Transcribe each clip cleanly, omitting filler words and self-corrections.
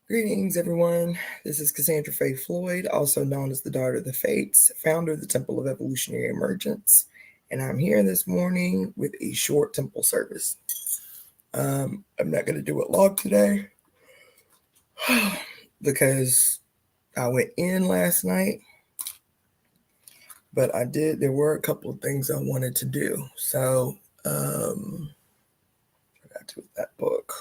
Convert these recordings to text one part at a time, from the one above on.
Greetings, everyone. This is Cassandra Floyd, also known as the Daughter of the Fates, founder of the Temple of Evolutionary Emergence, and I'm here this morning with a short temple service. I'm not going to do it long today because I went in last night, but there were a couple of things I wanted to do. So, I got to that book.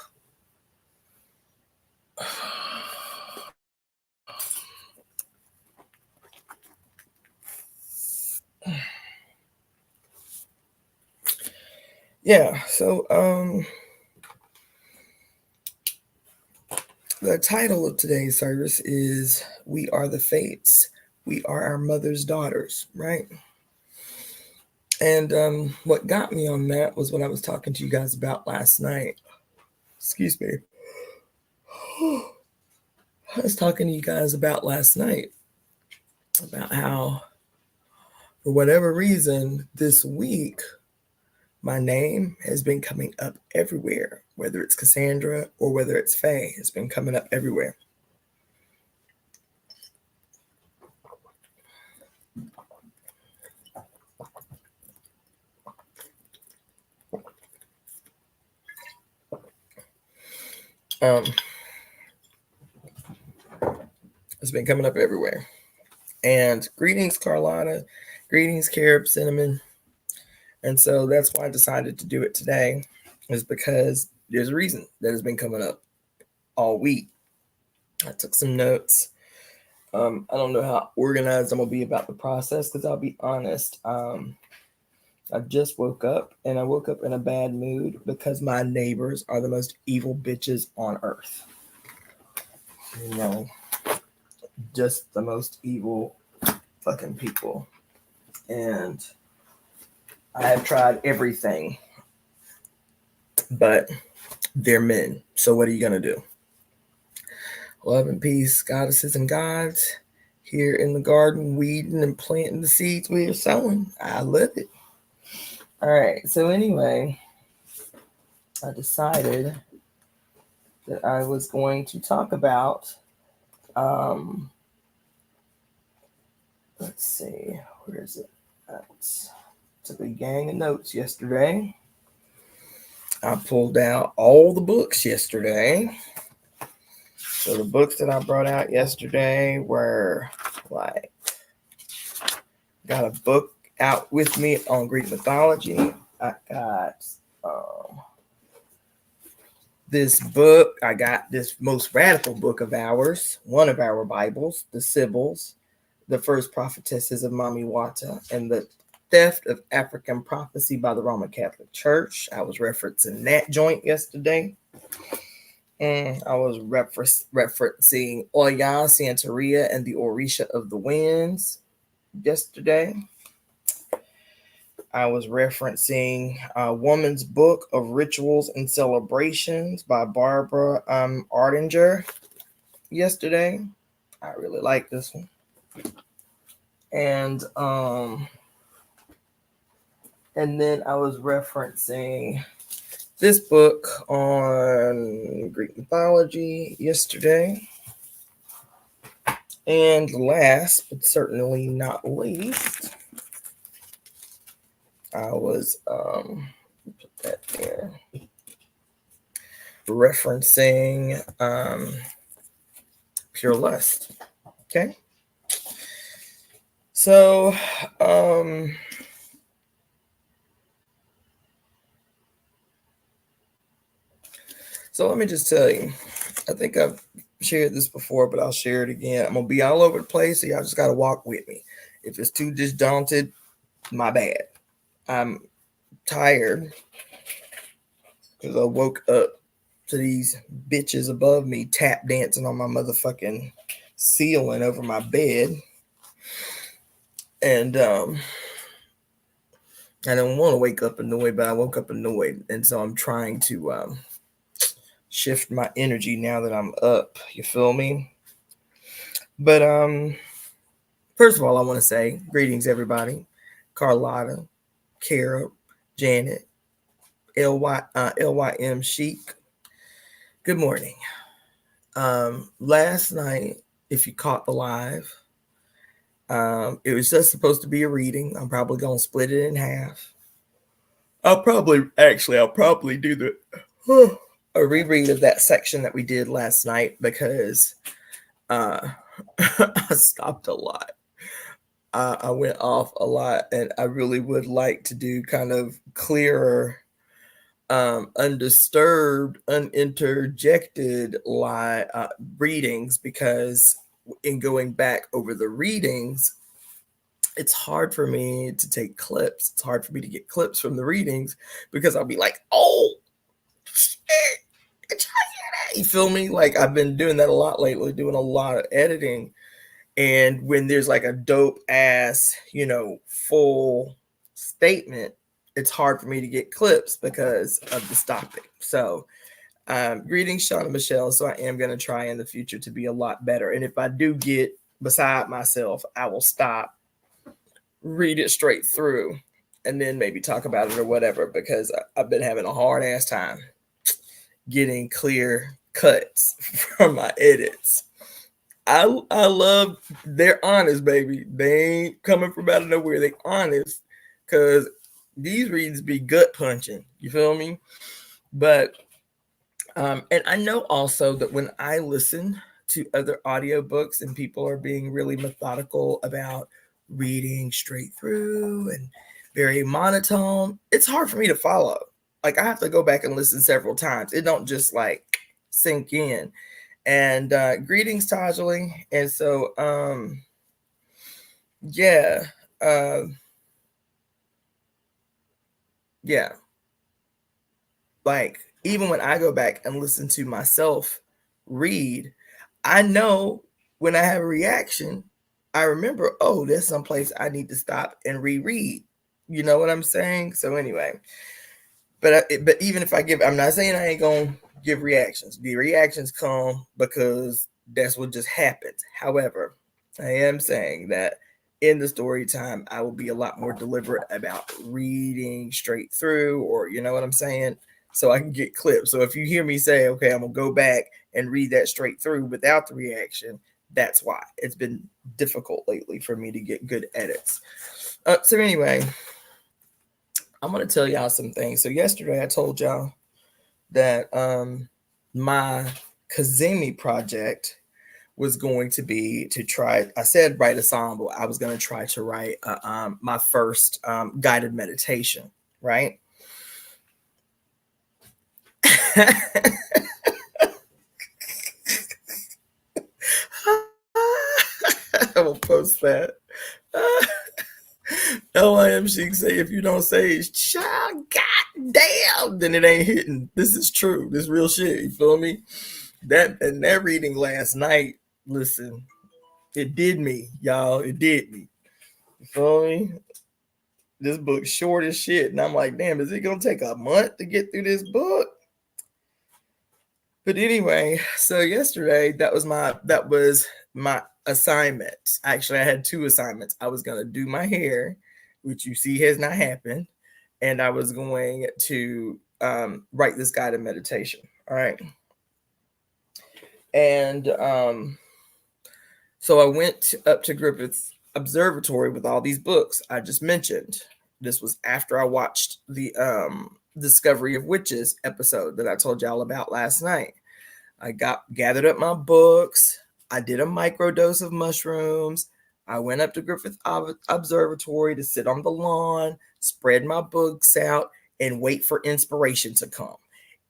Yeah, so the title of today's service is We Are the Fates. We are our mother's daughters, right? And what got me on that was what I was talking to you guys about last night. Excuse me. I was talking to you guys about last night about how, for whatever reason, this week, my name has been coming up everywhere, whether it's Cassandra or whether it's Faye. It's been coming up everywhere. It's been coming up everywhere. And greetings, Carlotta. Greetings, Carob Cinnamon. And so that's why I decided to do it today, is because there's a reason that has been coming up all week. I took some notes. I don't know how organized I'm going to be about the process because I'll be honest. I just woke up and I woke up in a bad mood because my neighbors are the most evil bitches on earth. You know, just the most evil fucking people. And I have tried everything, but they're men. So what are you going to do? Love and peace, goddesses and gods, here in the garden, weeding and planting the seeds we are sowing. I love it. All right. So anyway, I decided that I was going to talk about, let's see, where is it? Took a gang of notes yesterday. I pulled out all the books yesterday. So the books that I brought out yesterday were like, got a book out with me on Greek mythology. I got this book. I got this most radical book of ours, one of our Bibles, the Sibyls, the first prophetesses of Mami Wata, and the theft of African prophecy by the Roman Catholic Church. I was referencing that joint yesterday. And I was referencing Oya, Santeria, and the Orisha of the Winds yesterday. I was referencing a Woman's Book of Rituals and Celebrations by Barbara Ardinger yesterday. I really like this one. And then I was referencing this book on Greek mythology yesterday. And last, but certainly not least, I was put that there, referencing Pure Lust. Okay. So let me just tell you, I think I've shared this before, but I'll share it again. I'm gonna be all over the place, so y'all just gotta walk with me. If it's too disjointed, my bad. I'm tired because I woke up to these bitches above me tap dancing on my motherfucking ceiling over my bed. And I didn't want to wake up annoyed, but I woke up annoyed. And so I'm trying to shift my energy now that I'm up. You feel me? But first of all, I want to say greetings, everybody. Carlotta, Kara, Janet, LYM Chic. Good morning. Last night, if you caught the live, it was just supposed to be a reading. I'm probably gonna split it in half. I'll probably do the a reread of that section that we did last night because I stopped a lot. I went off a lot, and I really would like to do kind of clearer, undisturbed, uninterjected readings, because in going back over the readings, it's hard for me to take clips. It's hard for me to get clips from the readings because I'll be like, oh, shit, did you hear that? You feel me? Like, I've been doing that a lot lately, doing a lot of editing. And when there's like a dope ass, full statement, it's hard for me to get clips because of the stopping. So, greetings, Sean and Michelle. So I am going to try in the future to be a lot better. And if I do get beside myself, I will stop, read it straight through, and then maybe talk about it or whatever, because I've been having a hard ass time getting clear cuts from my edits. I love, they're honest, baby. They ain't coming from out of nowhere. They honest, because these reads be gut punching. You feel me? But and I know also that when I listen to other audiobooks and people are being really methodical about reading straight through and very monotone, it's hard for me to follow. Like, I have to go back and listen several times. It don't just like sink in. And greetings, Tajali. And so yeah. Yeah. Like, even when I go back and listen to myself read, I know when I have a reaction, I remember, oh, there's some place I need to stop and reread. You know what I'm saying? So anyway, but even if I'm not saying I ain't gonna give reactions. The reactions come because that's what just happens. However, I am saying that in the story time, I will be a lot more deliberate about reading straight through, or you know what I'm saying, so I can get clips. So if you hear me say, okay, I'm gonna go back and read that straight through without the reaction, that's why. It's been difficult lately for me to get good edits. So anyway, I'm gonna tell y'all some things. So yesterday I told y'all that my Kazemi project was going to be to try. I said write a song, but I was going to try to write my first guided meditation, right? I will post that. LIM say, if you don't say child, goddamn, then it ain't hitting. This is true. This real shit. You feel me? That reading last night, listen, it did me, y'all. It did me. You feel me? This book's short as shit. And I'm like, damn, is it gonna take a month to get through this book? But anyway, so yesterday that was my assignment. Actually, I had two assignments. I was gonna do my hair, which you see has not happened, and I was going to write this guided meditation. All right. And so I went up to Griffith's Observatory with all these books I just mentioned. This was after I watched the Discovery of Witches episode that I told y'all about last night. I gathered up my books. I did a microdose of mushrooms. I went up to Griffith Observatory to sit on the lawn, spread my books out, and wait for inspiration to come.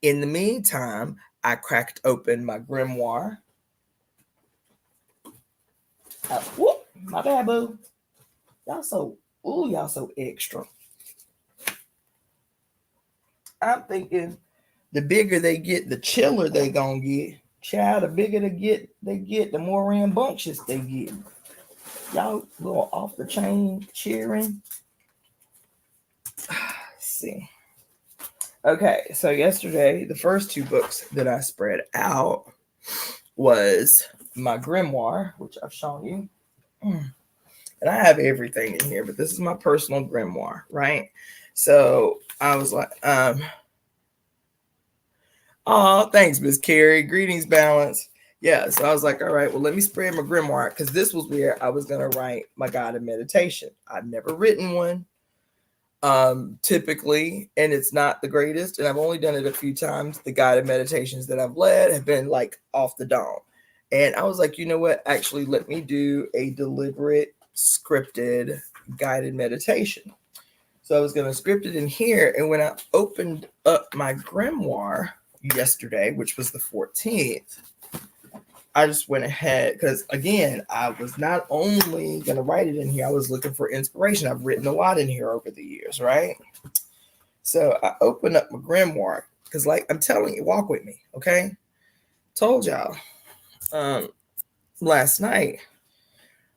In the meantime, I cracked open my grimoire. Whoop, my bad, boo. Y'all so extra. I'm thinking the bigger they get, the chiller they gonna get. Child, the bigger they get, the more rambunctious they get. Y'all little off the chain cheering. Let's see. Okay, so yesterday, the first two books that I spread out was my grimoire, which I've shown you. And I have everything in here, but this is my personal grimoire, right? So I was like, oh, thanks, Miss Carrie. Greetings, Balance. yeah, so I was like, all right, well, let me spread my grimoire, because this was where I was going to write my guided meditation. I've never written one, typically, and it's not the greatest, and I've only done it a few times. The guided meditations that I've led have been like off the dome. And I was like, you know what? Actually, let me do a deliberate, scripted, guided meditation. So I was going to script it in here. And when I opened up my grimoire yesterday, which was the 14th, I just went ahead because, again, I was not only going to write it in here, I was looking for inspiration. I've written a lot in here over the years, right? So I opened up my grimoire because, like, I'm telling you, walk with me, okay? Told y'all last night,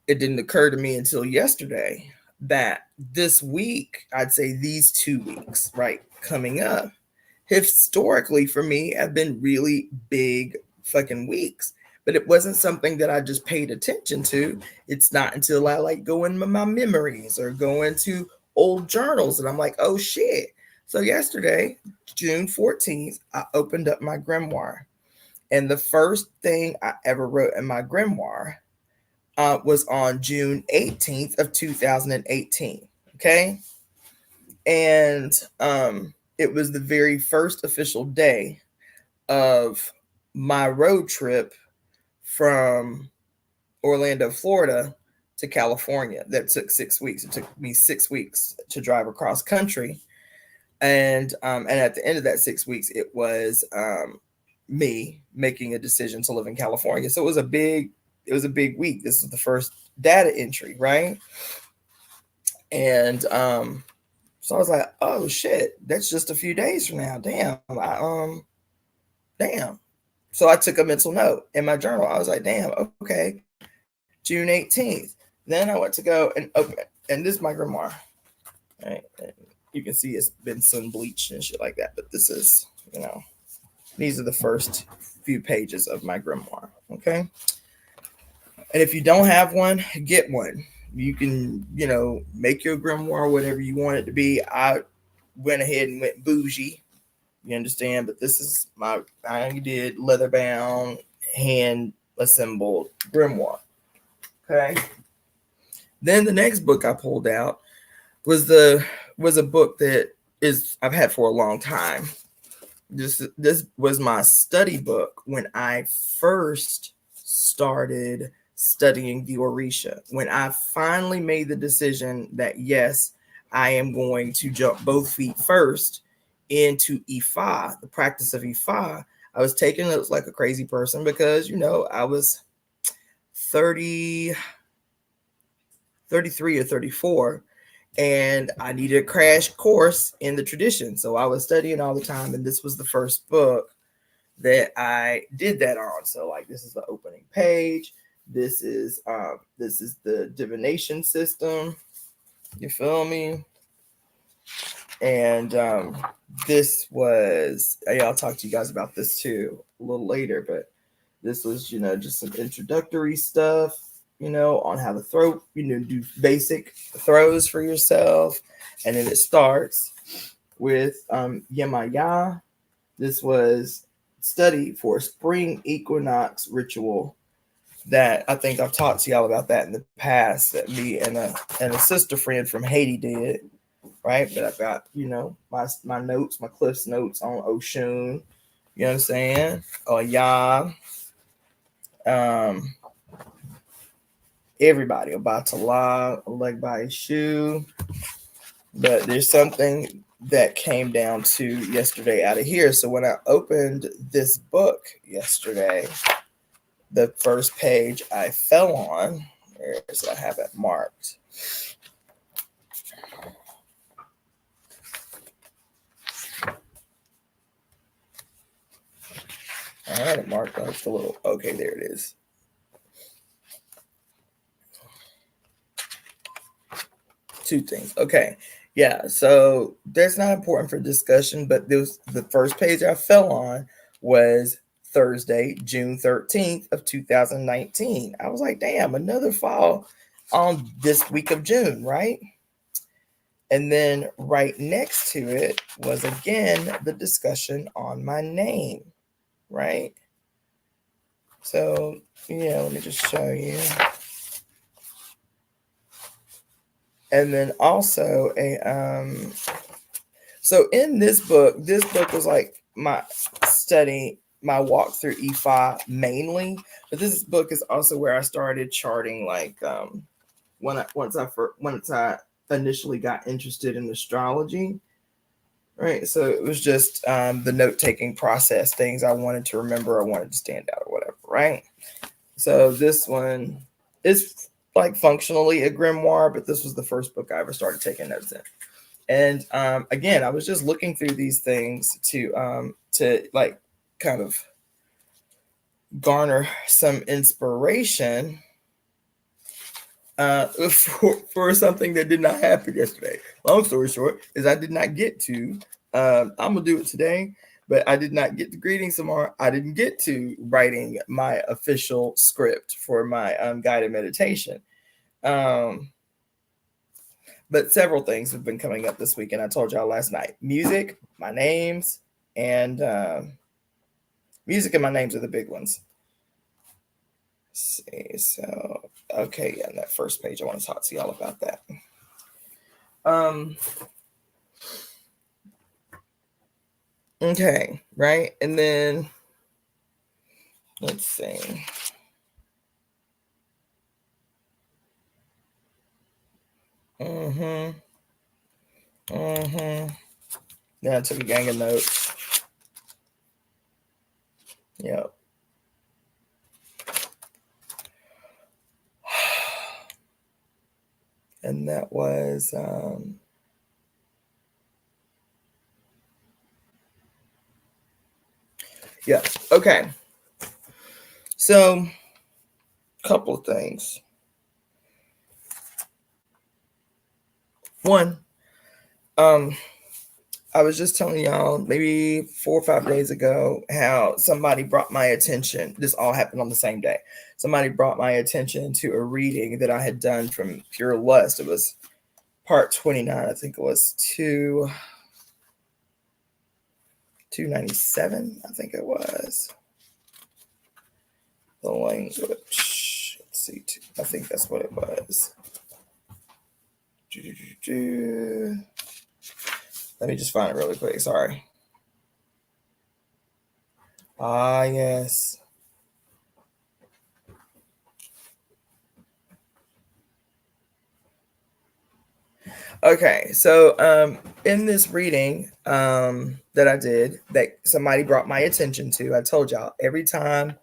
it didn't occur to me until yesterday that this week, I'd say these 2 weeks, right, coming up, historically for me have been really big fucking weeks. But it wasn't something that I just paid attention to. It's not until I like go into my memories or go into old journals and I'm like, oh shit. So yesterday, June 14th, I opened up my grimoire. And the first thing I ever wrote in my grimoire was on June 18th of 2018. Okay. And it was the very first official day of my road trip from Orlando, Florida to California. That took 6 weeks. It took me 6 weeks to drive across country. And at the end of that 6 weeks, it was me making a decision to live in California. So it was a big week. This was the first data entry, right? And so I was like, oh shit, that's just a few days from now. Damn. Damn. So I took a mental note in my journal. I was like, damn, okay, June 18th. Then I went to go and open it. And this is my grimoire. Right? And you can see it's been sun bleached and shit like that. But this is, these are the first few pages of my grimoire. Okay. And if you don't have one, get one. You can, make your grimoire whatever you want it to be. I went ahead and went bougie. You understand? But this is I did leather bound, hand assembled grimoire. Okay. Then the next book I pulled out was a book that I've had for a long time. This was my study book when I first started studying the Orisha. When I finally made the decision that yes, I am going to jump both feet first into Ifa, the practice of Ifa. I was taking notes like a crazy person because, I was 33 or 34 and I needed a crash course in the tradition. So I was studying all the time. And this was the first book that I did that on. So like, this is the opening page. This is the divination system. You feel me? And this was, I'll talk to you guys about this too a little later, but this was, just some introductory stuff, on how to throw, do basic throws for yourself. And then it starts with Yemaya. This was study for spring equinox ritual that I think I've talked to y'all about that in the past, that me and a sister friend from Haiti did. Right, but I've got my notes, my Cliff's notes on Oshun. You know what I'm saying? Oh yeah. Everybody about to lie, leg by his shoe. But there's something that came down to yesterday out of here. So when I opened this book yesterday, the first page I fell on, I have it marked. I had it marked on the little, okay, there it is. Two things. Okay. Yeah. So that's not important for discussion, but the first page I fell on was Thursday, June 13th of 2019. I was like, damn, another fall on this week of June, right? And then right next to it was again the discussion on my name, right? So yeah, let me just show you. And then also so in this book was like my study, my walk through Ifa mainly, but this book is also where I started charting, like once I initially got interested in astrology, right? So it was just the note-taking process, things I wanted to remember, I wanted to stand out or whatever, right? So this one is like functionally a grimoire, but this was the first book I ever started taking notes in. And again, I was just looking through these things to like kind of garner some inspiration for something that did not happen yesterday. Long story short is I did not get to. I'm gonna do it today, but I did not get the greetings tomorrow. I didn't get to writing my official script for my guided meditation. But several things have been coming up this week, and I told y'all last night. Music, my names, and music and my names are the big ones. Let's see, so okay, yeah, on that first page, I want to talk to y'all about that. Okay, right, and then let's see. Yeah, I took a gang of notes. Yep. And that was yeah, okay. So couple of things. One, I was just telling y'all maybe 4 or 5 days ago how somebody brought my attention. This all happened on the same day. Somebody brought my attention to a reading that I had done from Pure Lust. It was part 29. I think it was 297. I think it was. The language. Let's see. I think that's what it was. Let me just find it really quick. Sorry. Ah, yes. Okay, so in this reading that I did, that somebody brought my attention to, I told y'all every time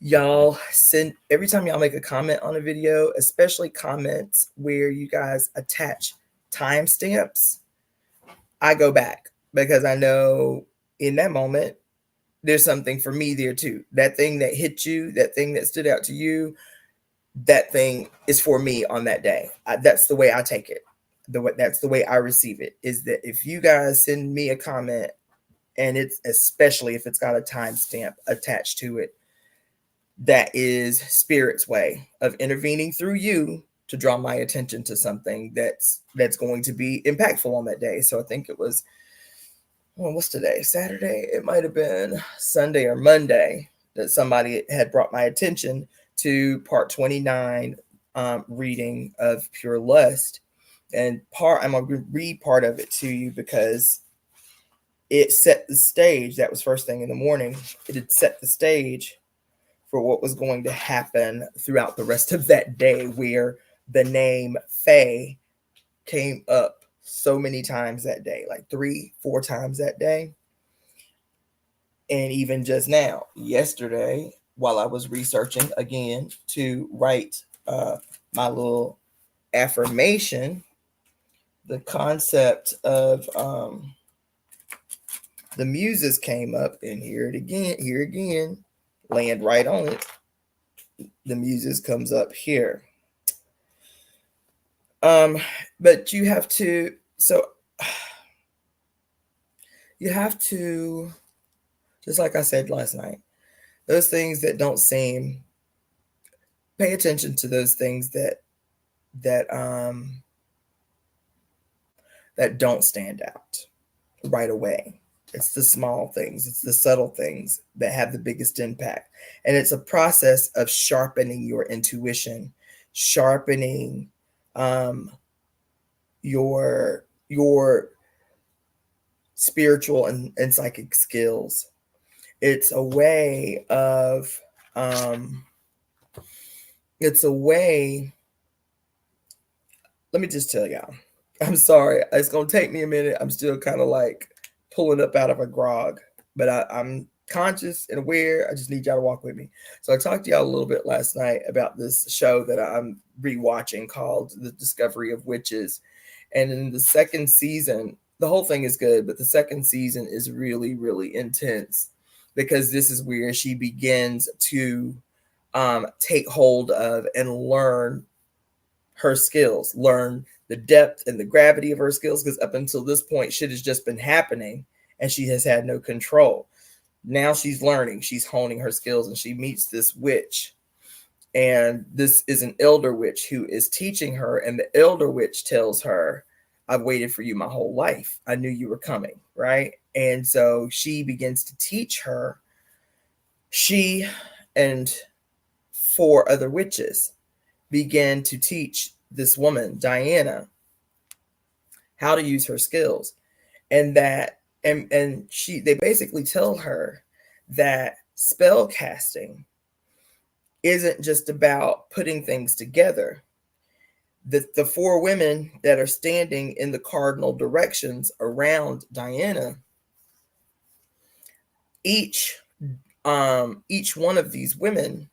y'all make a comment on a video, especially comments where you guys attach timestamps, I go back because I know in that moment there's something for me there too. That thing that hit you, that thing that stood out to you, that thing is for me on that day. That's the way I take it. That's the way I receive it. Is that if you guys send me a comment, and it's especially if it's got a timestamp attached to it, that is Spirit's way of intervening through you to draw my attention to something that's going to be impactful on that day. So I think it was, well, what's today? Saturday? It might have been Sunday or Monday that somebody had brought my attention to part 29 reading of Pure Lust. And I'm going to read part of it to you because it set the stage. That was first thing in the morning. It had set the stage for what was going to happen throughout the rest of that day, where the name Faye came up so many times that day, like 3-4 times that day. And even just now, yesterday, while I was researching again to write my little affirmation, the concept of the muses came up, and here again, land right on it. The muses comes up here. But you have to, just like I said last night, those things that don't seem, pay attention to those things that don't stand out right away. It's the small things, it's the subtle things that have the biggest impact. And it's a process of sharpening your intuition, sharpening your spiritual and psychic skills. It's a way of it's a way. Let me just tell y'all. I'm sorry. It's gonna take me a minute. I'm still kind of like pulling up out of a grog, but I'm conscious and aware. I just need y'all to walk with me. So I talked to y'all a little bit last night about this show that I'm rewatching called The Discovery of Witches. And in the second season, the whole thing is good, but the second season is really, really intense because this is where she begins to take hold of and learn her skills, learn the depth and the gravity of her skills, because up until this point, shit has just been happening and she has had no control. Now she's learning, she's honing her skills, and she meets this witch. And this is an elder witch who is teaching her. And the elder witch tells her, I've waited for you my whole life. I knew you were coming, right? And so she begins to teach her. She and 4 other witches began to teach this woman, Diana, how to use her skills. And that and they basically tell her that spell casting isn't just about putting things together. The 4 women that are standing in the cardinal directions around Diana, each one of these women,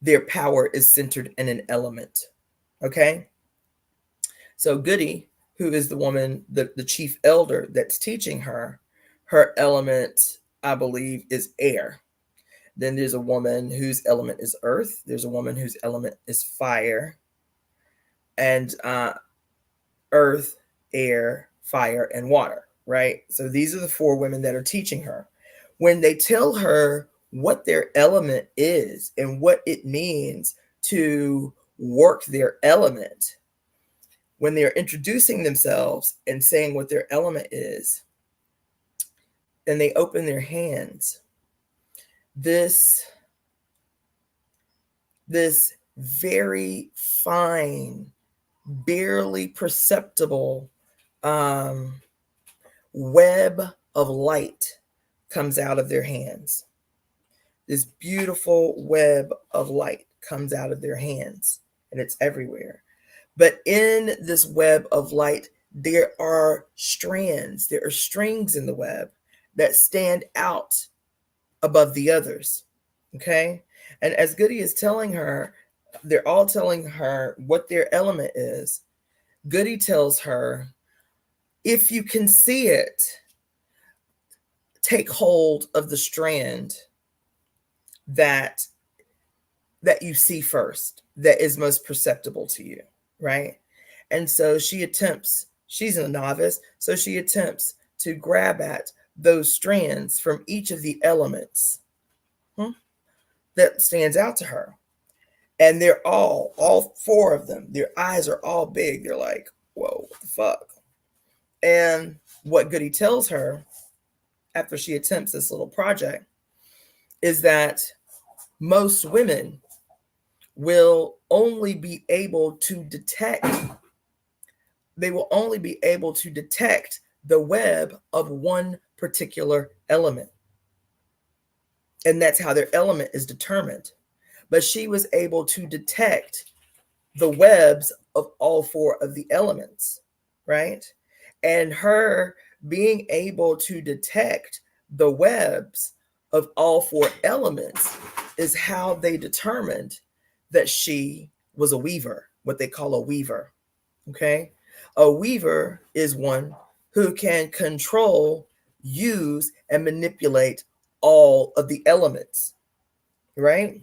their power is centered in an element. Okay. So Goody, who is the woman, the chief elder that's teaching her, her element, I believe, is air. Then there's a woman whose element is earth. There's a woman whose element is fire. And earth, air, fire, and water, right? So these are the 4 women that are teaching her. When they tell her what their element is and what it means to work their element, when they're introducing themselves and saying what their element is, and they open their hands, this very fine, barely perceptible web of light comes out of their hands. This beautiful web of light comes out of their hands, and it's everywhere. But in this web of light, there are strands, there are strings in the web that stand out above the others. Okay. And as Goody is telling her, they're all telling her what their element is. Goody tells her, if you can see it, take hold of the strand that you see first, that is most perceptible to you, right? And so she attempts, she's a novice, so she attempts to grab at those strands from each of the elements that stands out to her. And they're all 4 of them, their eyes are all big. They're like, whoa, what the fuck? And what Goody tells her after she attempts this little project is that most women will only be able to detect, the web of one particular element. And that's how their element is determined. But she was able to detect the webs of all 4 of the elements, right? And her being able to detect the webs of all 4 elements is how they determined that she was a weaver, what they call a weaver. Okay. A weaver is one who can control, use, and manipulate all of the elements, right?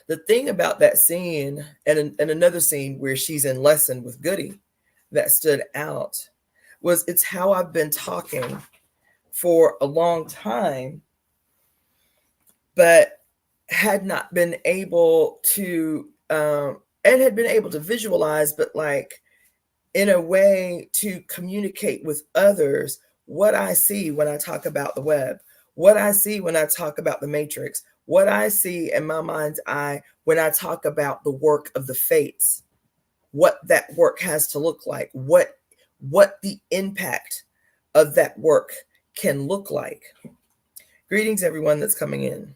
The thing about that scene and another scene where she's in lesson with Goody that stood out was, it's how I've been talking for a long time, but had not been able to and had been able to visualize, but like in a way to communicate with others what I see when I talk about the web, what I see when I talk about the matrix, what I see in my mind's eye when I talk about the work of the fates, what that work has to look like, what the impact of that work can look like. Greetings, everyone that's coming in,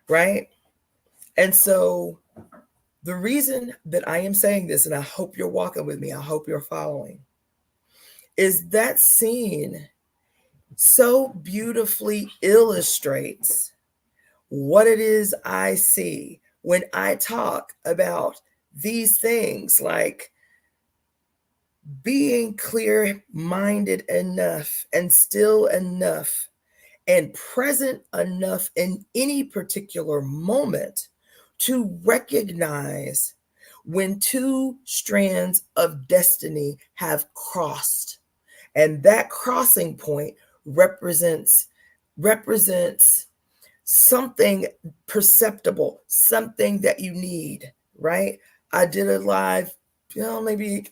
right? And so the reason that I am saying this, and I hope you're walking with me, I hope you're following, is that scene so beautifully illustrates what it is I see when I talk about these things, like being clear-minded enough and still enough and present enough in any particular moment to recognize when two strands of destiny have crossed. And that crossing point represents something perceptible, something that you need, right? I did a live, maybe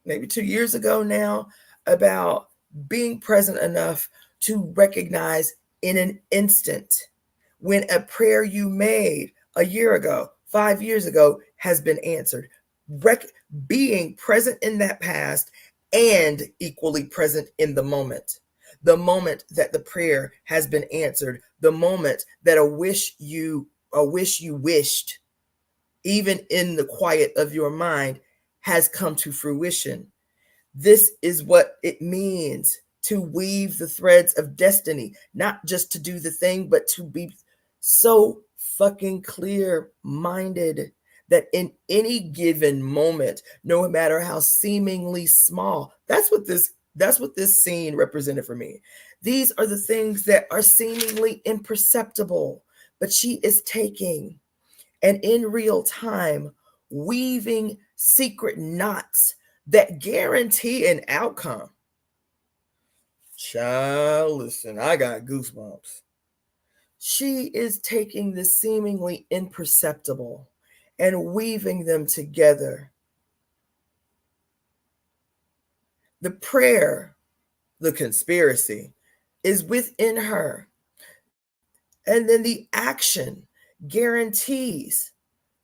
2 years ago now, about being present enough to recognize in an instant when a prayer you made a year ago, 5 years ago, has been answered. Being present in that past and equally present in the moment that the prayer has been answered, the moment that a wish you wished, even in the quiet of your mind, has come to fruition. This is what it means to weave the threads of destiny, not just to do the thing, but to be so fucking clear-minded that in any given moment, no matter how seemingly small, that's what this scene represented for me. These are the things that are seemingly imperceptible, but she is taking and in real time weaving secret knots that guarantee an outcome. Child, listen, I got goosebumps. She is taking the seemingly imperceptible and weaving them together. The prayer, the conspiracy, is within her. And then the action guarantees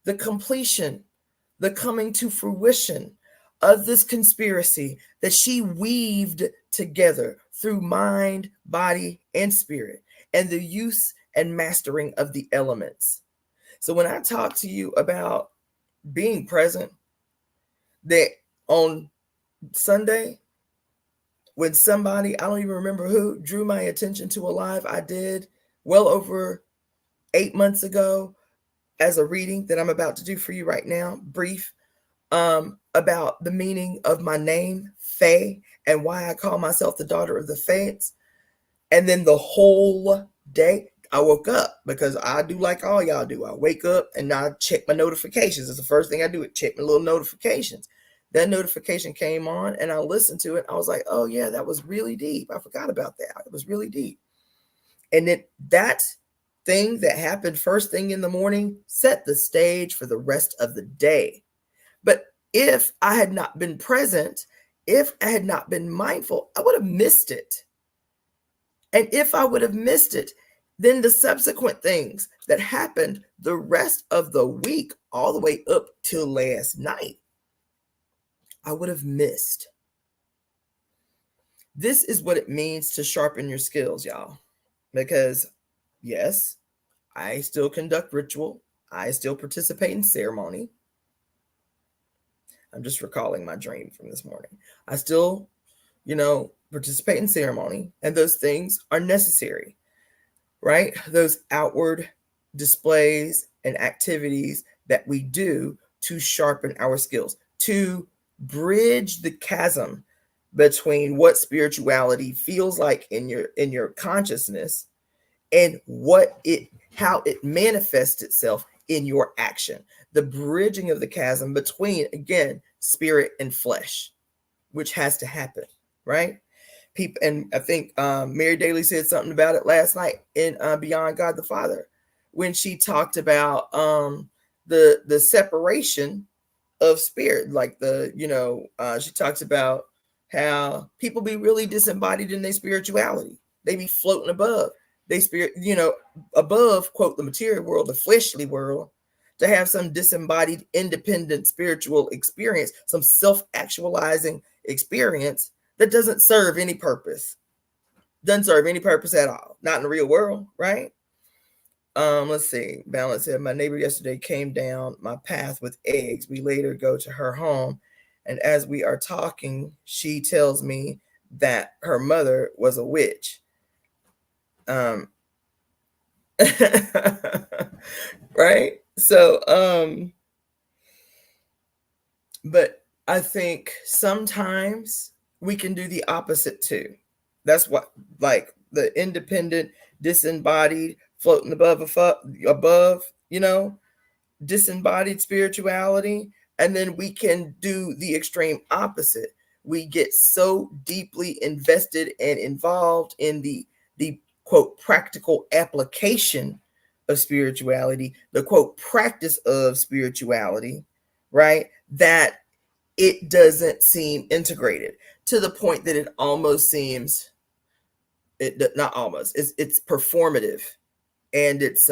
the completion, the coming to fruition of this conspiracy that she weaved together through mind, body, and spirit, and the use and mastering of the elements. So when I talk to you about being present, that on Sunday, when somebody, I don't even remember who, drew my attention to a live I did well over 8 months ago as a reading that I'm about to do for you right now, brief, about the meaning of my name, Faye, and why I call myself the daughter of the Fates. And then the whole day, I woke up, because I do like all y'all do. I wake up and I check my notifications. It's the first thing I do, check my little notifications. That notification came on and I listened to it. I was like, oh yeah, that was really deep. I forgot about that. It was really deep. And then that thing that happened first thing in the morning set the stage for the rest of the day. But if I had not been present, if I had not been mindful, I would have missed it. And if I would have missed it, then the subsequent things that happened the rest of the week, all the way up till last night, I would have missed. This is what it means to sharpen your skills, y'all. Because yes, I still conduct ritual. I still participate in ceremony. I'm just recalling my dream from this morning. I still, participate in ceremony, and those things are necessary, right? Those outward displays and activities that we do to sharpen our skills, to bridge the chasm between what spirituality feels like in your consciousness and how it manifests itself in your action. The bridging of the chasm between, again, spirit and flesh, which has to happen, right? People, and I think Mary Daly said something about it last night in Beyond God the Father, when she talked about the separation of spirit, like she talks about how people be really disembodied in their spirituality. They be floating above they spirit, above, quote, the material world, the fleshly world, to have some disembodied, independent spiritual experience, some self-actualizing experience that doesn't serve any purpose. Doesn't serve any purpose at all. Not in the real world, right? Let's see. Balance said, my neighbor yesterday came down my path with eggs. We later go to her home, and as we are talking, she tells me that her mother was a witch. Right? So, but I think sometimes we can do the opposite too. That's what, like, the independent, disembodied, floating above, disembodied spirituality. And then we can do the extreme opposite. We get so deeply invested and involved in the quote practical application of spirituality, the quote practice of spirituality, right? That it doesn't seem integrated, to the point that it almost seems, not almost, it's performative, and it's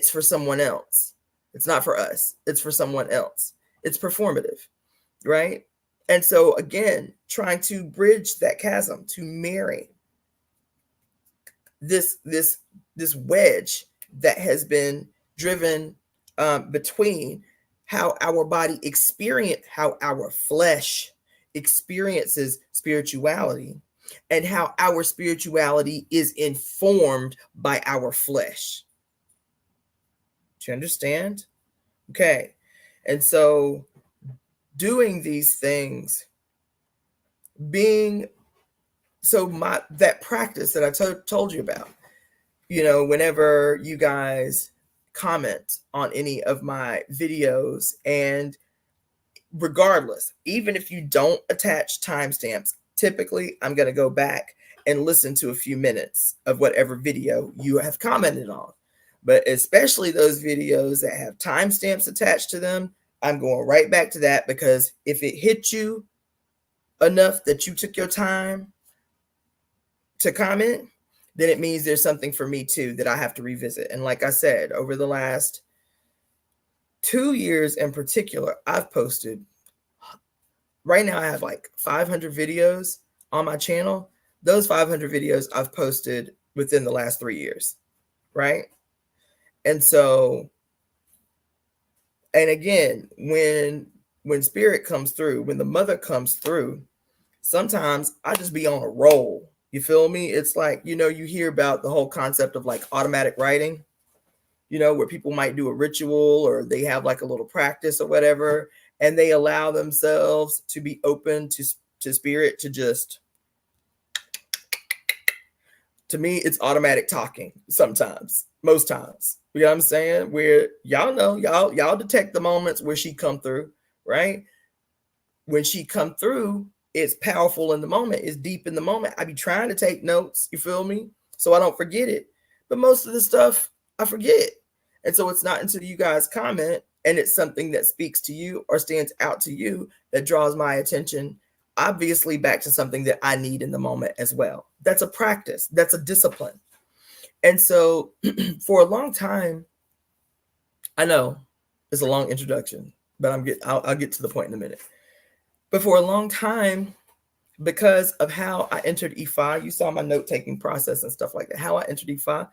for someone else. It's not for us. It's for someone else. It's performative, right? And so again, trying to bridge that chasm, to marry this wedge that has been driven between how our body how our flesh experiences spirituality, and how our spirituality is informed by our flesh. Do you understand? Okay. And so doing these things, that practice that I told you about, whenever you guys comment on any of my videos, and regardless, even if you don't attach timestamps, typically I'm going to go back and listen to a few minutes of whatever video you have commented on. But especially those videos that have timestamps attached to them, I'm going right back to that, because if it hit you enough that you took your time to comment, then it means there's something for me too that I have to revisit. And like I said, over the last 2 years in particular, I've posted, right now I have like 500 videos on my channel. Those 500 videos I've posted within the last 3 years, right? And so, and again, when spirit comes through, when the mother comes through, sometimes I just be on a roll. You feel me? It's like, you hear about the whole concept of like automatic writing, where people might do a ritual, or they have like a little practice or whatever, and they allow themselves to be open to spirit, to just, to me, it's automatic talking sometimes, most times. You know what I'm saying? Where y'all detect the moments where she come through, right? When she come through, it's powerful in the moment. It's deep in the moment. I be trying to take notes, you feel me? So I don't forget it. But most of the stuff I forget. And so it's not until you guys comment and it's something that speaks to you or stands out to you that draws my attention, obviously back to something that I need in the moment as well. That's a practice. That's a discipline. And so for a long time, I know it's a long introduction, but I'll get to the point in a minute. But for a long time, because of how I entered EFI, you saw my note-taking process and stuff like that, how I entered EFI,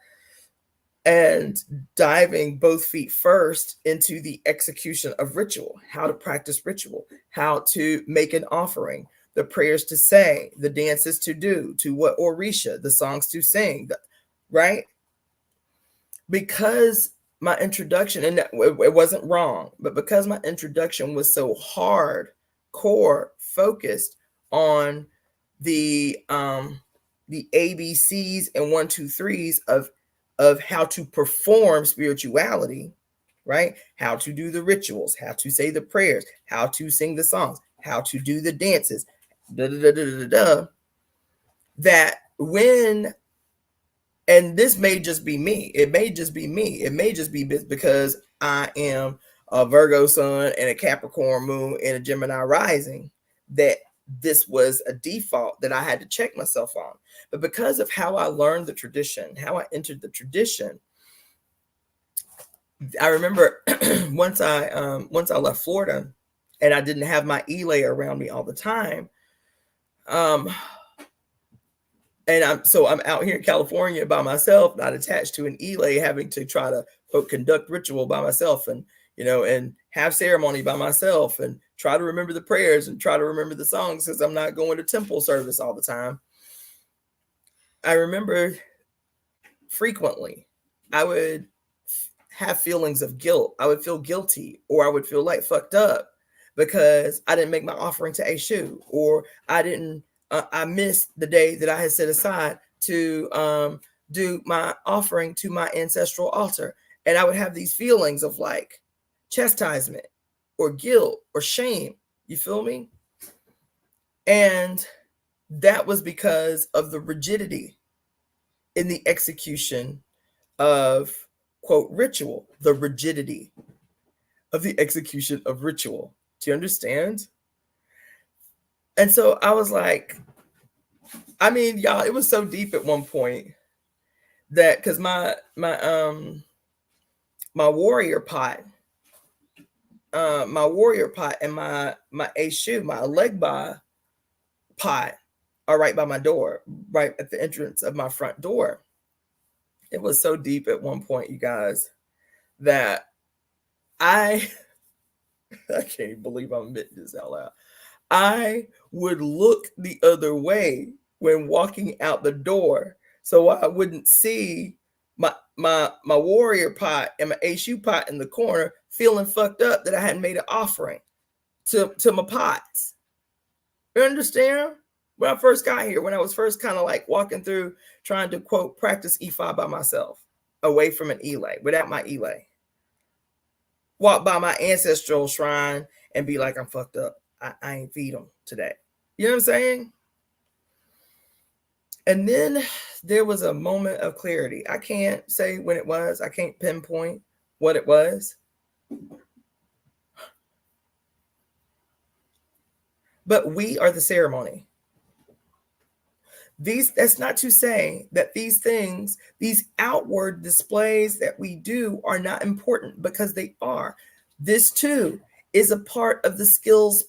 and diving both feet first into the execution of ritual, how to practice ritual, how to make an offering, the prayers to say, the dances to do, to what Orisha, the songs to sing, right? Because my introduction, and it wasn't wrong, but because my introduction was so hardcore focused on the ABCs and 1, 2, 3s of how to perform spirituality, right? How to do the rituals, how to say the prayers, how to sing the songs, how to do the dances, that when, and this may just be me, it may just be because I am a Virgo sun and a Capricorn moon and a Gemini rising, that this was a default that I had to check myself on. But because of how I learned the tradition, how I entered the tradition, I remember once I left Florida and I didn't have my Elay around me all the time. And I'm out here in California by myself, not attached to an Elay, having to try to quote conduct ritual by myself, and and have ceremony by myself, and try to remember the prayers and try to remember the songs, because I'm not going to temple service all the time. I remember frequently I would have feelings of guilt. I would feel guilty, or I would feel like fucked up because I didn't make my offering to Eshu, or I missed the day that I had set aside to do my offering to my ancestral altar. And I would have these feelings of like chastisement or guilt or shame. You feel me? And that was because of the rigidity in the execution of quote ritual, the rigidity of the execution of ritual. Do you understand? And so I was like, I mean, y'all, it was so deep at one point that because my warrior pot, and my Eshu, my Alegba pot are right by my door, right at the entrance of my front door. It was so deep at one point, you guys, that I can't even believe I'm admitting this out loud. I would look the other way when walking out the door, so I wouldn't see my warrior pot and my Eshu pot in the corner, feeling fucked up that I hadn't made an offering to my pots. You understand? When I first got here, when I was first kind of like walking through, trying to quote practice Ifa by myself, away from an Elay, without my Elay, walk by my ancestral shrine and be like, I'm fucked up. I ain't feed them today. You know what I'm saying? And then there was a moment of clarity. I can't say when it was. I can't pinpoint what it was. But we are the ceremony. That's not to say that these things, these outward displays that we do are not important, because they are. This too is a part of the skills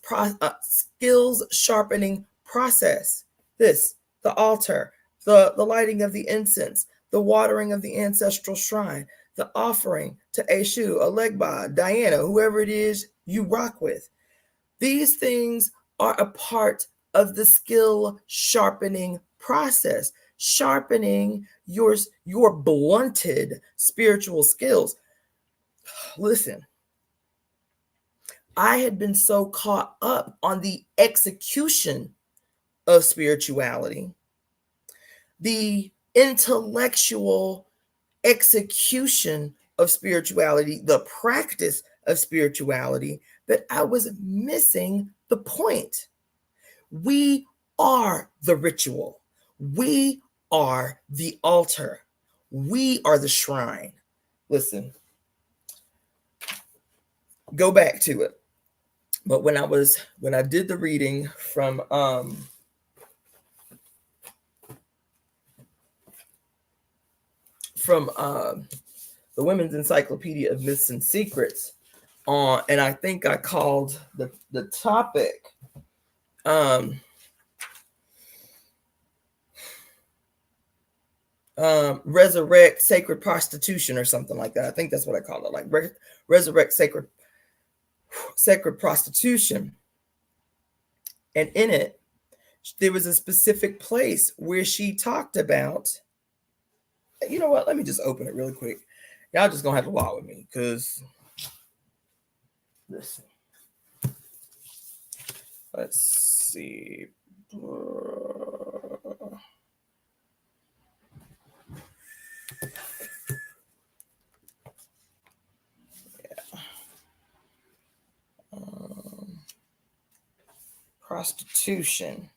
sharpening process. The altar, the lighting of the incense, the watering of the ancestral shrine, the offering to Eshu, Alegba, Diana, whoever it is you rock with. These things are a part of the skill sharpening process, sharpening your blunted spiritual skills. Listen, I had been so caught up on the execution of spirituality, the intellectual execution of spirituality, the practice of spirituality, that I was missing the point. We are the ritual. We are the altar. We are the shrine. Listen, go back to it. But when I did the reading from the Women's Encyclopedia of Myths and Secrets, and I think I called the topic resurrect sacred prostitution or something like that. I think that's what I called it, like resurrect sacred prostitution. And in it, there was a specific place where she talked about, you know what, let me just open it really quick. Y'all just gonna have to walk with me, because listen, let's see. Prostitution.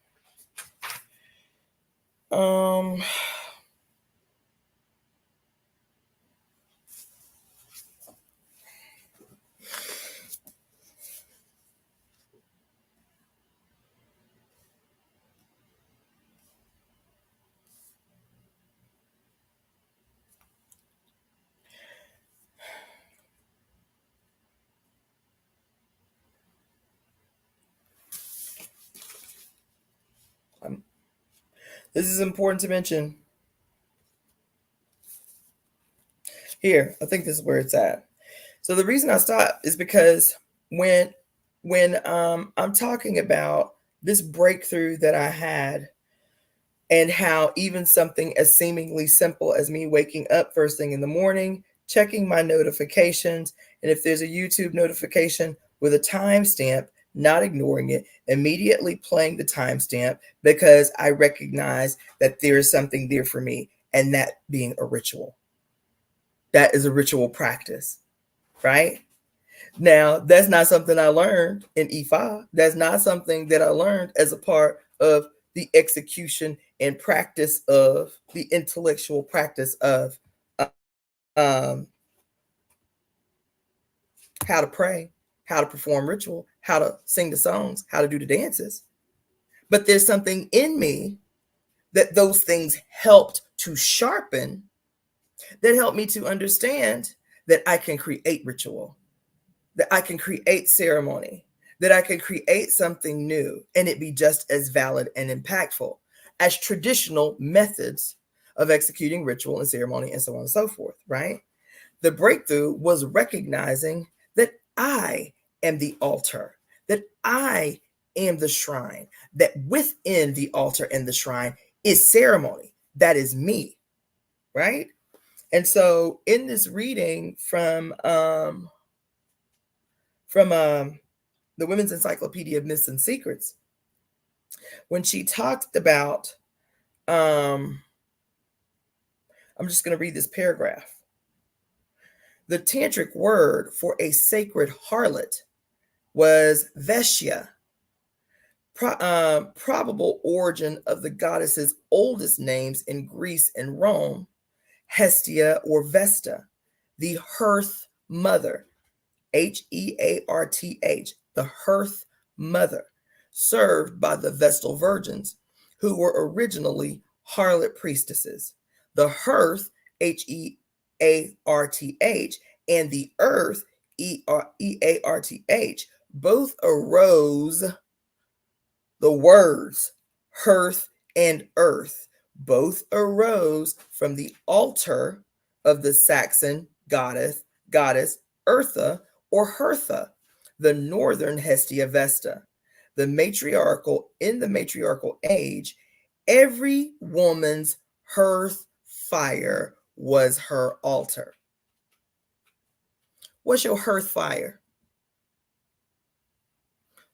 This is important to mention. Here, I think this is where it's at. So the reason I stopped is because when I'm talking about this breakthrough that I had, and how even something as seemingly simple as me waking up first thing in the morning, checking my notifications, and if there's a YouTube notification with a timestamp, not ignoring it, immediately playing the timestamp because I recognize that there is something there for me, and that being a ritual. That is a ritual practice, right? Now, that's not something I learned in E5. That's not something that I learned as a part of the execution and practice of the intellectual practice of um, how to pray, how to perform ritual, how to sing the songs, how to do the dances. But there's something in me that those things helped to sharpen, that helped me to understand that I can create ritual, that I can create ceremony, that I can create something new and it be just as valid and impactful as traditional methods of executing ritual and ceremony and so on and so forth, right? The breakthrough was recognizing that I am the altar, that I am the shrine, that within the altar and the shrine is ceremony. That is me, right? And so in this reading from the Women's Encyclopedia of Myths and Secrets, when she talked about, I'm just going to read this paragraph. The tantric word for a sacred harlot was Veshya, probable origin of the goddess's oldest names in Greece and Rome, Hestia or Vesta, the hearth mother, Hearth, the hearth mother, served by the Vestal virgins, who were originally harlot priestesses. The hearth, Hearth, and the earth, Earth, both arose, the words hearth and earth, both arose from the altar of the Saxon goddess Eartha or Hertha, the northern Hestia Vesta. In the matriarchal age, every woman's hearth fire was her altar. What's your hearth fire?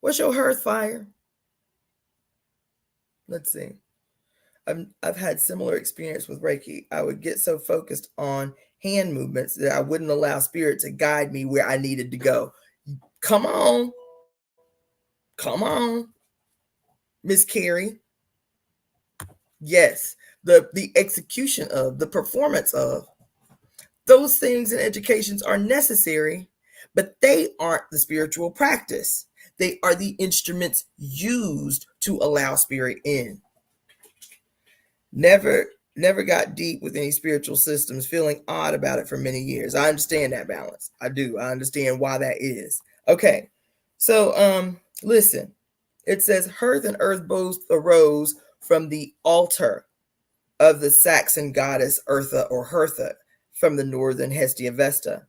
What's your hearth fire? Let's see. I've had similar experience with Reiki. I would get so focused on hand movements that I wouldn't allow spirit to guide me where I needed to go. Come on. Come on, Miss Carrie. Yes, the execution of, the performance of those things in educations are necessary, but they aren't the spiritual practice. They are the instruments used to allow spirit in. Never got deep with any spiritual systems, feeling odd about it for many years. I understand that balance. I do. I understand why that is. Okay. So listen. It says hearth and earth both arose from the altar of the Saxon goddess Eartha or Hertha from the northern Hestia Vesta.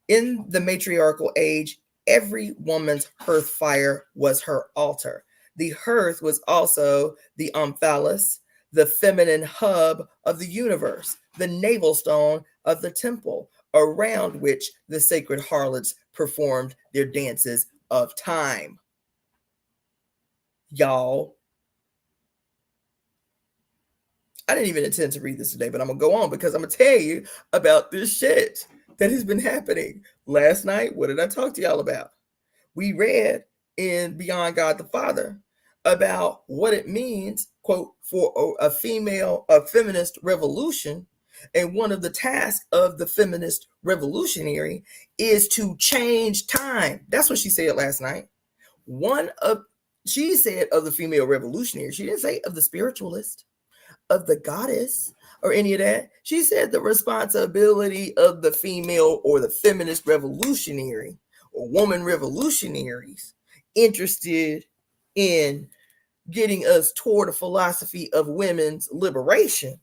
In the matriarchal age, every woman's hearth fire was her altar. The hearth was also the omphalos, the feminine hub of the universe, the navel stone of the temple, around which the sacred harlots performed their dances of time. Y'all, I didn't even intend to read this today, but I'm going to go on because I'm going to tell you about this shit that has been happening. Last night, what did I talk to y'all about? We read in Beyond God the Father about what it means, quote, for a feminist revolution. And one of the tasks of the feminist revolutionary is to change time. That's what she said last night. She said of the female revolutionary. She didn't say of the spiritualist, of the goddess, or any of that. She said the responsibility of the female or the feminist revolutionary or woman revolutionaries interested in getting us toward a philosophy of women's liberation,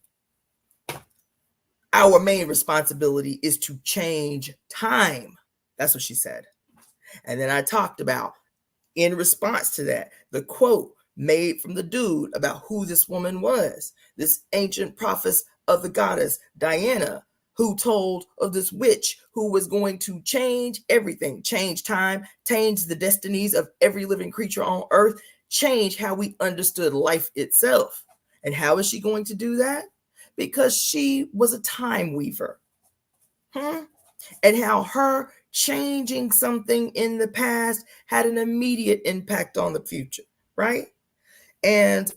our main responsibility is to change time. That's what she said. And then I talked about, in response to that, the quote made from the dude about who this woman was, this ancient prophetess of the goddess Diana, who told of this witch who was going to change everything, change time, change the destinies of every living creature on earth, change how we understood life itself. And how is she going to do that? Because she was a time weaver. And how her changing something in the past had an immediate impact on the future, right? And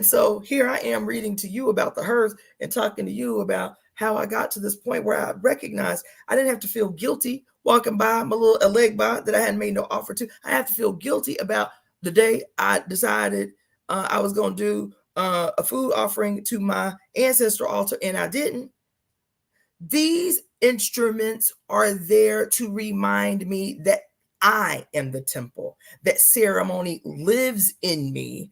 so here I am reading to you about the hearth and talking to you about how I got to this point where I recognized I didn't have to feel guilty walking by my little Elegba that I hadn't made no offer to. I have to feel guilty about the day I decided I was going to do a food offering to my ancestral altar, and I didn't. These instruments are there to remind me that I am the temple, that ceremony lives in me,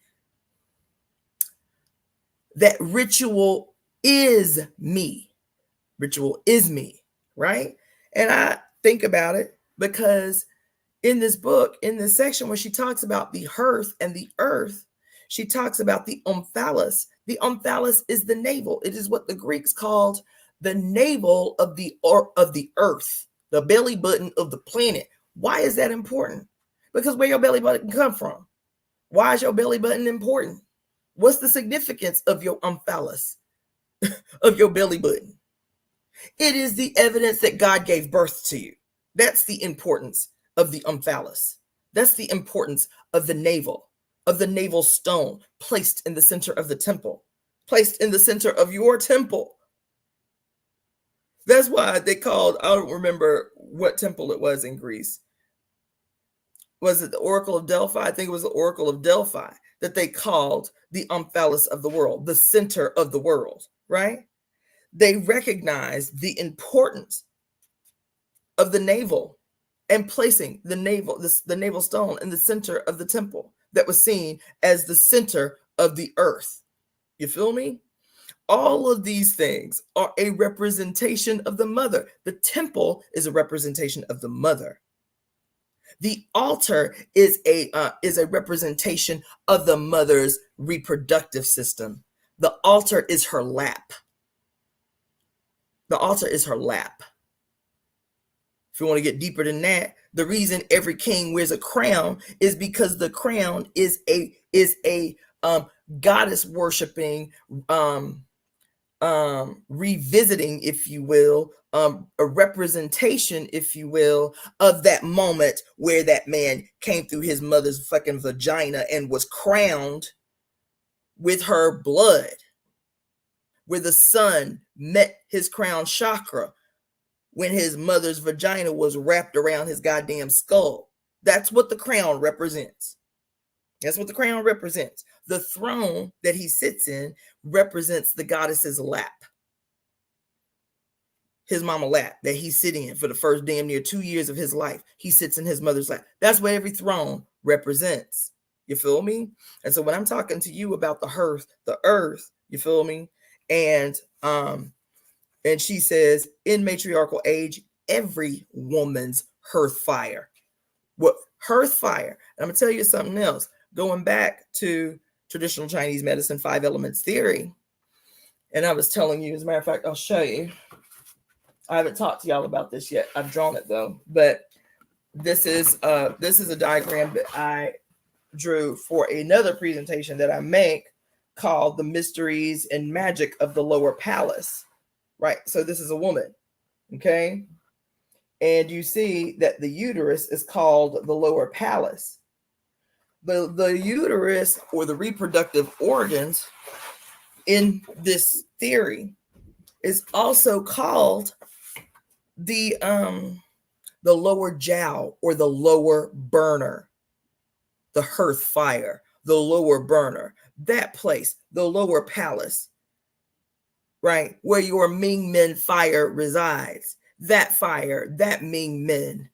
that ritual is me. Ritual is me, right? And I think about it because in this book, in this section where she talks about the hearth and the earth, she talks about the omphalos. The omphalos is the navel. It is what the Greeks called the navel of the earth, the belly button of the planet. Why is that important? Because where your belly button come from? Why is your belly button important? What's the significance of your omphalos, of your belly button? It is the evidence that God gave birth to you. That's the importance of the omphalos. That's the importance of the navel stone placed in the center of the temple, placed in the center of your temple. That's why they called, I don't remember what temple it was in Greece. Was it the Oracle of Delphi? I think it was the Oracle of Delphi that they called the omphalos of the world, the center of the world, right? They recognized the importance of the navel and placing the navel stone in the center of the temple that was seen as the center of the earth. You feel me? All of these things are a representation of the mother. The temple is a representation of the mother. The altar is a representation of the mother's reproductive system. The altar is her lap. The altar is her lap. If you want to get deeper than that, the reason every king wears a crown is because the crown is a goddess worshiping, revisiting, if you will, a representation, if you will, of that moment where that man came through his mother's fucking vagina and was crowned with her blood, where the sun met his crown chakra when his mother's vagina was wrapped around his goddamn skull. That's what the crown represents. That's what the crown represents. The throne that he sits in represents the goddess's lap. His mama lap that he's sitting in for the first damn near 2 years of his life. He sits in his mother's lap. That's what every throne represents. You feel me? And so when I'm talking to you about the hearth, the earth, you feel me? And she says, in matriarchal age, every woman's hearth fire. What hearth fire? And I'm gonna tell you something else. Going back to traditional Chinese medicine 5 elements theory, and I was telling you, as a matter of fact, I'll show you. I haven't talked to y'all about this yet. I've drawn it though, but this is a diagram that I drew for another presentation that I make called The Mysteries and Magic of the Lower Palace. Right. So this is a woman. Okay. And you see that the uterus is called the lower palace. The uterus, or the reproductive organs in this theory, is also called the lower jowl, or the lower burner, the hearth fire, the lower burner, that place, the lower palace, right, where your Ming Men fire resides. That fire, that Ming Men,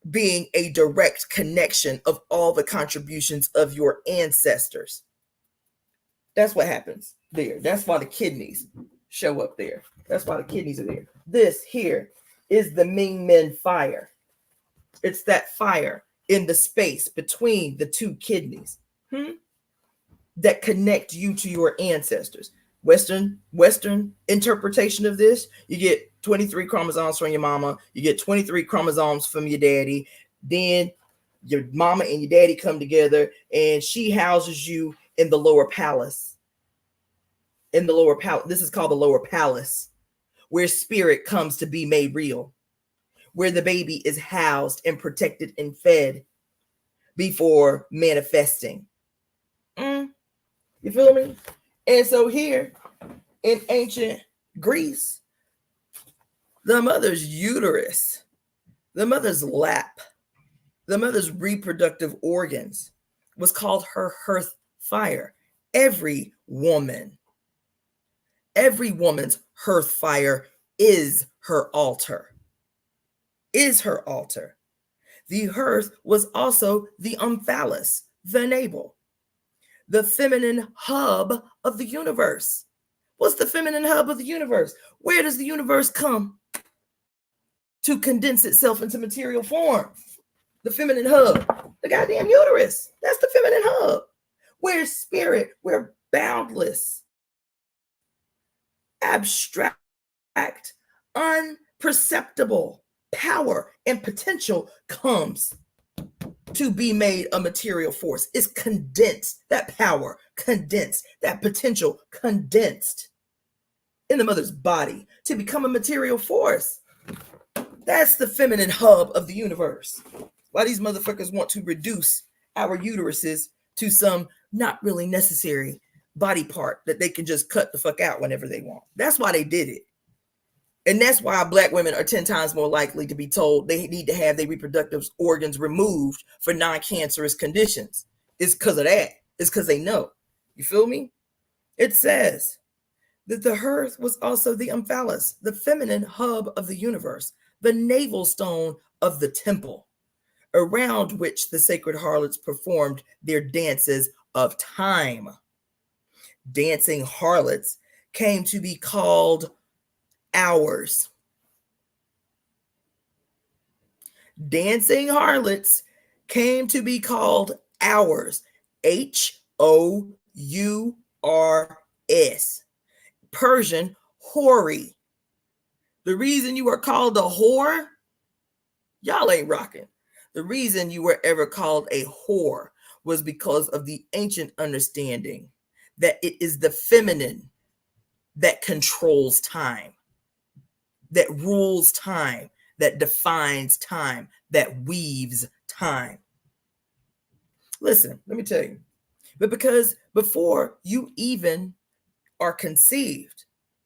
being a direct connection of all the contributions of your ancestors. That's what happens there. That's why the kidneys show up there. That's why the kidneys are there. This here is the Ming Men fire. It's that fire in the space between the two kidneys that connect you to your ancestors. Western interpretation of this, you get 23 chromosomes from your mama, you get 23 chromosomes from your daddy, then your mama and your daddy come together and she houses you in the lower palace. In the lower palace, this is called the lower palace, where spirit comes to be made real, where the baby is housed and protected and fed before manifesting. You feel me? And so here in ancient Greece, the mother's uterus, the mother's lap, the mother's reproductive organs was called her hearth fire. Every woman's hearth fire is her altar. Is her altar. The hearth was also the omphalos, the navel, the feminine hub of the universe. What's the feminine hub of the universe? Where does the universe come to condense itself into material form? The feminine hub, the goddamn uterus. That's the feminine hub. Where spirit, where boundless, abstract, unperceptible power and potential comes to be made a material force. Is condensed, that power condensed, that potential condensed in the mother's body to become a material force. That's the feminine hub of the universe. Why these motherfuckers want to reduce our uteruses to some not really necessary body part that they can just cut the fuck out whenever they want. That's why they did it. And that's why Black women are 10 times more likely to be told they need to have their reproductive organs removed for non-cancerous conditions. It's because of that. It's because they know. You feel me? It says that the hearth was also the omphalos, the feminine hub of the universe, the navel stone of the temple, around which the sacred harlots performed their dances of time. Dancing harlots came to be called hours. Dancing harlots came to be called hours. Hours. Persian, hori. The reason you are called a whore, y'all ain't rocking. The reason you were ever called a whore was because of the ancient understanding that it is the feminine that controls time, that rules time, that defines time, that weaves time. Listen, let me tell you, but because before you even are conceived,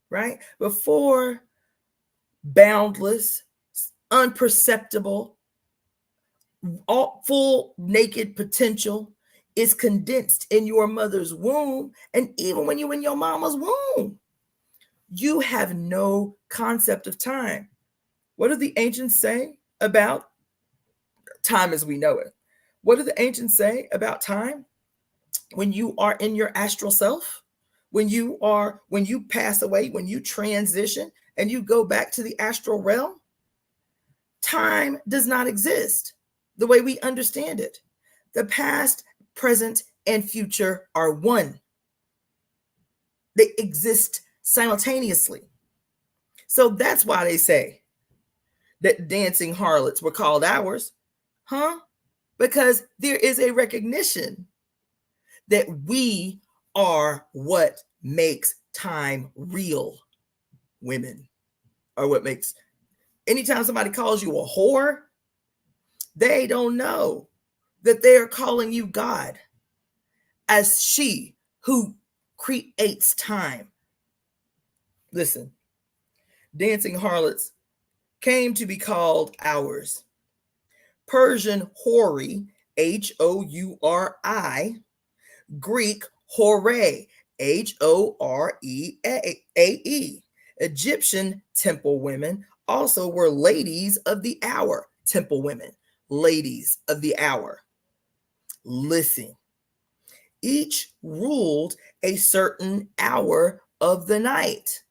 right? Before boundless, unperceptible, all full naked potential is condensed in your mother's womb, and even when you're in your mama's womb, you have no concept of time. What do the ancients say about time as we know it? What do the ancients say about time? When you are in your astral self, when you pass away, when you transition and you go back to the astral realm, time does not exist the way we understand it. The past, present, and future are one. They exist simultaneously. So that's why they say that dancing harlots were called hours, because there is a recognition that we are what makes time real. Women are what makes. Anytime somebody calls you a whore, they don't know that they are calling you God, as she who creates time. Listen, dancing harlots came to be called hours. Persian hori, Houri, Greek hore, Horeae. Egyptian temple women also were ladies of the hour, temple women. ladies of the hour. Listen, each ruled a certain hour of the night.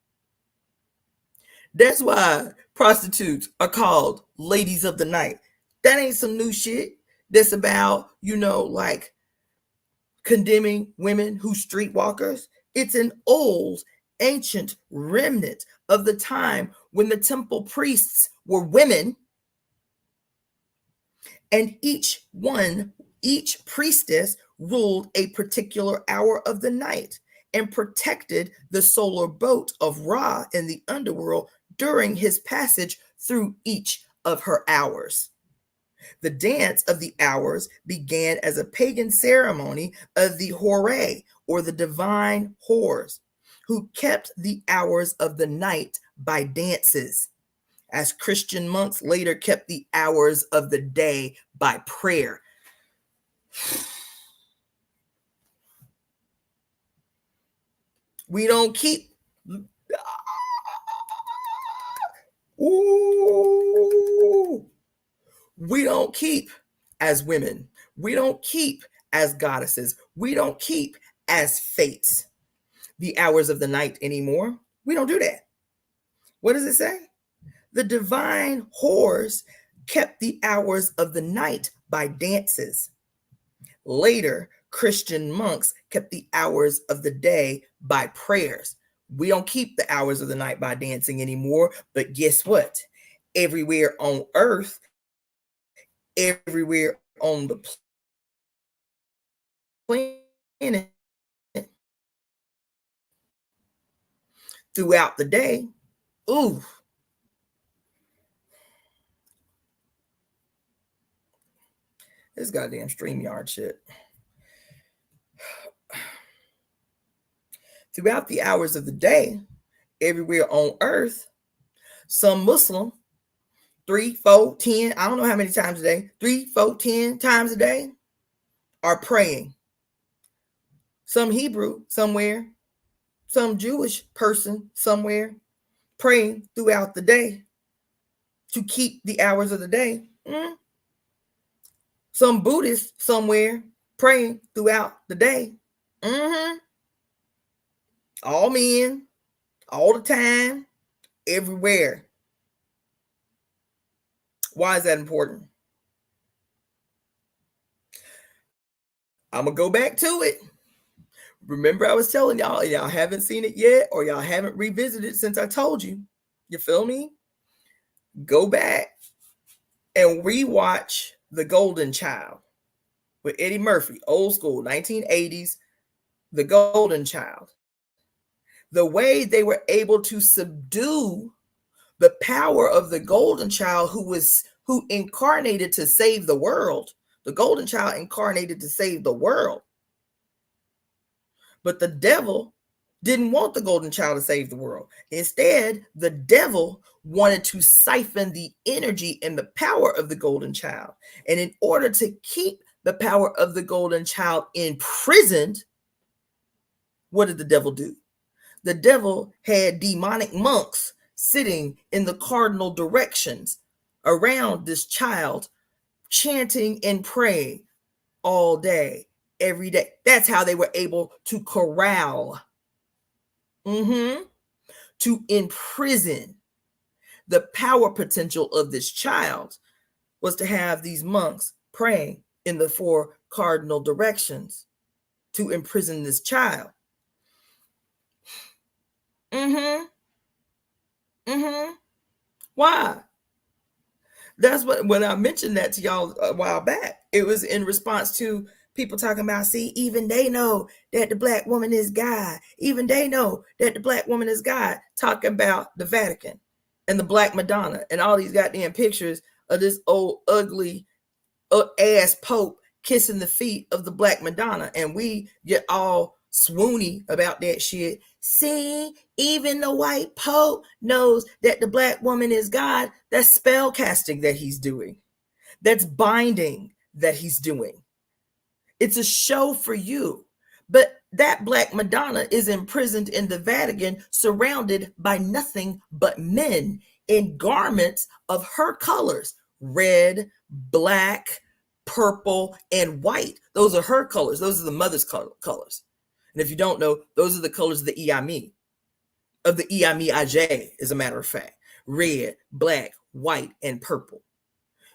That's why prostitutes are called ladies of the night. That ain't some new shit that's about, like condemning women who streetwalkers. It's an old, ancient remnant of the time when the temple priests were women, and each priestess ruled a particular hour of the night and protected the solar boat of Ra in the underworld during his passage through each of her hours. The dance of the hours began as a pagan ceremony of the Horae, or the divine whores, who kept the hours of the night by dances, as Christian monks later kept the hours of the day by prayer. We don't keep we don't keep as women. We don't keep as goddesses. We don't keep as fates the hours of the night anymore. We don't do that. What does it say? The divine whores kept the hours of the night by dances. Later, Christian monks kept the hours of the day by prayers. We don't keep the hours of the night by dancing anymore, but guess what? Everywhere on earth, everywhere on the planet, throughout the day, this goddamn StreamYard shit. Throughout the hours of the day, everywhere on earth, some Muslim, 3, 4, 10, I don't know how many times a day, 3, 4, 10 times a day, are praying. Some Hebrew somewhere, some Jewish person somewhere, praying throughout the day to keep the hours of the day. Some Buddhist somewhere, praying throughout the day. All men, all the time, everywhere. Why is that important? I'm going to go back to it. Remember, I was telling y'all haven't seen it yet, or y'all haven't revisited since I told you. You feel me? Go back and rewatch The Golden Child with Eddie Murphy, old school, 1980s, The Golden Child. The way they were able to subdue the power of the Golden Child, who incarnated to save the world. The Golden Child incarnated to save the world. But the devil didn't want the Golden Child to save the world. Instead, the devil wanted to siphon the energy and the power of the Golden Child. And in order to keep the power of the Golden Child imprisoned, what did the devil do? The devil had demonic monks sitting in the cardinal directions around this child, chanting and praying all day, every day. That's how they were able to corral, to imprison the power potential of this child, was to have these monks praying in the 4 cardinal directions to imprison this child. Why? That's when I mentioned that to y'all a while back. It was in response to people talking about, see, even they know that the black woman is God. Even they know that the black woman is God. Talking about the Vatican and the Black Madonna and all these goddamn pictures of this old ugly ass Pope kissing the feet of the Black Madonna. And we get all swoony about that shit. See, even the white Pope knows that the black woman is God. That's spell casting that he's doing. That's binding that he's doing. It's a show for you. But that Black Madonna is imprisoned in the Vatican, surrounded by nothing but men in garments of her colors, red, black, purple, and white. Those are her colors. Those are the mother's colors. And if you don't know, those are the colors of the Iami, of the Iami Aj, as a matter of fact. Red, black, white, and purple.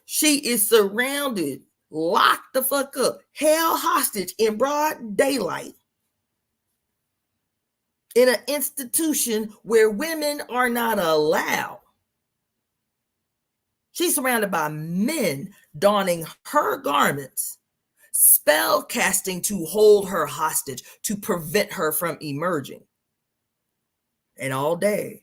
She is surrounded, locked the fuck up, held hostage in broad daylight in an institution where women are not allowed. She's surrounded by men donning her garments, spell casting to hold her hostage, to prevent her from emerging. And all day,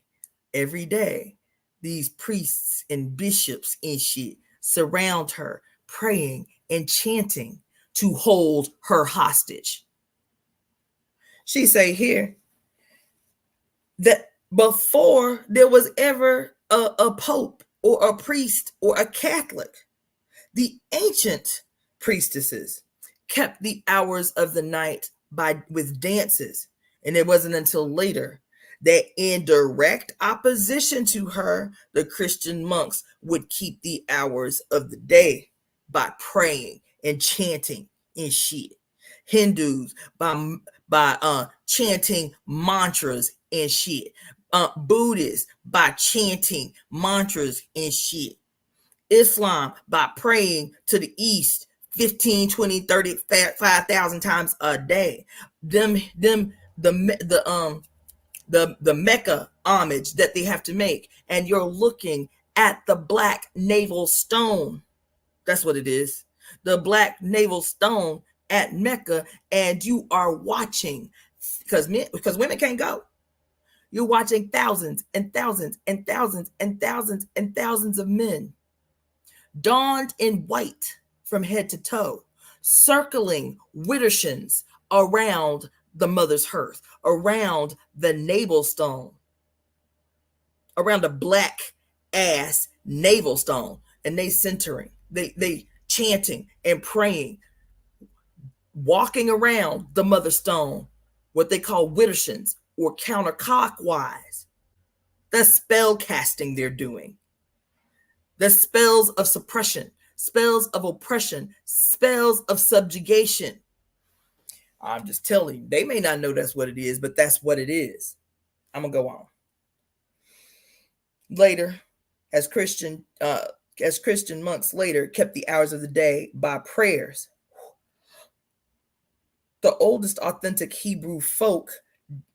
every day, these priests and bishops and shit surround her, praying and chanting to hold her hostage. She say here that before there was ever a pope or a priest or a Catholic, the ancient priestesses kept the hours of the night with dances. And it wasn't until later that, in direct opposition to her, the Christian monks would keep the hours of the day by praying and chanting and shit. Hindus by chanting mantras and shit. Buddhists by chanting mantras and shit. Islam by praying to the east 15, 20, 30, 5,000 times a day. The Mecca homage that they have to make, and you're looking at the black navel stone. That's what it is. The black navel stone at Mecca, and you are watching, because women can't go. You're watching thousands and thousands and thousands and thousands and thousands of men donned in white from head to toe, circling widdershins around the mother's hearth, around the navel stone, around the black ass navel stone, and they centering, they chanting and praying, walking around the mother stone, what they call widdershins, or counterclockwise. The spell casting they're doing. The spells of suppression, spells of oppression, spells of subjugation. I'm just telling you, they may not know that's what it is, but that's what it is. I'm going to go on. Later, as Christian monks later kept the hours of the day by prayers. The oldest authentic Hebrew folk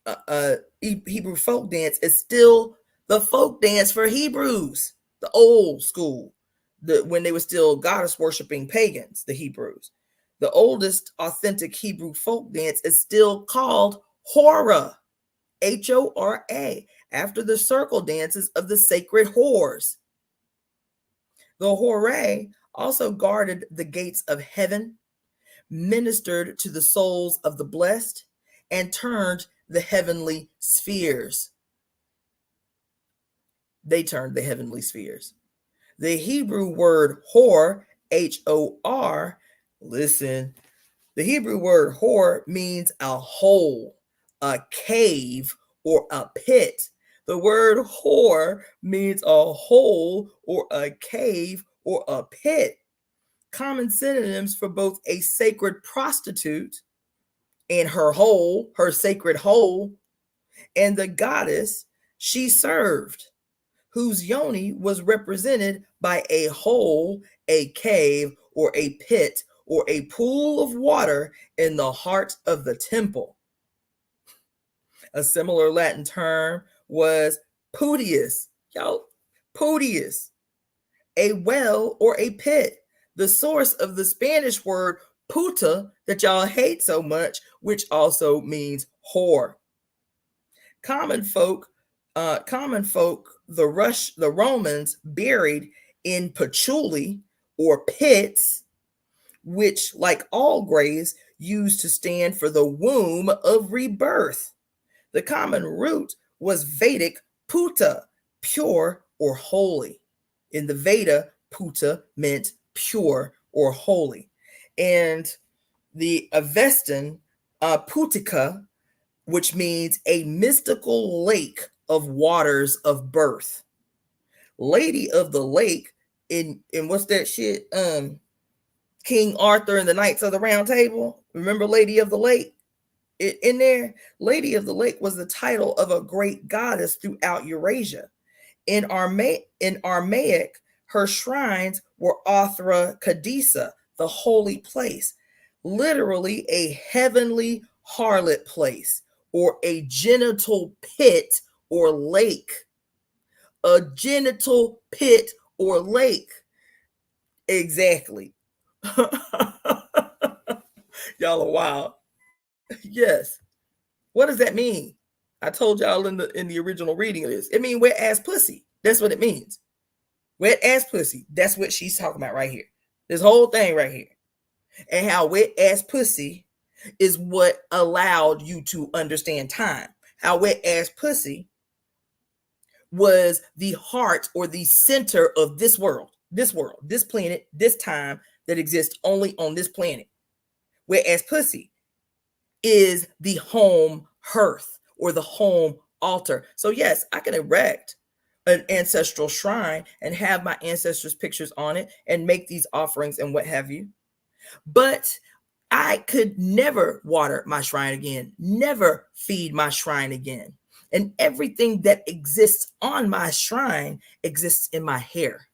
dance is still the folk dance for Hebrews, the old school, when they were still goddess worshiping pagans, the Hebrews. The oldest authentic Hebrew folk dance is still called Hora, Hora, after the circle dances of the sacred whores. The Hora also guarded the gates of heaven, ministered to the souls of the blessed, and turned the heavenly spheres. They turned the heavenly spheres. The Hebrew word hor, H-O-R, listen, the Hebrew word hor means a hole, a cave, or a pit. The word hor means a hole or a cave or a pit. Common synonyms for both a sacred prostitute and her hole, her sacred hole, and the goddess she served, whose yoni was represented by a hole, a cave, or a pit, or a pool of water in the heart of the temple. A similar Latin term was putius, putius, a well or a pit, the source of the Spanish word puta that y'all hate so much, which also means whore. Common folk, the Romans buried in patchouli or pits, which, like all graves, used to stand for the womb of rebirth. The common root was Vedic puta, pure or holy. In the Veda, puta meant pure or holy. And the Avestan, putica, which means a mystical lake of waters of birth. Lady of the Lake what's that shit? King Arthur and the Knights of the Round Table. Remember Lady of the Lake? In there, Lady of the Lake was the title of a great goddess throughout Eurasia. In Aramaic, her shrines were Othra Kadisa, the holy place, literally a heavenly harlot place, or a genital pit or lake. A genital pit or lake. Exactly. Y'all are wild. Yes. What does that mean? I told y'all in the original reading of this. It means wet ass pussy. That's what it means. Wet ass pussy. That's what she's talking about right here. This whole thing right here. And how wet ass pussy is what allowed you to understand time. How wet ass pussy was the heart or the center of this world, this planet, this time that exists only on this planet. Whereas pussy is the home hearth or the home altar. So yes, I can erect an ancestral shrine and have my ancestors' pictures on it and make these offerings and what have you. But I could never water my shrine again, never feed my shrine again. And everything that exists on my shrine exists in my hair,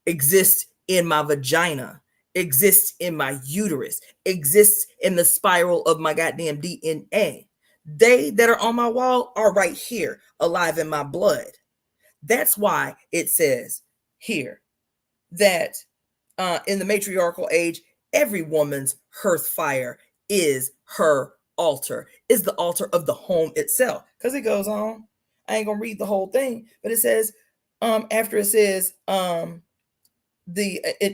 exists in my vagina, exists in my uterus, exists in the spiral of my goddamn DNA. They that are on my wall are right here, alive in my blood. That's why it says here that in the matriarchal age, every woman's hearth fire is her altar, is the altar of the home itself. Because it goes on. I ain't gonna read the whole thing, but it says, after it says, in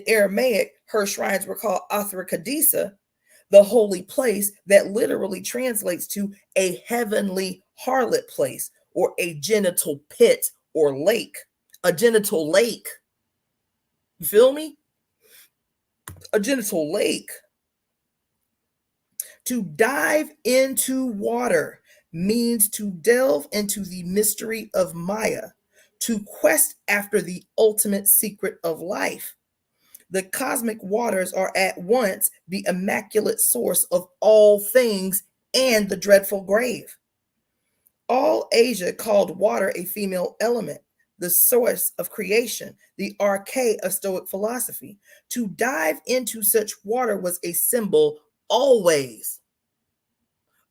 Aramaic, her shrines were called Othra Kadisa, the holy place, that literally translates to a heavenly harlot place or a genital pit or lake. A genital lake. You feel me? A genital lake. To dive into water means to delve into the mystery of Maya, to quest after the ultimate secret of life. The cosmic waters are at once the immaculate source of all things and the dreadful grave. All Asia called water a female element, the source of creation, the arche of Stoic philosophy. To dive into such water was a symbol always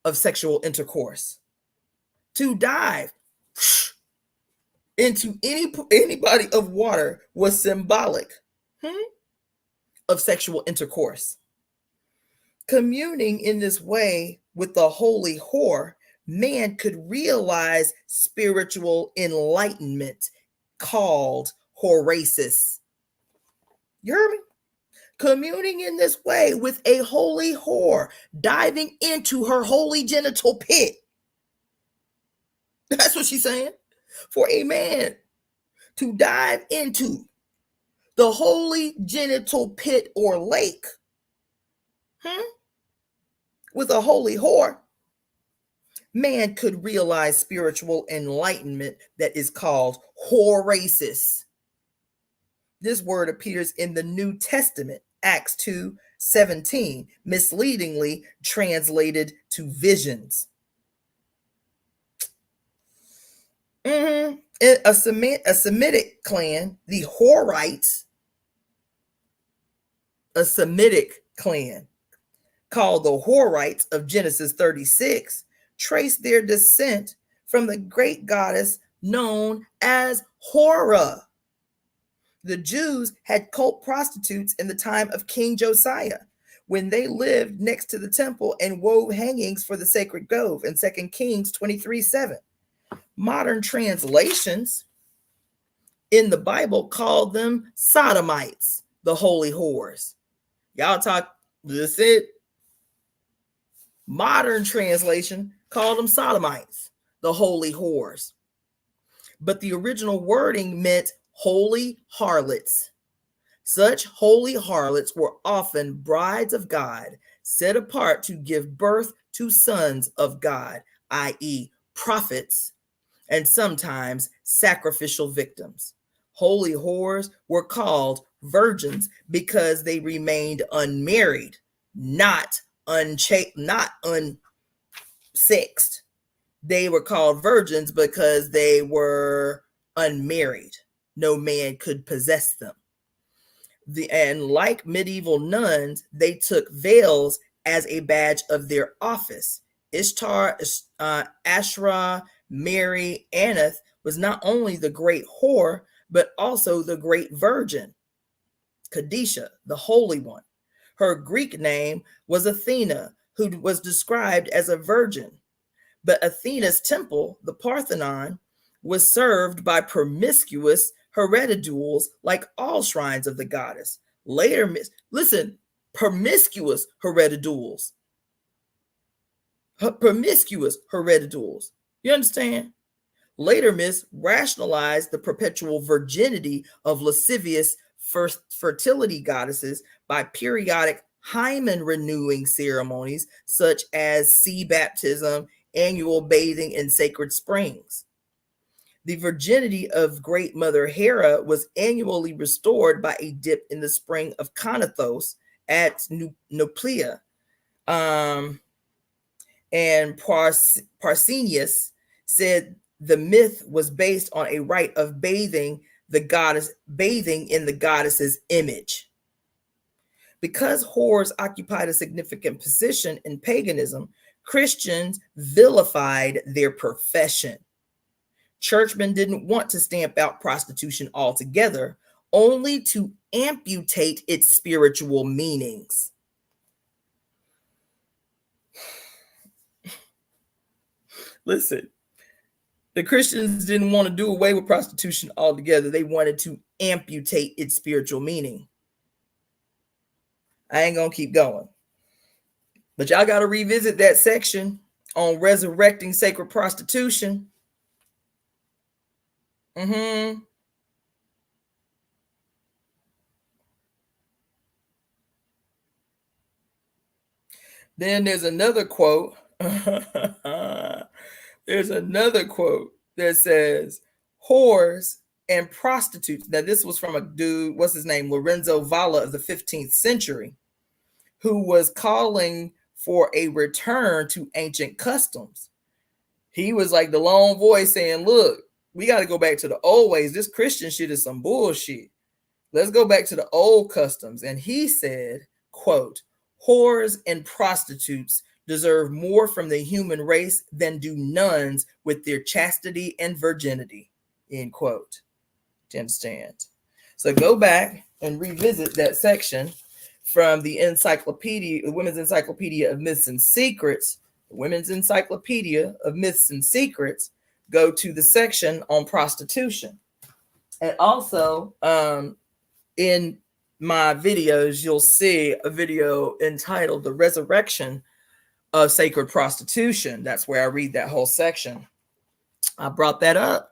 of sexual intercourse. To dive into any body of water was symbolic of sexual intercourse. Communing in this way with the holy whore, man could realize spiritual enlightenment called horasis. You heard me? Communing in this way with a holy whore, diving into her holy genital pit. That's what she's saying. For a man to dive into the holy genital pit or lake with a holy whore, man could realize spiritual enlightenment that is called horasis. This word appears in the New Testament, Acts 2:17, misleadingly translated to visions. A Semitic clan, the Horites, a Semitic clan called the Horites of Genesis 36, trace their descent from the great goddess known as Hora. The Jews had cult prostitutes in the time of King Josiah, when they lived next to the temple and wove hangings for the sacred grove in 2 Kings 23:7. Modern translations in the Bible call them sodomites, the holy whores. Y'all talk, this it. Modern translation called them sodomites, the holy whores. But the original wording meant holy harlots. Such holy harlots were often brides of God, set apart to give birth to sons of God, i.e., prophets, and sometimes sacrificial victims. Holy whores were called virgins because they remained unmarried, not not unsexed. They were called virgins because they were unmarried. No man could possess them. And like medieval nuns, they took veils as a badge of their office. Ishtar, Asherah, Mary, Aneth was not only the great whore, but also the great virgin, Kadisha, the holy one. Her Greek name was Athena, who was described as a virgin. But Athena's temple, the Parthenon, was served by promiscuous heredidules like all shrines of the goddess. Later, promiscuous heredidules. Promiscuous heredidules. You understand? Later myths rationalized the perpetual virginity of lascivious fertility goddesses by periodic hymen renewing ceremonies such as sea baptism, annual bathing in sacred springs. The virginity of Great Mother Hera was annually restored by a dip in the spring of Conathos at Nauplia. And Parsenius said the myth was based on a rite of bathing in the goddess's image. Because whores occupied a significant position in paganism, Christians vilified their profession. Churchmen didn't want to stamp out prostitution altogether, only to amputate its spiritual meanings. Listen, the Christians didn't want to do away with prostitution altogether. They wanted to amputate its spiritual meaning. I ain't going to keep going. But y'all got to revisit that section on resurrecting sacred prostitution. Then there's another quote. There's another quote that says, whores and prostitutes. Now, this was from a dude, what's his name? Lorenzo Valla of the 15th century, who was calling for a return to ancient customs. He was like the lone voice saying, look, we got to go back to the old ways. This Christian shit is some bullshit. Let's go back to the old customs. And he said, quote, whores and prostitutes deserve more from the human race than do nuns with their chastity and virginity, end quote. Do you understand? So go back and revisit that section from the encyclopedia, the Women's Encyclopedia of Myths and Secrets, the Women's Encyclopedia of Myths and Secrets. Go to the section on prostitution. And also, in my videos, you'll see a video entitled The Resurrection of Sacred Prostitution. That's where I read that whole section. I brought that up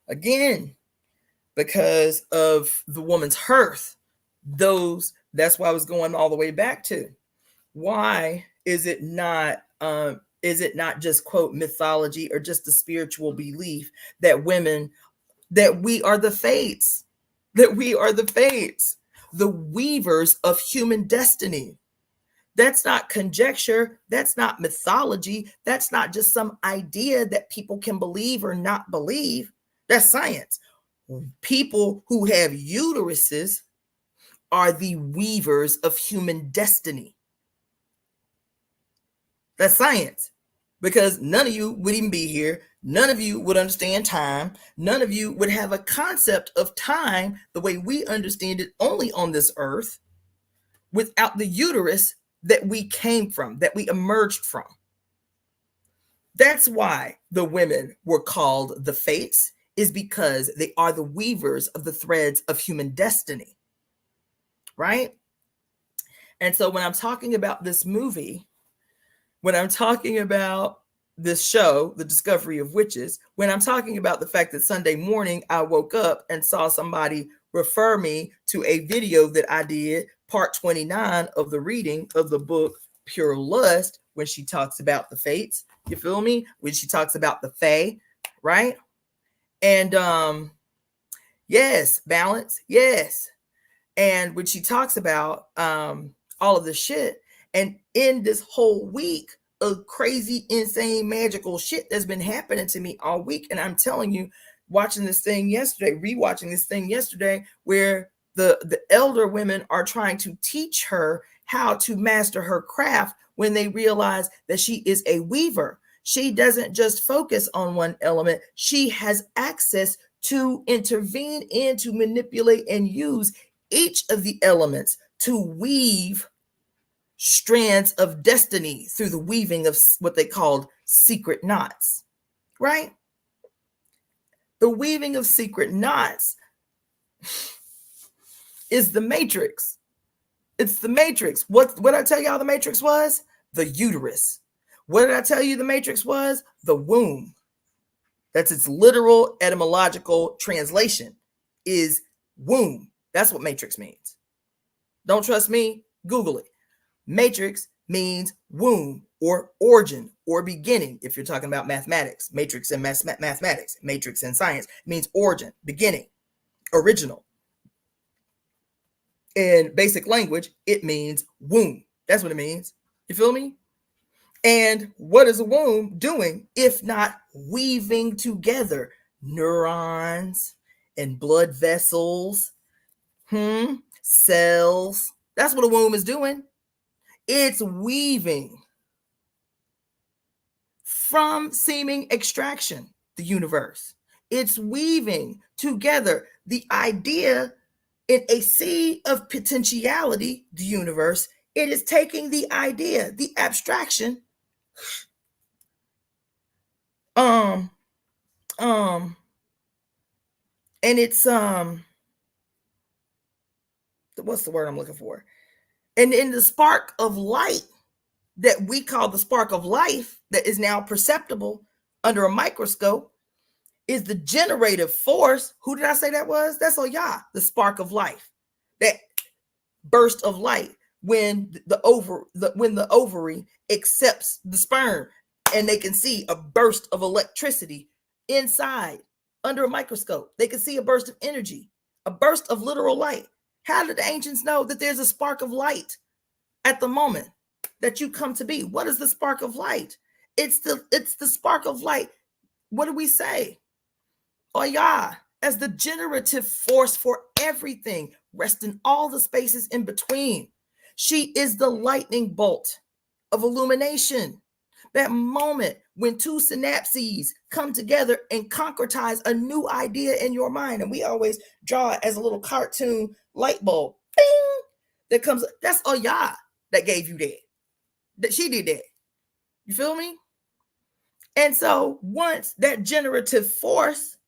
again because of the woman's hearth. That's why I was going all the way back to. Why is it not just, quote, mythology or just a spiritual belief that we are the fates, the weavers of human destiny? That's not conjecture. That's not mythology. That's not just some idea that people can believe or not believe. That's science. People who have uteruses are the weavers of human destiny. That's science. Because none of you would even be here. None of you would understand time. None of you would have a concept of time the way we understand it only on this earth without the uterus that we came from, that we emerged from. That's why the women were called the Fates, is because they are the weavers of the threads of human destiny, right? And so when I'm talking about this movie, when I'm talking about this show, The Discovery of Witches, when I'm talking about the fact that Sunday morning I woke up and saw somebody refer me to a video that I did, part 29 of the reading of the book Pure Lust, when she talks about the fates, you feel me? When she talks about the Faye, right? And Yes. Balance. Yes. And when she talks about all of the shit, and in this whole week of crazy, insane, magical shit that's been happening to me all week, and I'm telling you, watching this thing yesterday, rewatching this thing yesterday, where the elder women are trying to teach her how to master her craft when they realize that she is a weaver. She doesn't just focus on one element. She has access to intervene in, to manipulate and use each of the elements to weave strands of destiny through the weaving of what they called secret knots, right? The weaving of secret knots is the matrix. It's the matrix. What did I tell y'all the matrix was? The uterus. What did I tell you the matrix was? The womb. That's its literal etymological translation, is womb. That's what matrix means. Don't trust me? Google it. Matrix means womb or origin or beginning. If you're talking about mathematics, matrix and mathematics, matrix and science means origin, beginning, original. In basic language, it means womb. That's what it means. You feel me? And what is a womb doing if not weaving together neurons and blood vessels, cells? That's what a womb is doing. It's weaving from seeming extraction, the universe. It's weaving together the idea in a sea of potentiality, the universe. It is taking the idea, the abstraction, and it's what's the word I'm looking for? And in the spark of light that we call the spark of life, that is now perceptible under a microscope, is the generative force. Who did I say that was? That's Oya, the spark of life, that burst of light when the ovary accepts the sperm, and they can see a burst of electricity inside under a microscope. They can see a burst of energy, a burst of literal light. How did the ancients know that there's a spark of light at the moment that you come to be? What is the spark of light? It's the spark of light. What do we say? Oya, as the generative force for everything, rest in all the spaces in between. She is the lightning bolt of illumination. That moment when two synapses come together and concretize a new idea in your mind. And we always draw it as a little cartoon light bulb. Bing! That comes, that's Oya that gave you that. That she did that. You feel me? And so once that generative force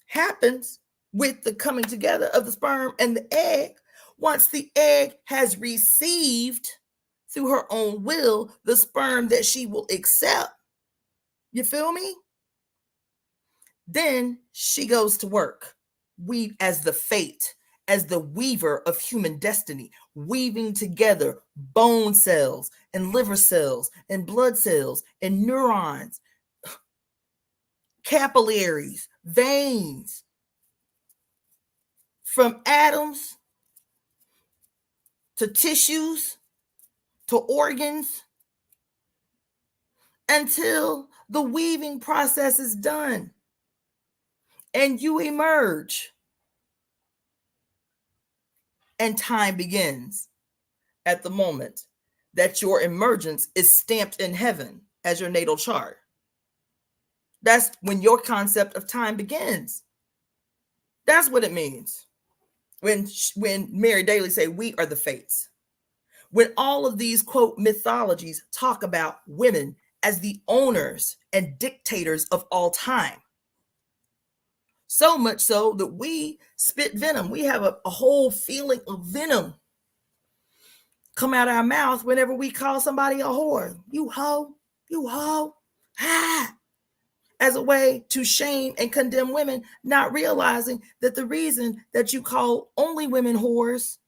happens with the coming together of the sperm and the egg, once the egg has received through her own will the sperm that she will accept, you feel me? Then she goes to work, weave as the fate, as the weaver of human destiny, weaving together bone cells and liver cells and blood cells and neurons, capillaries, veins, from atoms to tissues to organs, until the weaving process is done and you emerge and time begins at the moment that your emergence is stamped in heaven as your natal chart. That's when your concept of time begins. That's what it means. When Mary Daly say, we are the fates. When all of these, quote, mythologies talk about women as the owners and dictators of all time. So much so that we spit venom. We have a whole feeling of venom come out of our mouth whenever we call somebody a whore. You hoe, as a way to shame and condemn women, not realizing that the reason that you call only women whores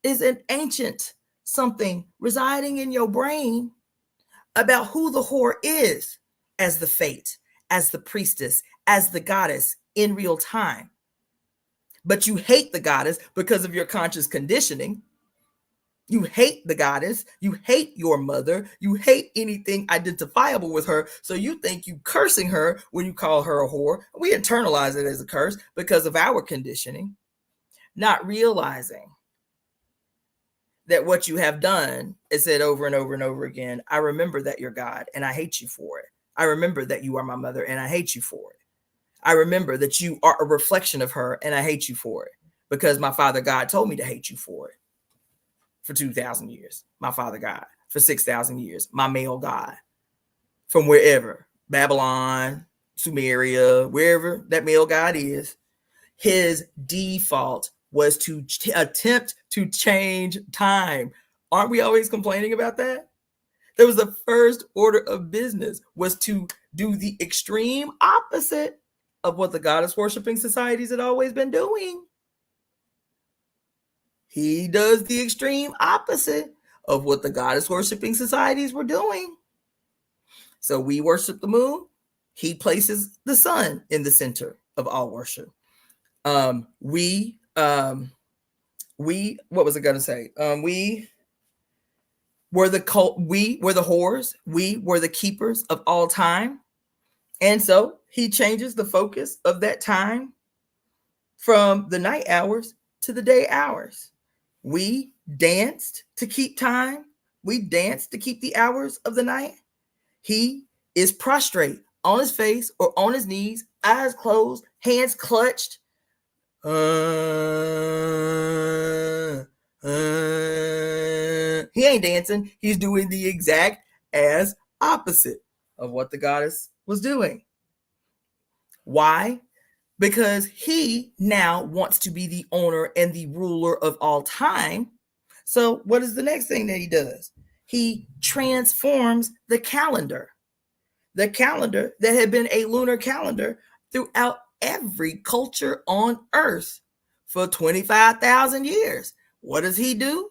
is an ancient something residing in your brain about who the whore is, as the fate, as the priestess, as the goddess, in real time. But you hate the goddess because of your conscious conditioning. You hate the goddess. You hate your mother. You hate anything identifiable with her. So you think you cursing her when you call her a whore. We internalize it as a curse because of our conditioning, not realizing that what you have done is said over and over and over again. I remember that you're God and I hate you for it. I remember that you are my mother and I hate you for it. I remember that you are a reflection of her and I hate you for it because my Father God told me to hate you for it. For 2,000 years, my Father God. For 6,000 years, my male God. From wherever, Babylon, Sumeria, wherever that male God is, his default was to attempt to change time. Aren't we always complaining about that? That was the first order of business, was to do the extreme opposite of what the goddess worshiping societies had always been doing. He does the extreme opposite of what the goddess worshiping societies were doing. So we worship the moon. He places the sun in the center of all worship. We what was I going to say? We were the whores. We were the keepers of all time. And so he changes the focus of that time from the night hours to the day hours. We danced to keep time. We danced to keep the hours of the night. He is prostrate on his face or on his knees, eyes closed, hands clutched. He ain't dancing. He's doing the exact as opposite of what the goddess was doing. Why? Because he now wants to be the owner and the ruler of all time. So what is the next thing that he does? He transforms the calendar. The calendar that had been a lunar calendar throughout every culture on Earth for 25,000 years. What does he do?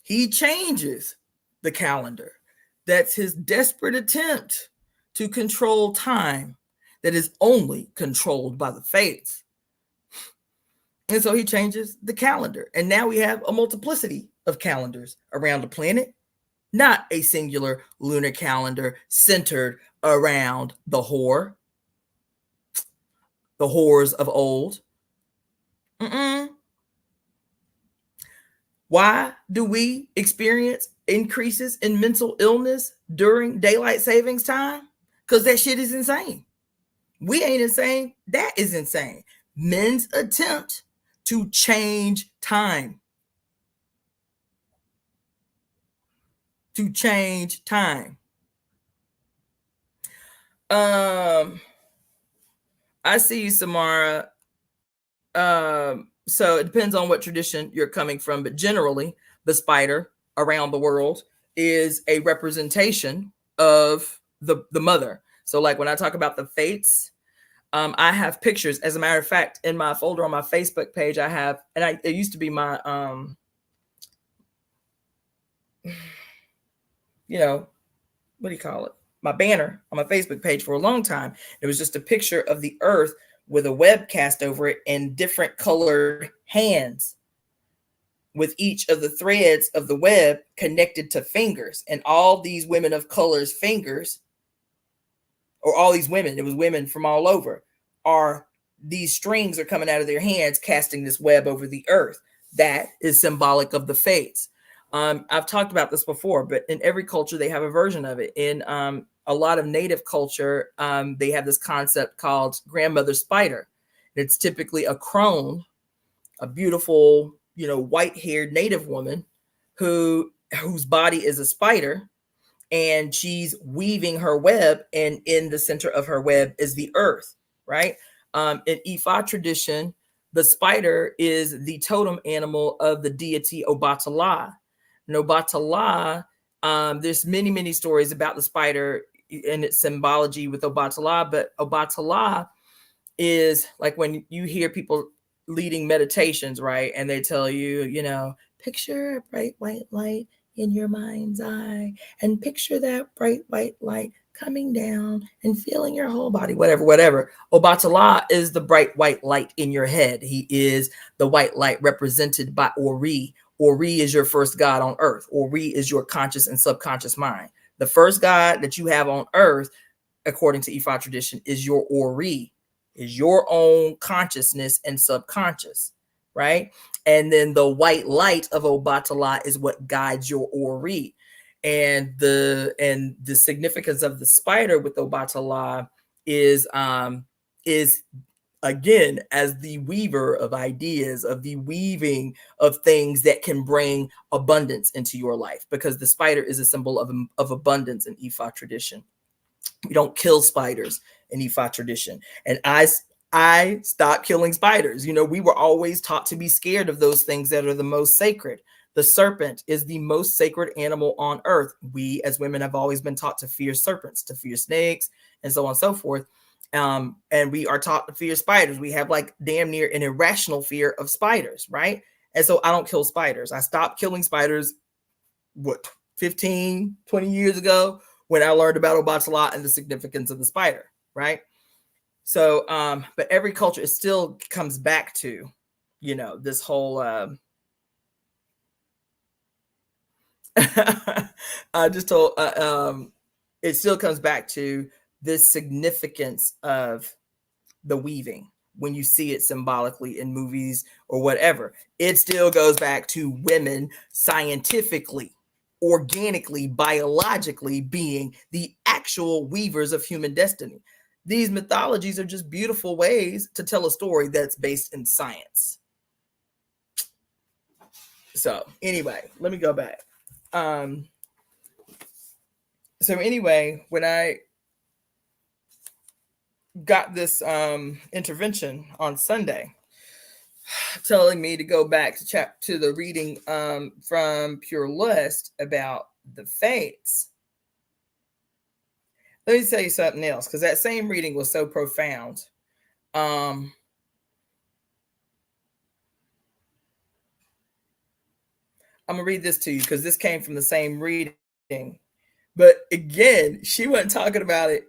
He changes the calendar. That's his desperate attempt to control time that is only controlled by the fates. And so he changes the calendar. And now we have a multiplicity of calendars around the planet, not a singular lunar calendar centered around the whores of old. Why do we experience increases in mental illness during daylight savings time? Because that shit is insane. We ain't insane. That is insane. Men's attempt to change time. To change time. I see you, Samara. So it depends on what tradition you're coming from, but generally, the spider around the world is a representation of the mother. So, like when I talk about the fates, I have pictures. As a matter of fact, in my folder on my Facebook page, I have, and it used to be my, what do you call it? My banner on my Facebook page for a long time. It was just a picture of the earth with a web cast over it and different colored hands with each of the threads of the web connected to fingers. And all these women of color's fingers, or all these women, it was women from all over, these strings are coming out of their hands, casting this web over the earth. That is symbolic of the fates. I've talked about this before, but in every culture, they have a version of it. In a lot of native culture, they have this concept called grandmother spider. It's typically a crone, a beautiful, white-haired native woman whose body is a spider, and she's weaving her web, and in the center of her web is the earth, right? In Ifa tradition, the spider is the totem animal of the deity Obatala. And Obatala, there's many, many stories about the spider and its symbology with Obatala, but Obatala is like when you hear people leading meditations, right? And they tell you, picture a bright white light in your mind's eye and picture that bright white light coming down and feeling your whole body, whatever. Obatala is the bright white light in your head. He is the white light represented by Ori. Ori is your first god on earth. Ori is your conscious and subconscious mind. The first god that you have on earth, according to Ifa tradition, is your Ori, is your own consciousness and subconscious, right? And then the white light of Obatala is what guides your Ori. And the significance of the spider with Obatala is again as the weaver of ideas, of the weaving of things that can bring abundance into your life, because the spider is a symbol of abundance in Ifa tradition. We don't kill spiders in Ifa tradition. And I stopped killing spiders. You know, we were always taught to be scared of those things that are the most sacred. The serpent is the most sacred animal on earth. We as women have always been taught to fear serpents, to fear snakes, and so on and so forth. And we are taught to fear spiders. We have like damn near an irrational fear of spiders, right? And so I don't kill spiders. I stopped killing spiders, 15, 20 years ago, when I learned about Obatala and the significance of the spider, right? So, but every culture, it still comes back to, you know, this whole, I just told, it still comes back to this significance of the weaving. When you see it symbolically in movies or whatever, it still goes back to women scientifically, organically, biologically being the actual weavers of human destiny. These mythologies are just beautiful ways to tell a story that's based in science. So anyway, let me go back. So anyway, when I got this intervention on Sunday telling me to go back to the reading from Pure Lust about the fates. Let me tell you something else, because that same reading was so profound. I'm gonna read this to you because this came from the same reading. But again, she wasn't talking about it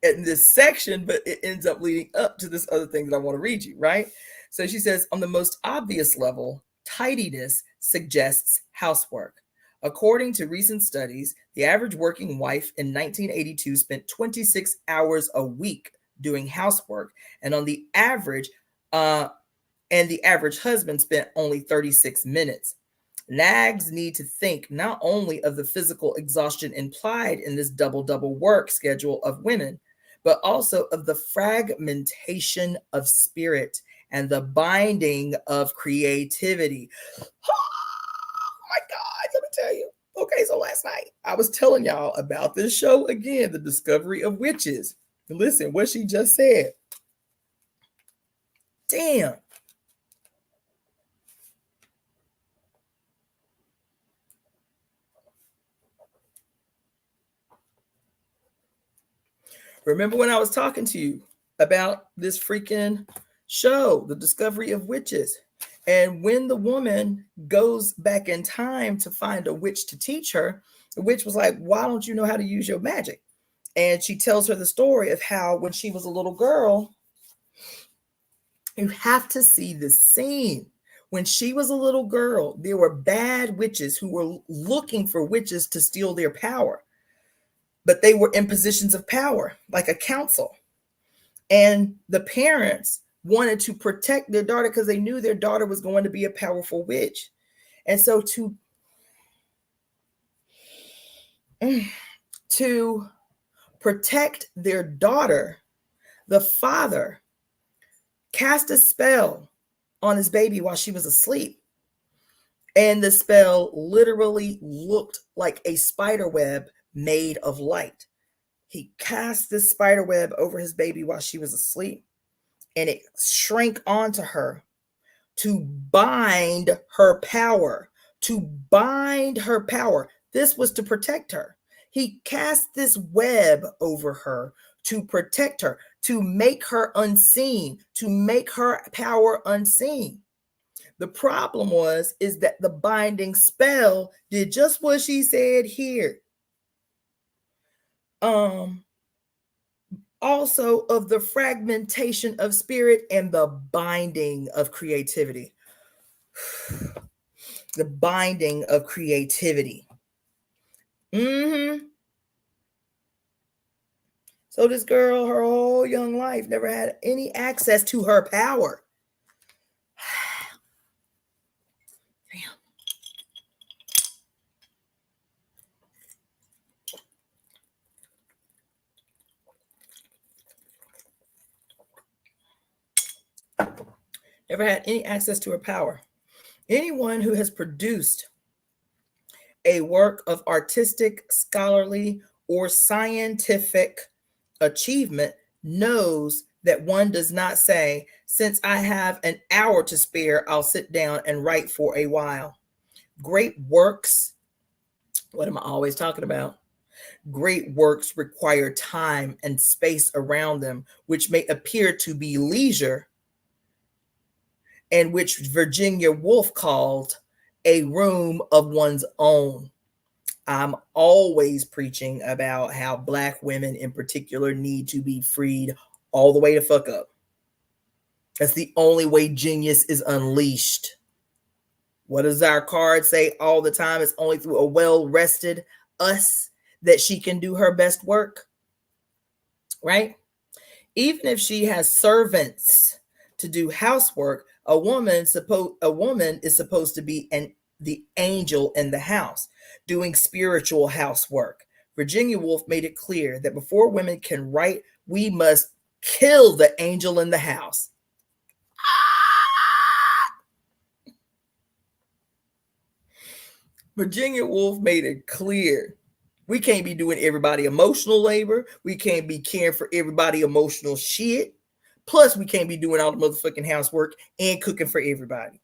in this section, but it ends up leading up to this other thing that I want to read you, right? So she says, on the most obvious level, tidiness suggests housework. According to recent studies, the average working wife in 1982 spent 26 hours a week doing housework, and on the average, the average husband spent only 36 minutes. Nags need to think not only of the physical exhaustion implied in this double work schedule of women, but also of the fragmentation of spirit and the binding of creativity. Oh my God, let me tell you. Okay, so last night I was telling y'all about this show again, The Discovery of Witches. Listen, what she just said. Damn. Remember when I was talking to you about this freaking show, The Discovery of Witches? And when the woman goes back in time to find a witch to teach her, the witch was like, why don't you know how to use your magic? And she tells her the story of how when she was a little girl, you have to see the scene. When she was a little girl, there were bad witches who were looking for witches to steal their power. But they were in positions of power, like a council. And the parents wanted to protect their daughter because they knew their daughter was going to be a powerful witch. And so to protect their daughter, the father cast a spell on his baby while she was asleep. And the spell literally looked like a spider web made of light. He cast this spider web over his baby while she was asleep, and it shrank onto her to bind her power, to bind her power. This was to protect her. He cast this web over her to protect her, to make her unseen, to make her power unseen. The problem is that the binding spell did just what she said here. Also of the fragmentation of spirit and the binding of creativity. The binding of creativity. So this girl, her whole young life, never had any access to her power. Damn. Never had any access to her power. Anyone who has produced a work of artistic, scholarly, or scientific achievement knows that one does not say, since I have an hour to spare, I'll sit down and write for a while. Great works, what am I always talking about? Great works require time and space around them, which may appear to be leisure, and which Virginia Woolf called a room of one's own. I'm always preaching about how Black women in particular need to be freed all the way to fuck up. That's the only way genius is unleashed. What does our card say all the time? It's only through a well-rested us that she can do her best work, right? Even if she has servants to do housework, a woman is supposed to be the angel in the house, doing spiritual housework. Virginia Woolf made it clear that before women can write, we must kill the angel in the house. Virginia Woolf made it clear. We can't be doing everybody emotional labor. We can't be caring for everybody emotional shit. Plus, we can't be doing all the motherfucking housework and cooking for everybody.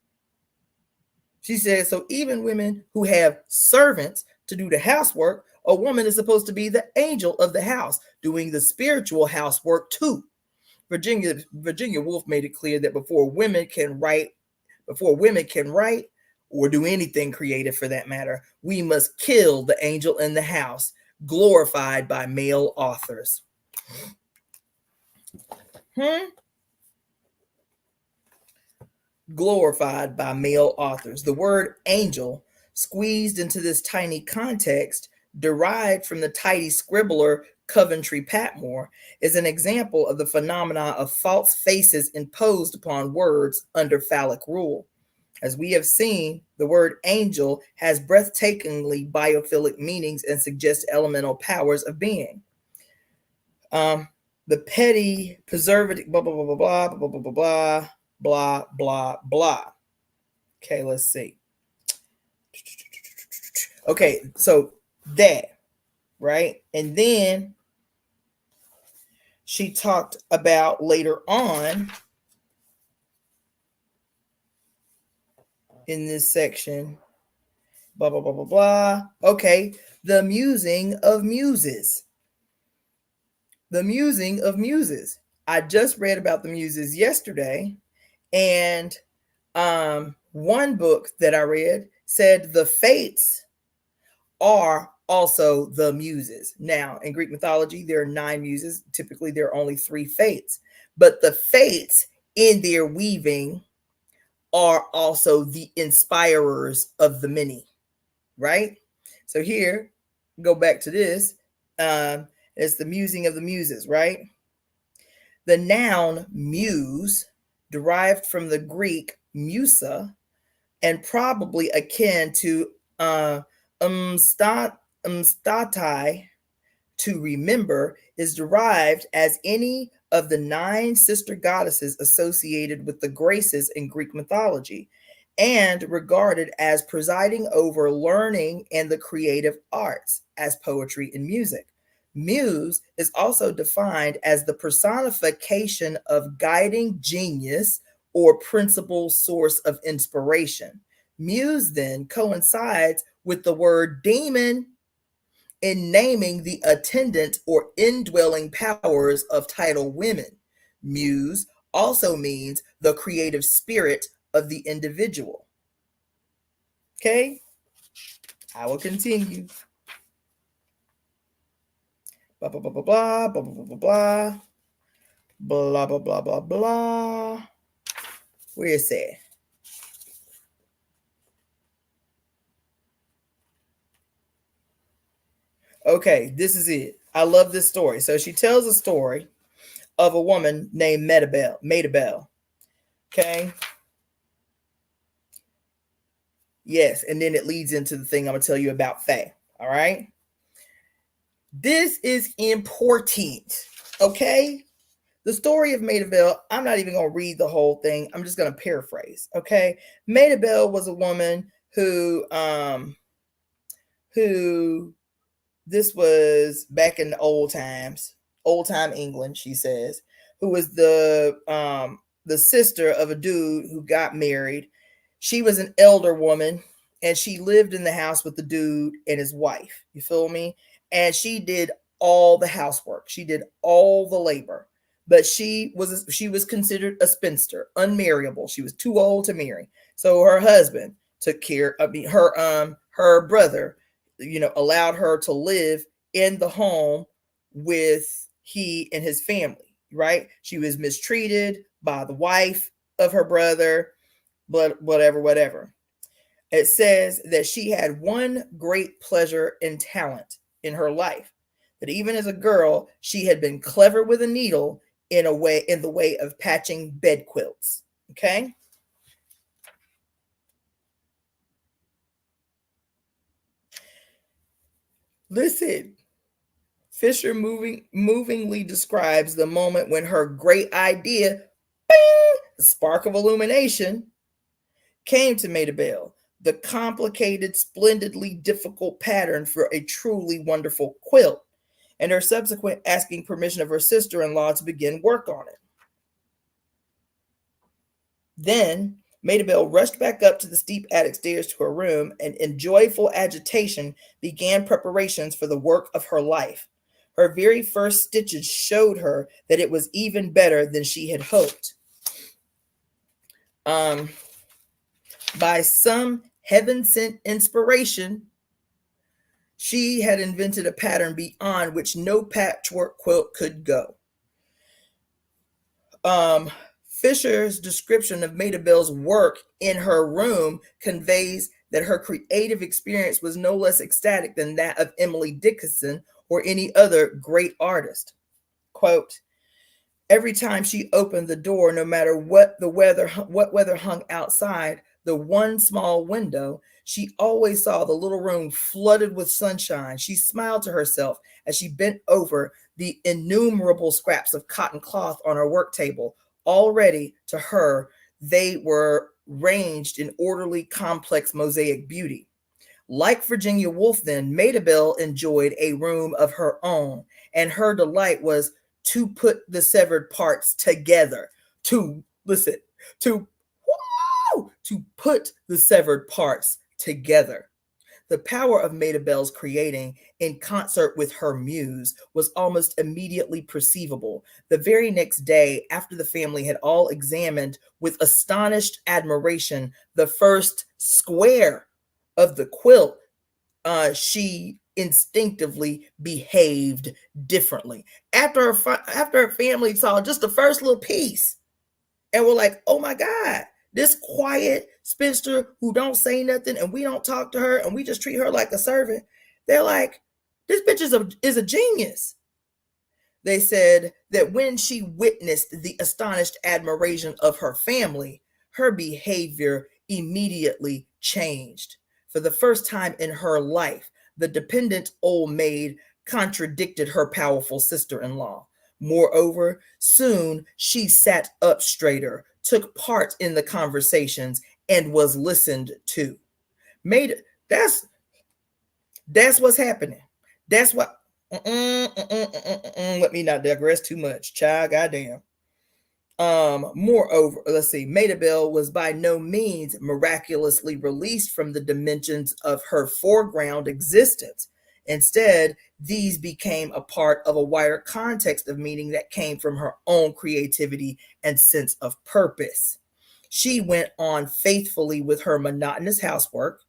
She said, so even women who have servants to do the housework, a woman is supposed to be the angel of the house, doing the spiritual housework too. Virginia Woolf made it clear that before women can write, or do anything creative for that matter, we must kill the angel in the house, glorified by male authors. Glorified by male authors. The word angel, squeezed into this tiny context, derived from the tidy scribbler Coventry Patmore, is an example of the phenomena of false faces imposed upon words under phallic rule. As we have seen, the word angel has breathtakingly biophilic meanings and suggests elemental powers of being. The petty preservative, blah, blah, blah, blah, blah, blah, blah, blah, blah, blah, blah, blah. Okay, let's see. Okay, so that, right? And then she talked about later on in this section, blah, blah, blah, blah, blah. Okay, the musing of muses. The musing of muses. I just read about the muses yesterday, and one book that I read said the fates are also the muses. Now, in Greek mythology, there are 9 muses. Typically, there are only 3 fates. But the fates in their weaving are also the inspirers of the many, right? So here, go back to this. It's the musing of the muses, right? The noun muse, derived from the Greek musa, and probably akin to statai, to remember, is derived as any of the 9 sister goddesses associated with the Graces in Greek mythology, and regarded as presiding over learning and the creative arts, as poetry and music. Muse is also defined as the personification of guiding genius or principal source of inspiration. Muse then coincides with the word demon in naming the attendant or indwelling powers of tidal women. Muse also means the creative spirit of the individual. Okay, I will continue. Blah, blah, blah, blah, blah, blah, blah, blah, blah, blah, blah, blah, blah, blah. Where is it? Okay, this is it. I love this story. So she tells a story of a woman named Maidabel. Okay. Yes, and then it leads into the thing I'm gonna tell you about Faye. All right. This is important. Okay. The story of Maidabel, I'm not even going to read the whole thing. I'm just going to paraphrase. Okay. Maidabel was a woman who this was back in the old time England, she says, who was the sister of a dude who got married. She was an elder woman and she lived in the house with the dude and his wife. You feel me? And she did all the housework. She did all the labor. But she was considered a spinster, unmarriable. She was too old to marry. So her husband took care of her brother, allowed her to live in the home with he and his family, right? She was mistreated by the wife of her brother, but whatever. It says that she had one great pleasure and talent in her life, that even as a girl, she had been clever with a needle in the way of patching bed quilts. Okay. Listen, Fisher movingly describes the moment when her great idea, bing, the spark of illumination, came to Maidabel, the complicated, splendidly difficult pattern for a truly wonderful quilt, and her subsequent asking permission of her sister-in-law to begin work on it. Then Maidabel rushed back up to the steep attic stairs to her room and in joyful agitation began preparations for the work of her life. Her very first stitches showed her that it was even better than she had hoped. By some heaven-sent inspiration, she had invented a pattern beyond which no patchwork quilt could go. Fisher's description of Maidabel's work in her room conveys that her creative experience was no less ecstatic than that of Emily Dickinson or any other great artist. Quote, every time she opened the door, no matter what weather hung outside the one small window, she always saw the little room flooded with sunshine. She smiled to herself as she bent over the innumerable scraps of cotton cloth on her work table. Already, to her, they were ranged in orderly, complex mosaic beauty. Like Virginia Woolf, then, Maidabel enjoyed a room of her own, and her delight was to put the severed parts together. To put the severed parts together. The power of Maidabel's creating in concert with her muse was almost immediately perceivable. The very next day, after the family had all examined with astonished admiration the first square of the quilt, she instinctively behaved differently. After her family saw just the first little piece and were like, oh my God, this quiet spinster who don't say nothing and we don't talk to her and we just treat her like a servant. They're like, this bitch is a genius. They said that when she witnessed the astonished admiration of her family, her behavior immediately changed. For the first time in her life, the dependent old maid contradicted her powerful sister-in-law. Moreover, soon she sat up straighter, took part in the conversations, and was listened to. That's what's happening. That's what. Let me not digress too much, child. Goddamn. Moreover, let's see. Maidabel was by no means miraculously released from the dimensions of her foreground existence. Instead, these became a part of a wider context of meaning that came from her own creativity and sense of purpose. She went on faithfully with her monotonous housework,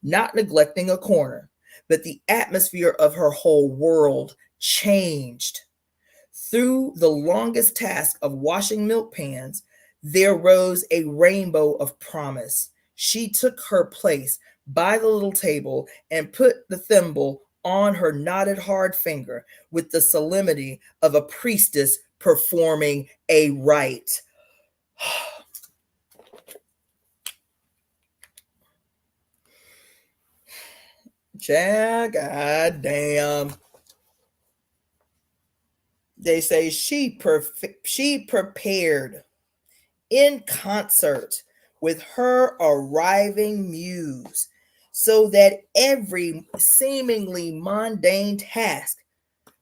not neglecting a corner, but the atmosphere of her whole world changed. Through the longest task of washing milk pans, there rose a rainbow of promise. She took her place by the little table and put the thimble on her knotted hard finger with the solemnity of a priestess performing a rite. Goddamn. They say she prepared in concert with her arriving muse, so that every seemingly mundane task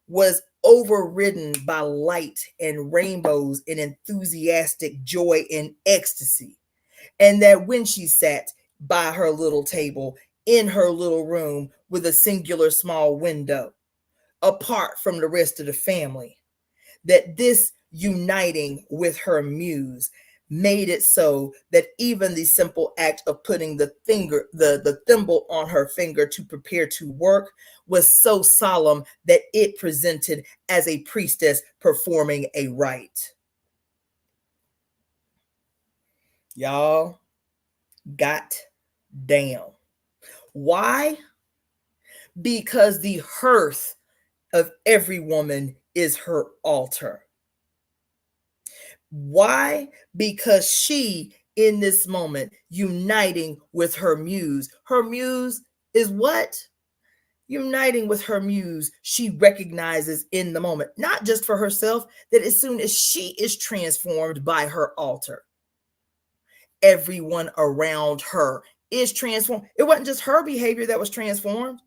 was overridden by light and rainbows and enthusiastic joy and ecstasy. And that when she sat by her little table in her little room with a singular small window, apart from the rest of the family, that this uniting with her muse made it so that even the simple act of putting the thimble on her finger to prepare to work was so solemn that it presented as a priestess performing a rite. Y'all, got damn. Why? Because the hearth of every woman is her altar. Why? Because she, in this moment, uniting with her muse. Her muse is what? Uniting with her muse, she recognizes in the moment, not just for herself, that as soon as she is transformed by her altar, everyone around her is transformed. It wasn't just her behavior that was transformed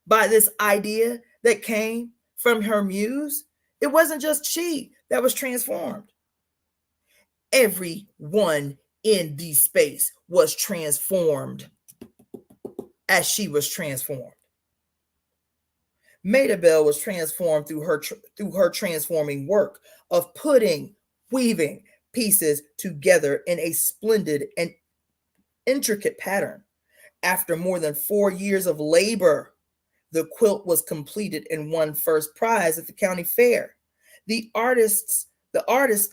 by this idea that came from her muse. It wasn't just she that was transformed. Everyone in the space was transformed as she was transformed. Maidabel was transformed through her transforming work of weaving pieces together in a splendid and intricate pattern. After more than 4 years of labor, the quilt was completed and won first prize at the county fair. The artist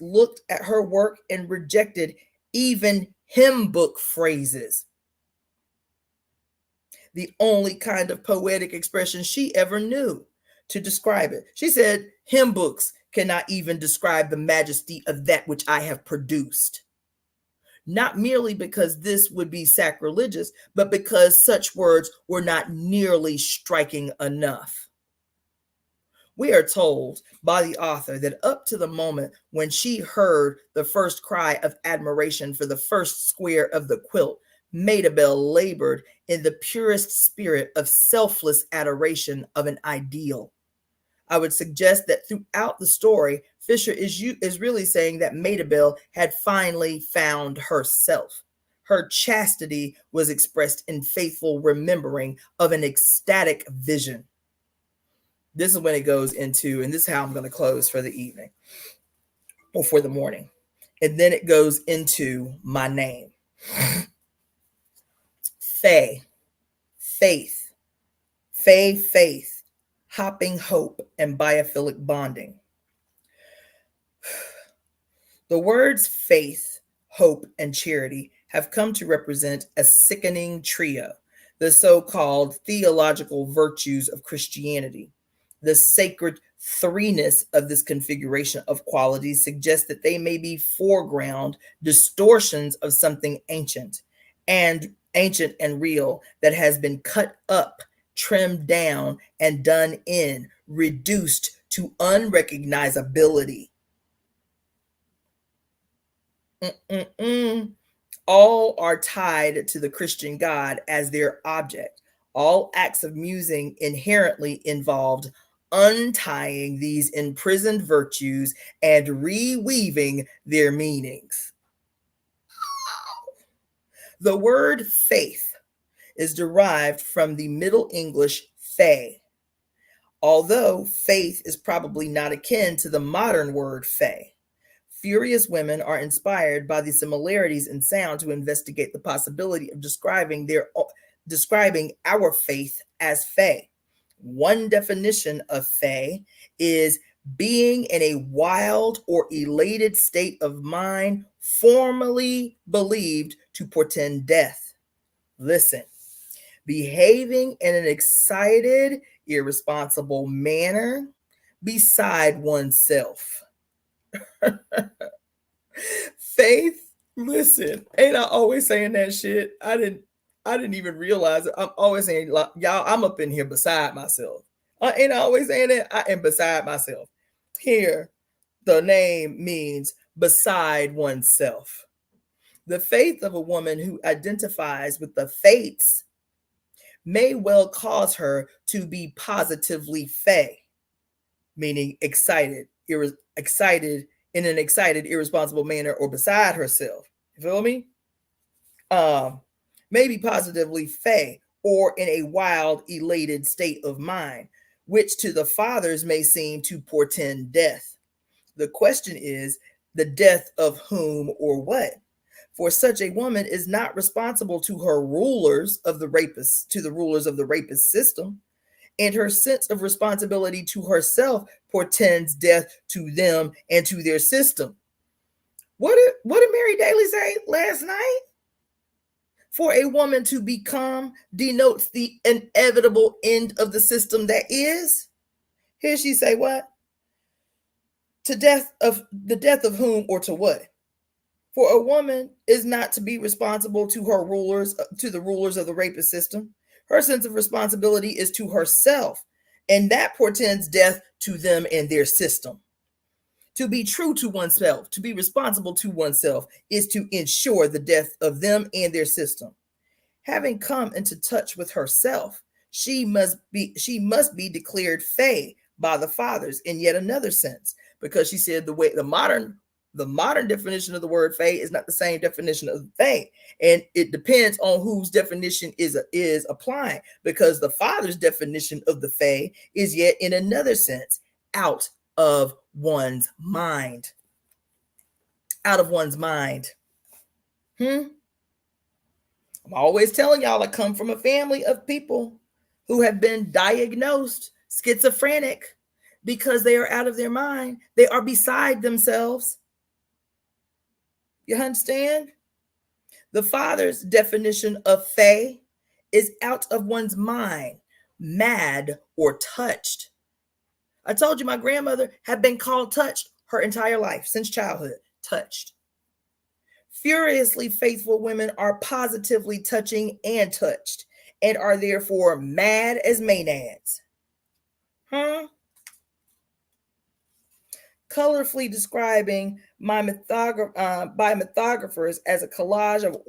looked at her work and rejected even hymn book phrases. The only kind of poetic expression she ever knew to describe it. She said, hymn books cannot even describe the majesty of that which I have produced. Not merely because this would be sacrilegious, but because such words were not nearly striking enough. We are told by the author that up to the moment when she heard the first cry of admiration for the first square of the quilt, Maidabel labored in the purest spirit of selfless adoration of an ideal. I would suggest that throughout the story, Fisher is really saying that Maidabel had finally found herself. Her chastity was expressed in faithful remembering of an ecstatic vision. This is when it goes into, and this is how I'm going to close for the evening or for the morning. And then it goes into my name. Faye, faith, Faye, faith, hopping hope, and biophilic bonding. The words faith, hope, and charity have come to represent a sickening trio, the so-called theological virtues of Christianity. The sacred threeness of this configuration of qualities suggests that they may be foreground distortions of something ancient and real that has been cut up, trimmed down, and done in, reduced to unrecognizability. All are tied to the Christian God as their object. All acts of musing inherently involved untying these imprisoned virtues and reweaving their meanings. The word faith is derived from the Middle English Faye, although faith is probably not akin to the modern word Faye. Furious women are inspired by the similarities in sound to investigate the possibility of describing our faith as Faye. One definition of Faye is being in a wild or elated state of mind formerly believed to portend death. Listen, behaving in an excited, irresponsible manner beside oneself. Faith, listen, ain't I always saying that shit? I didn't even realize it. I'm always saying, like, y'all, I'm up in here beside myself. Ain't I always saying that? I am beside myself. Here, the name means beside oneself. The faith of a woman who identifies with the fates may well cause her to be positively Faye, meaning excited in an excited, irresponsible manner or beside herself. You feel me? Maybe positively Faye or in a wild, elated state of mind, which to the fathers may seem to portend death. The question is, the death of whom or what? For such a woman is not responsible to her rulers of the rapist, to the rulers of the rapist system, and her sense of responsibility to herself portends death to them and to their system. What did Mary Daly say last night? For a woman to become denotes the inevitable end of the system that is. Here she say what? To death of the death of whom or to what? For a woman is not to be responsible to her rulers, to the rulers of the rapist system. Her sense of responsibility is to herself, and that portends death to them and their system. To be true to oneself, to be responsible to oneself, is to ensure the death of them and their system. Having come into touch with herself, she must be declared Faye by the fathers in yet another sense, because she said the modern definition of the word Faye is not the same definition of Faye, and it depends on whose definition is applying, because the father's definition of the Faye is yet in another sense out of one's mind. Out of one's mind. I'm always telling y'all I come from a family of people who have been diagnosed schizophrenic because they are out of their mind. They are beside themselves. You understand? The father's definition of Faye is out of one's mind, mad, or touched. I told you my grandmother had been called touched her entire life, since childhood. Touched. Furiously faithful women are positively touching and touched, and are therefore mad as Maenads. Colorfully describing by mythographers as a collage of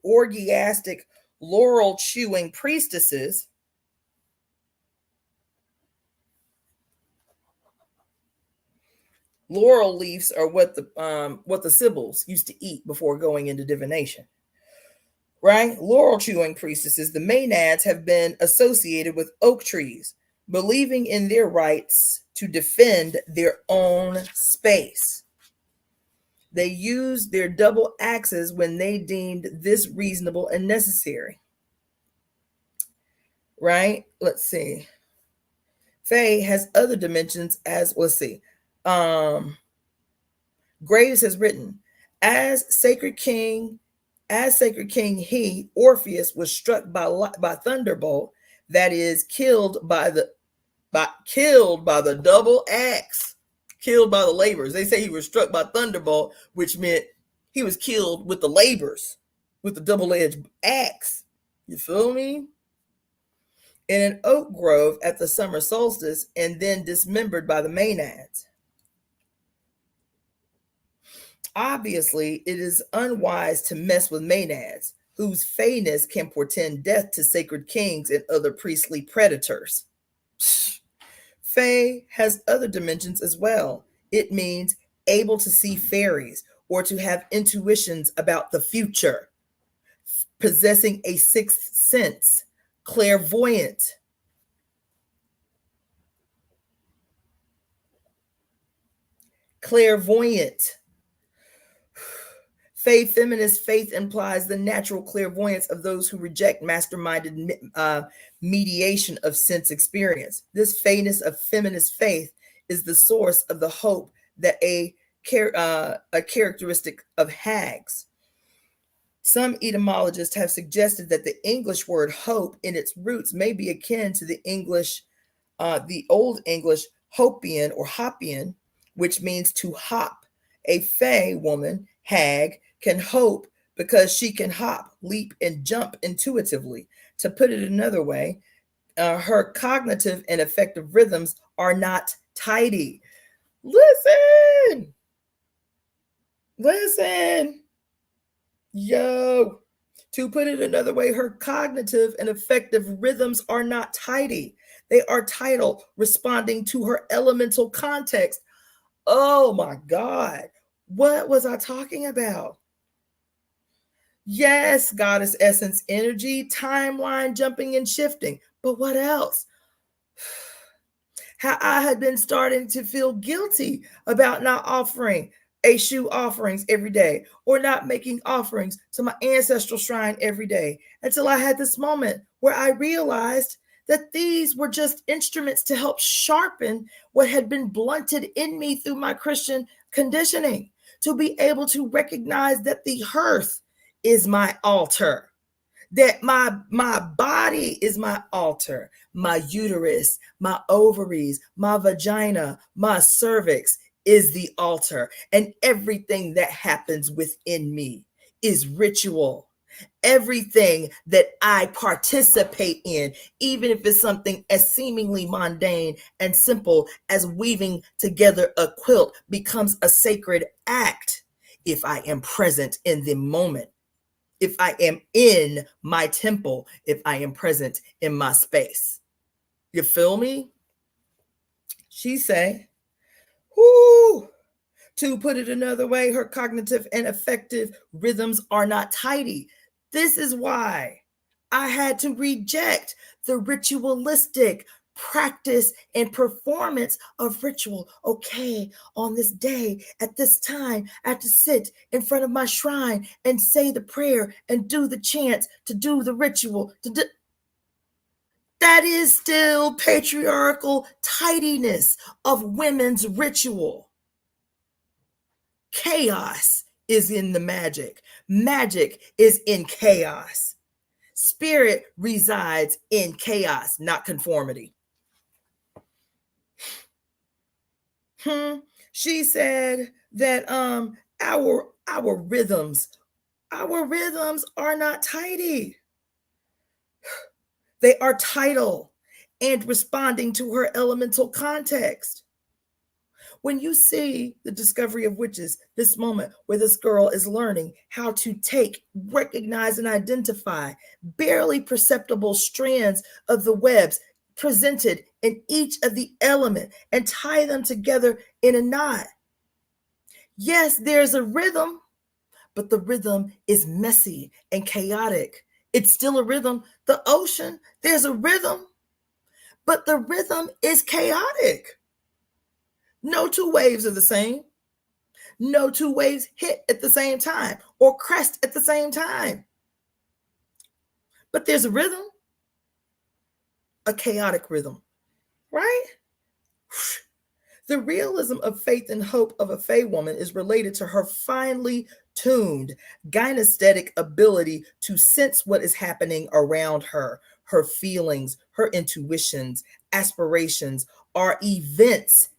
orgiastic laurel-chewing priestesses. Laurel leaves are what the Sibyls used to eat before going into divination. Right? Laurel-chewing priestesses, the Maenads, have been associated with oak trees, believing in their rights to defend their own space. They used their double axes when they deemed this reasonable and necessary. Right? Let's see. Faye has other dimensions as, let's see. Graves has written, as sacred king, he, Orpheus, was struck by thunderbolt, that is, killed by the double axe, killed by the labors. They say he was struck by thunderbolt, which meant he was killed with the labors, with the double-edged axe. You feel me? In an oak grove at the summer solstice, and then dismembered by the Maenads. Obviously, it is unwise to mess with Maenads, whose fayness can portend death to sacred kings and other priestly predators. Faye has other dimensions as well. It means able to see fairies or to have intuitions about the future, possessing a sixth sense, clairvoyant. Faye feminist faith implies the natural clairvoyance of those who reject masterminded mediation of sense experience. This fayness of feminist faith is the source of the hope that a characteristic of hags. Some etymologists have suggested that the English word hope in its roots may be akin to the Old English hopian or hopian, which means to hop. A Fae woman, hag, can hope because she can hop, leap, and jump intuitively. To put it another way, her cognitive and affective rhythms are not tidy. Listen. Yo. To put it another way, her cognitive and affective rhythms are not tidy. They are tidal, responding to her elemental context. Oh my God. What was I talking about? Yes, goddess essence energy, timeline jumping and shifting. But what else? How I had been starting to feel guilty about not offering Eshu offerings every day or not making offerings to my ancestral shrine every day until I had this moment where I realized that these were just instruments to help sharpen what had been blunted in me through my Christian conditioning, to be able to recognize that the hearth is my altar, that my body is my altar, my uterus, my ovaries, my vagina, my cervix is the altar, and everything that happens within me is ritual. Everything that I participate in, even if it's something as seemingly mundane and simple as weaving together a quilt, becomes a sacred act if I am present in the moment, if I am in my temple, if I am present in my space. You feel me? She say, whoo. To put it another way, her cognitive and affective rhythms are not tidy. This is why I had to reject the ritualistic practice and performance of ritual. Okay, on this day, at this time, I have to sit in front of my shrine and say the prayer and do the chants, to do the ritual. That is still patriarchal tidiness of women's ritual. Chaos is in the magic. Magic is in chaos. Spirit resides in chaos, not conformity. She said that our rhythms are not tidy. They are tidal and responding to her elemental context. When you see the discovery of witches, this moment where this girl is learning how to take, recognize, and identify barely perceptible strands of the webs presented in each of the element and tie them together in a knot. Yes, there's a rhythm, but the rhythm is messy and chaotic. It's still a rhythm. The ocean, there's a rhythm, but the rhythm is chaotic. No two waves are the same. No two waves hit at the same time or crest at the same time. But there's a rhythm, a chaotic rhythm, right? The realism of faith and hope of a Fae woman is related to her finely tuned gynesthetic ability to sense what is happening around her. Her feelings, her intuitions, aspirations are events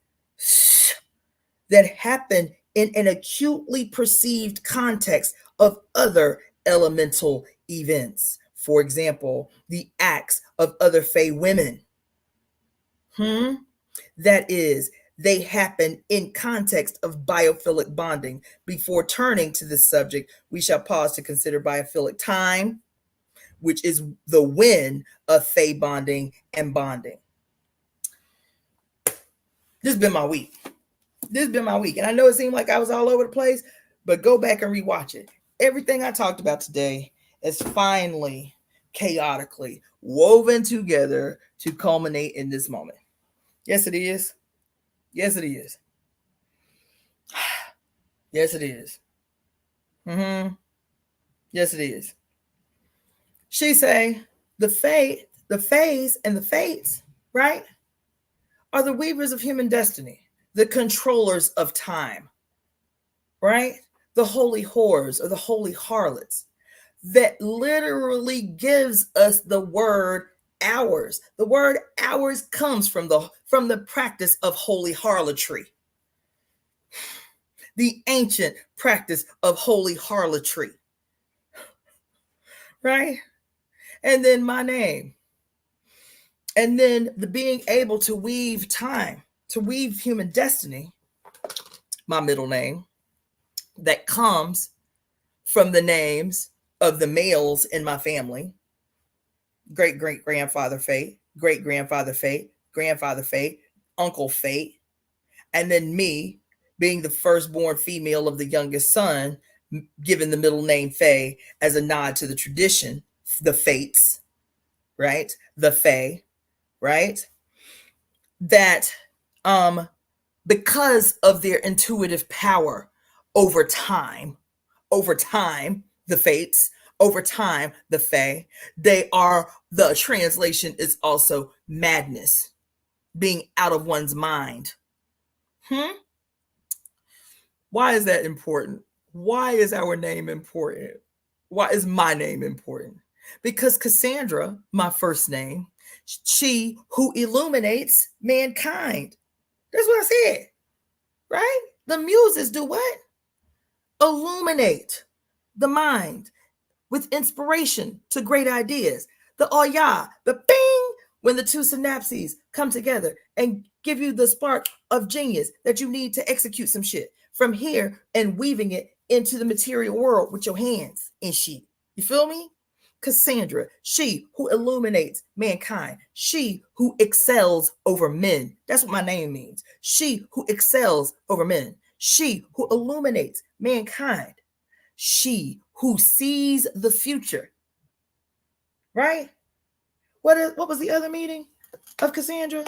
that happen in an acutely perceived context of other elemental events. For example, the acts of other Fae women. That is, they happen in context of biophilic bonding. Before turning to this subject, we shall pause to consider biophilic time, which is the when of Fae bonding and bonding. This has been my week. And I know it seemed like I was all over the place, but go back and rewatch it. Everything I talked about today is finally, chaotically woven together to culminate in this moment. Yes, it is. Yes, it is. Yes, it is. Yes, it is. She say the fate, the phase, and the fates, right, are the weavers of human destiny, the controllers of time, right? The holy whores or the holy harlots that literally gives us the word hours. The word hours comes from the practice of holy harlotry. The ancient practice of holy harlotry. Right? And then my name. And then the being able to weave time, to weave human destiny, my middle name, that comes from the names of the males in my family. Great great grandfather Faye, great grandfather Faye, grandfather Faye, uncle Faye, and then me being the firstborn female of the youngest son, given the middle name Faye as a nod to the tradition, the Fates, right? The Faye, right? That because of their intuitive power over time, the Fates, over time, the Fae, they are, the translation is also madness, being out of one's mind. Why is that important? Why is our name important? Why is my name important? Because Cassandra, my first name, she who illuminates mankind. That's what I said, right? The muses do what? Illuminate the mind with inspiration to great ideas. The Oya, the bing, when the two synapses come together and give you the spark of genius that you need to execute some shit from here and weaving it into the material world with your hands and shit. You feel me? Cassandra, she who illuminates mankind, she who excels over men. That's what my name means. She who excels over men, she who illuminates mankind, she who sees the future. Right? What was the other meaning of Cassandra?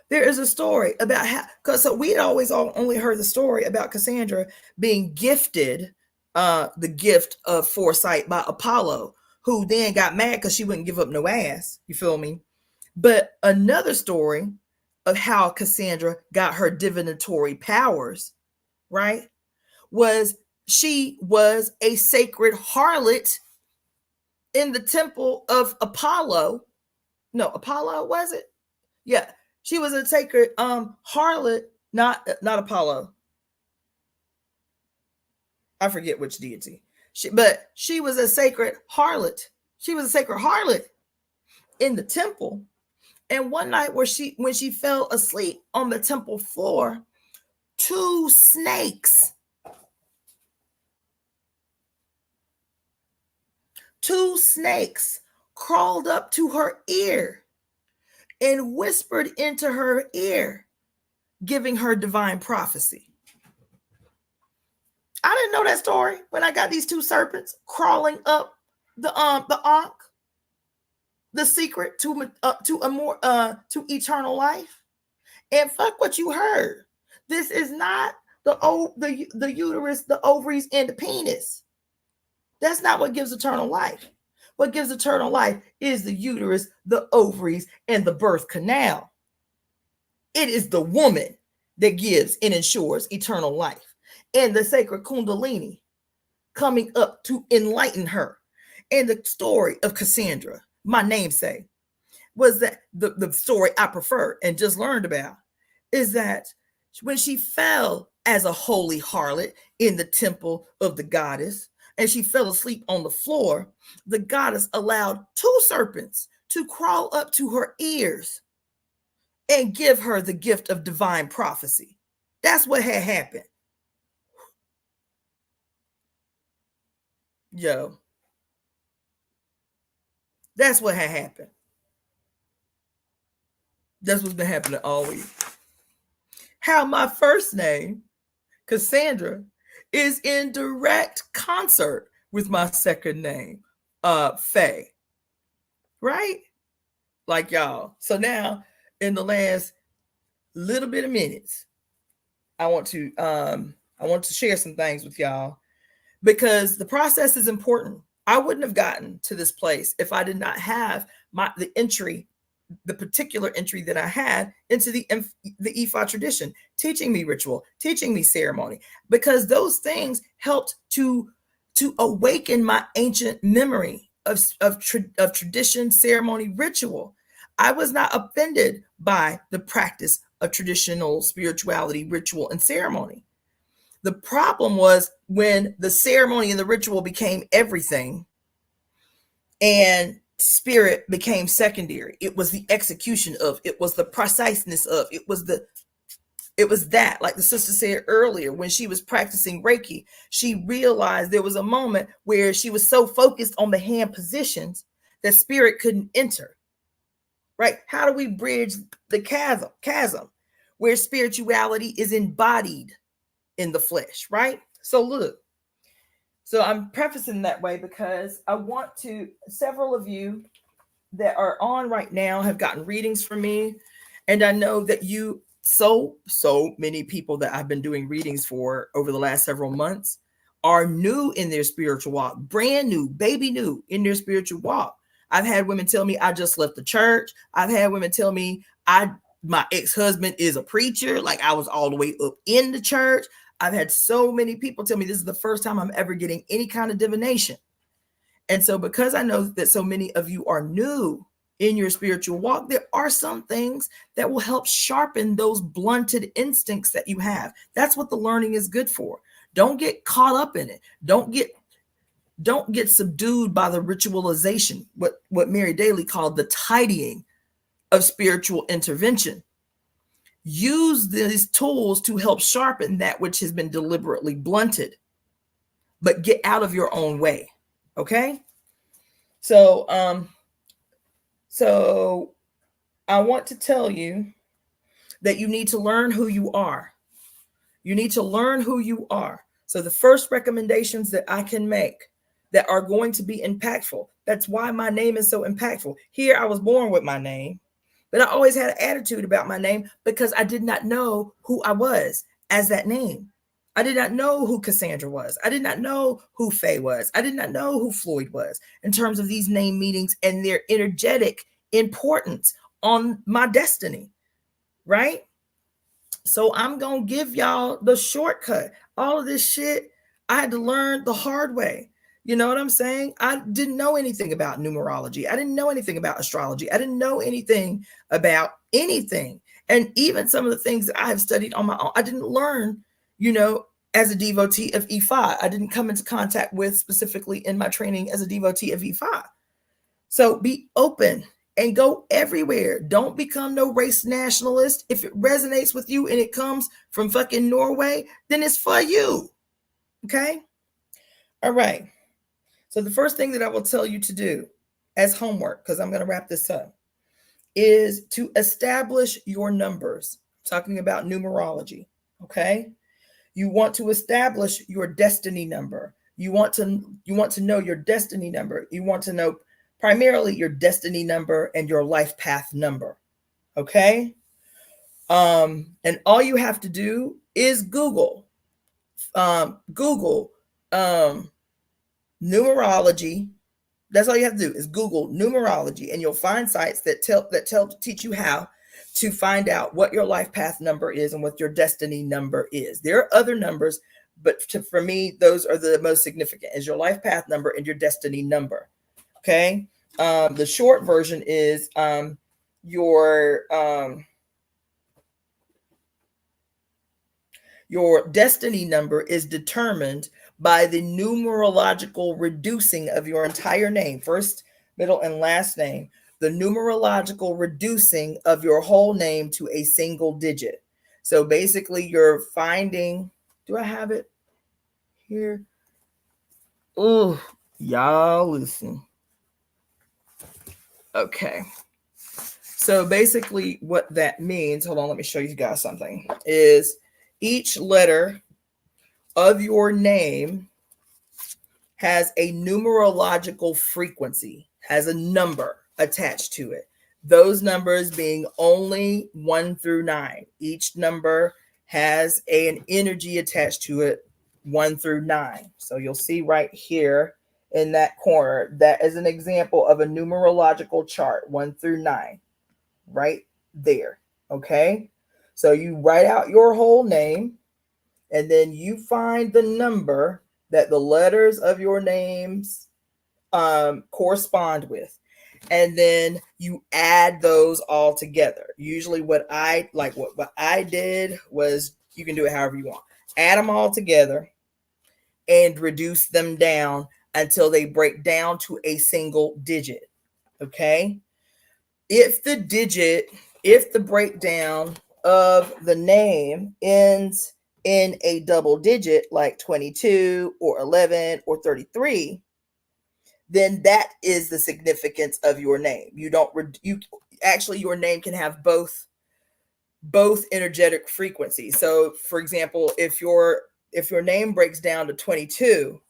There is a story about how, because so we'd always only heard the story about Cassandra being gifted the gift of foresight by Apollo, who then got mad because she wouldn't give up no ass. You feel me? But another story of how Cassandra got her divinatory powers, right, was she was a sacred harlot in the temple of Apollo. No, Apollo, was it? Yeah. She was a sacred harlot, not Apollo. I forget which deity. But she was a sacred harlot. She was a sacred harlot in the temple. And one night when she fell asleep on the temple floor, two snakes crawled up to her ear and whispered into her ear, giving her divine prophecy. I didn't know that story when I got these two serpents crawling up the ankh, the secret to eternal life. And fuck what you heard. This is not the uterus, the ovaries, and the penis. That's not what gives eternal life. What gives eternal life is the uterus, the ovaries, and the birth canal. It is the woman that gives and ensures eternal life, and the sacred Kundalini coming up to enlighten her. And the story of Cassandra, my namesake, was that the story I prefer and just learned about is that when she fell as a holy harlot in the temple of the goddess, and she fell asleep on the floor, the goddess allowed two serpents to crawl up to her ears and give her the gift of divine prophecy. That's what had happened. Yo, that's what had happened. That's what's been happening all week. How my first name, Cassandra, is in direct concert with my second name, Faye. Right? Like y'all. So now, in the last little bit of minutes, I want to I want to share some things with y'all because the process is important. I wouldn't have gotten to this place if I did not have the particular entry that I had into the Ifa tradition, teaching me ritual, teaching me ceremony, because those things helped to awaken my ancient memory of tradition, ceremony, ritual. I was not offended by the practice of traditional spirituality, ritual, and ceremony. The problem was when the ceremony and the ritual became everything and spirit became secondary. It was the execution of, it was the preciseness of, it was that, like the sister said earlier, when she was practicing Reiki, she realized there was a moment where she was so focused on the hand positions that spirit couldn't enter. Right? How do we bridge the chasm where spirituality is embodied in the flesh, right? So look, so I'm prefacing that way because I want to, several of you that are on right now have gotten readings from me. And I know that you, so many people that I've been doing readings for over the last several months are new in their spiritual walk, brand new, baby new in their spiritual walk. I've had women tell me I just left the church. I've had women tell me my ex-husband is a preacher, like I was all the way up in the church. I've had so many people tell me this is the first time I'm ever getting any kind of divination. And so because I know that so many of you are new in your spiritual walk, there are some things that will help sharpen those blunted instincts that you have. That's what the learning is good for. Don't get caught up in it. Don't get subdued by the ritualization, what Mary Daly called the tidying of spiritual intervention. Use these tools to help sharpen that which has been deliberately blunted, but get out of your own way. Okay? So I want to tell you that you need to learn who you are. You need to learn who you are. So the first recommendations that I can make that are going to be impactful. That's why my name is so impactful. Here, I was born with my name, but I always had an attitude about my name because I did not know who I was as that name. I did not know who Cassandra was. I did not know who Faye was. I did not know who Floyd was in terms of these name meanings and their energetic importance on my destiny, right? So I'm going to give y'all the shortcut. All of this shit, I had to learn the hard way. You know what I'm saying? I didn't know anything about numerology. I didn't know anything about astrology. I didn't know anything about anything. And even some of the things that I have studied on my own, I didn't learn, as a devotee of Ifa. I didn't come into contact with specifically in my training as a devotee of Ifa. So be open and go everywhere. Don't become no race nationalist. If it resonates with you and it comes from fucking Norway, then it's for you. Okay? All right. So the first thing that I will tell you to do as homework, because I'm going to wrap this up, is to establish your numbers. I'm talking about numerology. Okay? You want to establish your destiny number. You want to know your destiny number. You want to know primarily your destiny number and your life path number. Okay? And all you have to do is Google numerology. That's all you have to do is Google numerology, and you'll find sites that teach you how to find out what your life path number is and what your destiny number is. There are other numbers, but for me, those are the most significant, is your life path number and your destiny number. Okay. The short version is your destiny number is determined by the numerological reducing of your entire name, first, middle, and last name, the numerological reducing of your whole name to a single digit. So basically you're finding, do I have it here? Oh, y'all listen. Okay. So basically what that means, hold on, let me show you guys something, is each letter of your name has a numerological frequency, has a number attached to it. Those numbers being only 1 through 9. Each number has an energy attached to it, 1 through 9. So you'll see right here in that corner, that is an example of a numerological chart, 1 through 9, right there. Okay. So you write out your whole name, and then you find the number that the letters of your names correspond with, and then you add those all together. Usually what I did was, you can do it however you want, add them all together and reduce them down until they break down to a single digit. Okay. If the breakdown of the name ends in a double digit, like 22 or 11 or 33, then that is the significance of your name. Your name can have both energetic frequencies. So for example, if your name breaks down to 22,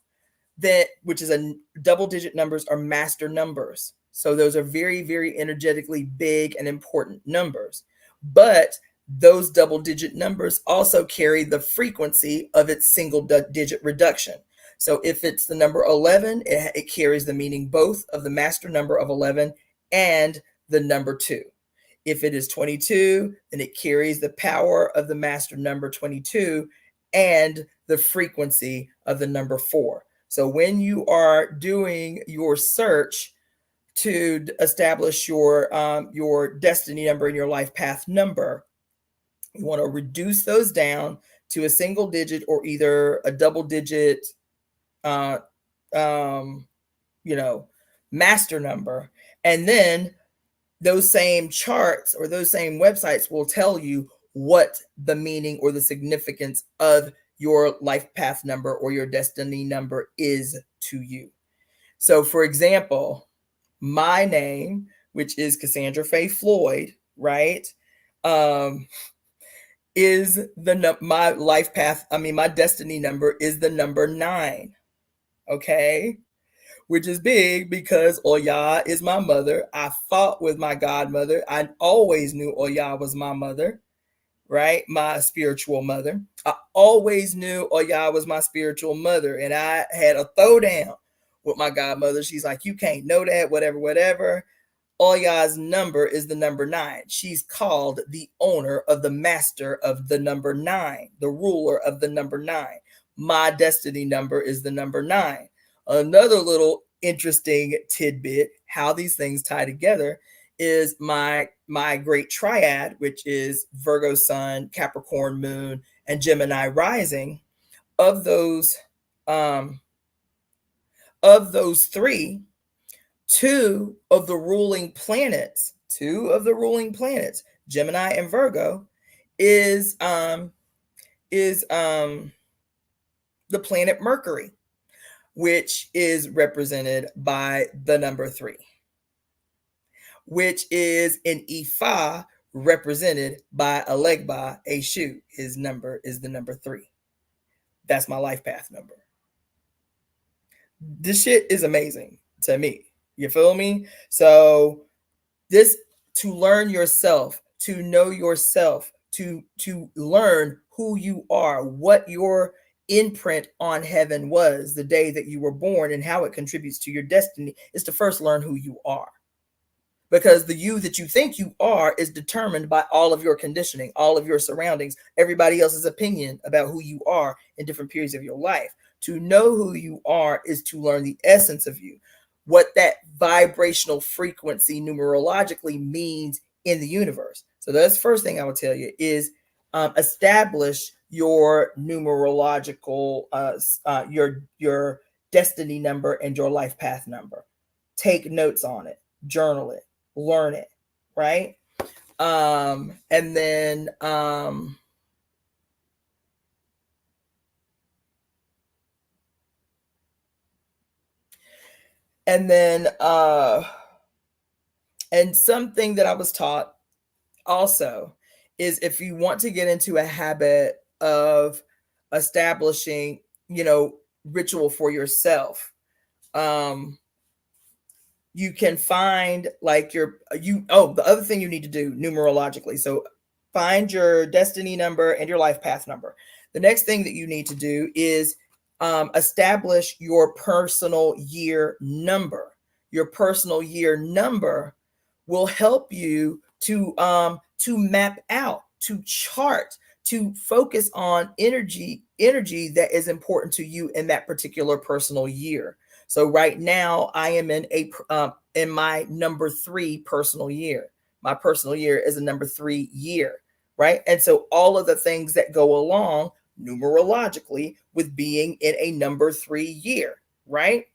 that, which is a double digit numbers, are master numbers. So those are very, very energetically big and important numbers. But those double digit numbers also carry the frequency of its single digit reduction. So if it's the number 11, it carries the meaning both of the master number of 11 and the number 2. If it is 22, then it carries the power of the master number 22 and the frequency of the number 4. So when you are doing your search to establish your destiny number and your life path number, you want to reduce those down to a single digit or either a double digit, master number. And then those same charts or those same websites will tell you what the meaning or the significance of your life path number or your destiny number is to you. So for example, my name, which is Cassandra Faye Floyd, right, is my life path. My destiny number is the number 9. Okay. Which is big because Oya is my mother. I fought with my godmother. I always knew Oya was my mother, right? My spiritual mother. I always knew Oya was my spiritual mother. And I had a throwdown with my godmother. She's like, you can't know that, whatever. Oya's number is the number 9. She's called the owner of the master of the number 9, the ruler of the number 9. My destiny number is the number 9. Another little interesting tidbit, how these things tie together, is my great triad, which is Virgo sun, Capricorn moon, and Gemini rising. Of those 3, two of the ruling planets, Gemini and Virgo, is the planet Mercury, which is represented by the number 3, which is in Ifa represented by Alegba Eshu. His number is the number 3. That's my life path number. This shit is amazing to me. You feel me? So this, to learn yourself, to know yourself, to learn who you are, what your imprint on heaven was the day that you were born and how it contributes to your destiny, is to first learn who you are. Because the you that you think you are is determined by all of your conditioning, all of your surroundings, everybody else's opinion about who you are in different periods of your life. To know who you are is to learn the essence of you, what that vibrational frequency numerologically means in the universe. So that's the first thing I would tell you is establish your numerological, your destiny number and your life path number. Take notes on it, journal it, learn it, right? And then and something that I was taught also is, if you want to get into a habit of establishing, ritual for yourself, you can find like the other thing you need to do numerologically. So find your destiny number and your life path number. The next thing that you need to do is establish your personal year number. Your personal year number will help you to map out, to chart, to focus on energy that is important to you in that particular personal year. So right now I am in my number 3 personal year. My personal year is a number 3 year, right? And so all of the things that go along numerologically with being in a number 3 year, right?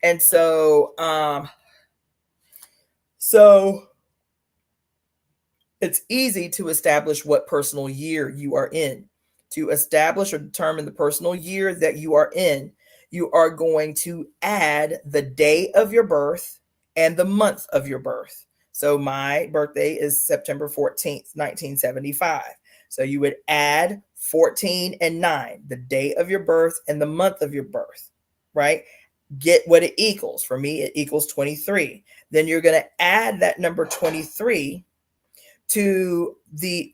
And so it's easy to establish what personal year you are in. To establish or determine the personal year that you are in, you are going to add the day of your birth and the month of your birth. So my birthday is September 14th, 1975. So you would add 14 and 9, the day of your birth and the month of your birth, right? Get what it equals. For me, it equals 23. Then you're going to add that number 23 to the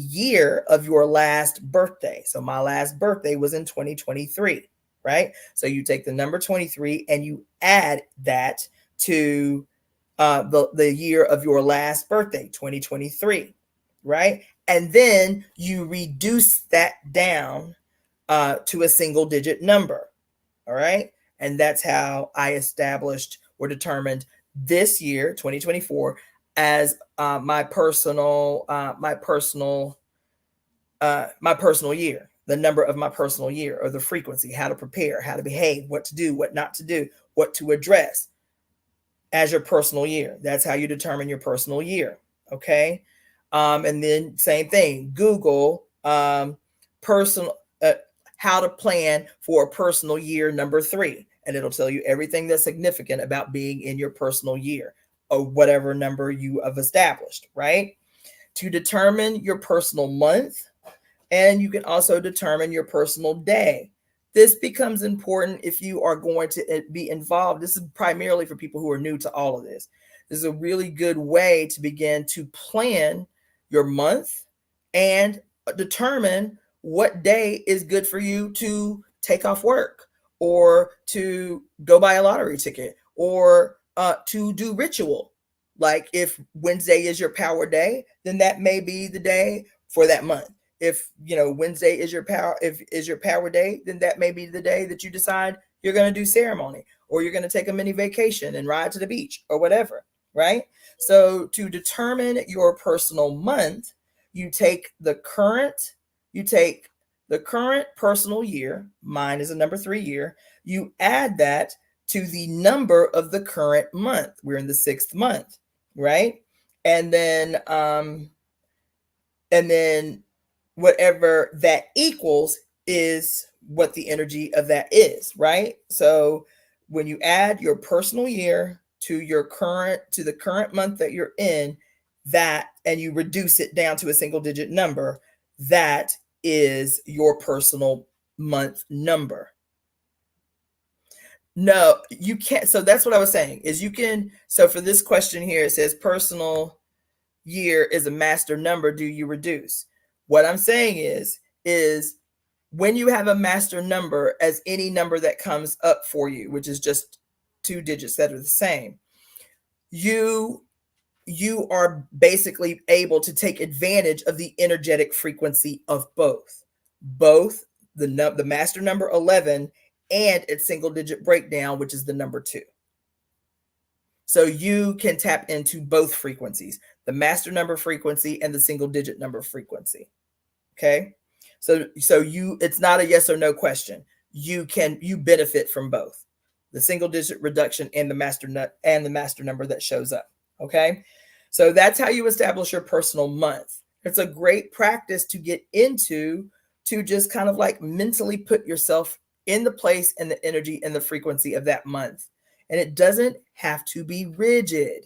year of your last birthday. So my last birthday was in 2023, right? So you take the number 23 and you add that to the year of your last birthday, 2023, right? And then you reduce that down to a single digit number, all right? And that's how I established or determined this year, 2024, as my personal year, the number of my personal year, or the frequency, how to prepare, how to behave, what to do, what not to do, what to address as your personal year. That's how you determine your personal year. Okay. And then same thing, Google personal how to plan for a personal year number 3, and it'll tell you everything that's significant about being in your personal year, or whatever number you have established, right? To determine your personal month, and you can also determine your personal day. This becomes important if you are going to be involved. This is primarily for people who are new to all of this. This is a really good way to begin to plan your month and determine what day is good for you to take off work, or to go buy a lottery ticket, or to do ritual. Like if Wednesday is your power day, then that may be the day for that month. If Wednesday is your power day, then that may be the day that you decide you're going to do ceremony, or you're going to take a mini vacation and ride to the beach, or whatever, right? So to determine your personal month, you take the current personal year. Mine is a number 3 year. You add that to the number of the current month. We're in the 6th month, right? And then whatever that equals is what the energy of that is, right? So when you add your personal year to the current month that you're in, that, and you reduce it down to a single digit number, that is your personal month number. No, you can't. So that's what I was saying, is you can. So for this question here, it says personal year is a master number. Do you reduce? What I'm saying is when you have a master number as any number that comes up for you, which is just 2 digits that are the same, you are basically able to take advantage of the energetic frequency of both the master number 11 and its single digit breakdown, which is the number 2. So you can tap into both frequencies, the master number frequency and the single digit number frequency. Okay. So it's not a yes or no question. You benefit from both the single digit reduction and the master number that shows up. Okay. So that's how you establish your personal month. It's a great practice to get into, to just kind of like mentally put yourself in the place and the energy and the frequency of that month. And it doesn't have to be rigid.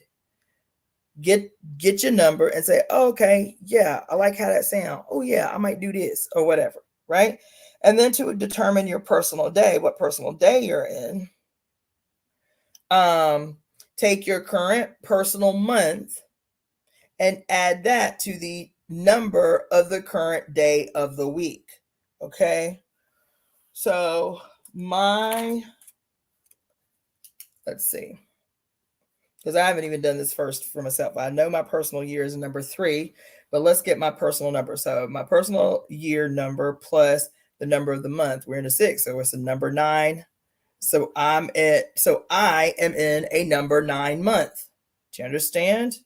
Get your number and say, oh, okay, yeah, I like how that sounds. Oh yeah, I might do this or whatever, right? And then to determine your personal day, what personal day you're in, take your current personal month and add that to the number of the current day of the week. Okay. So let's see, because I haven't even done this first for myself. I know my personal year is number 3, but let's get my personal number. So my personal year number plus the number of the month, we're in a 6, so it's a number 9. So I am in a number 9 month. Do you understand?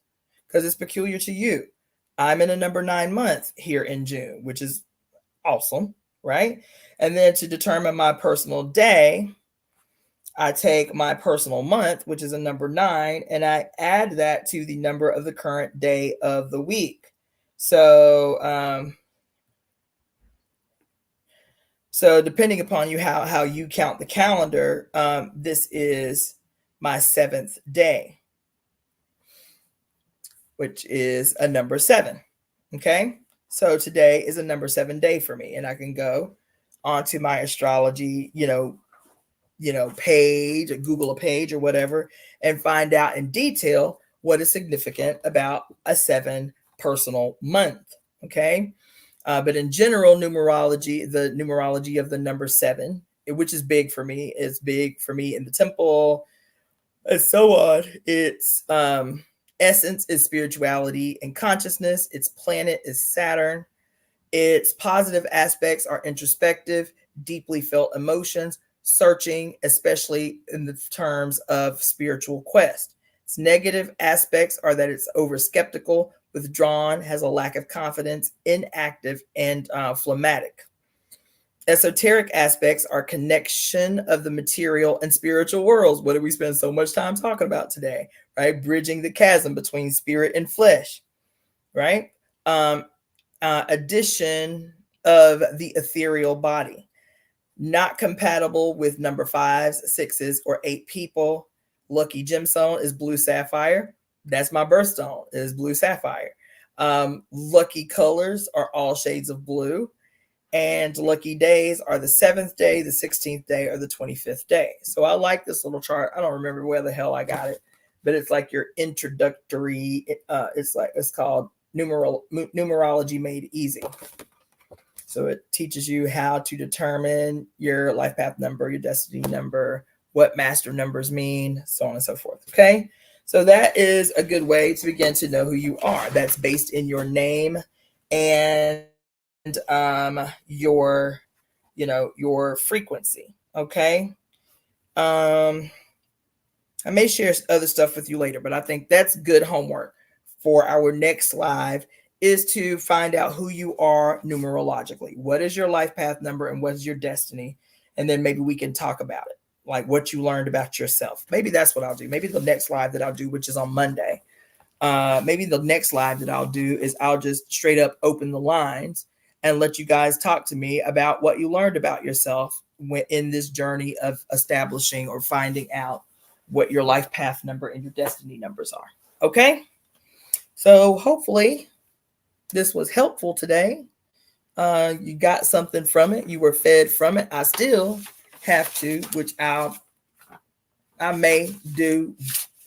Because it's peculiar to you. I'm in a number 9 month here in June, which is awesome, right? And then to determine my personal day, I take my personal month, which is a number 9, and I add that to the number of the current day of the week. So, so depending upon you how you count the calendar, this is my 7th day, which is a number 7. Okay, so today is a number 7 day for me, and I can go onto my astrology, page, or Google a page or whatever, and find out in detail what is significant about a 7 personal month. Okay. But in general, numerology, the numerology of the number 7, which is big for me, is big for me in the temple and so on. Its essence is spirituality and consciousness. Its planet is Saturn. Its positive aspects are introspective, deeply felt emotions, searching, especially in the terms of spiritual quest. Its negative aspects are that it's over skeptical, withdrawn, has a lack of confidence, inactive, and phlegmatic. Esoteric aspects are connection of the material and spiritual worlds. What do we spend so much time talking about today, right? Bridging the chasm between spirit and flesh, right? Addition of the ethereal body. Not compatible with number 5s, 6s, or 8 people. Lucky gemstone is blue sapphire. That's my birthstone, is blue sapphire. Lucky colors are all shades of blue. And lucky days are the 7th day, the 16th day, or the 25th day. So I like this little chart. I don't remember where the hell I got it, but it's like your introductory. It's called Numerology Made Easy. So it teaches you how to determine your life path number, your destiny number, what master numbers mean, so on and so forth. Okay. So that is a good way to begin to know who you are. That's based in your name and your frequency. Okay. I may share other stuff with you later, but I think that's good homework for our next live, is to find out who you are numerologically. What is your life path number and what is your destiny? And then maybe we can talk about it, like what you learned about yourself. Maybe that's what I'll do. Maybe the next live that I'll do, which is on Monday, maybe the next live that I'll do is I'll just straight up open the lines and let you guys talk to me about what you learned about yourself in this journey of establishing or finding out what your life path number and your destiny numbers are. Okay. So hopefully this was helpful today. You got something from it. You were fed from it. I still have to, which I may do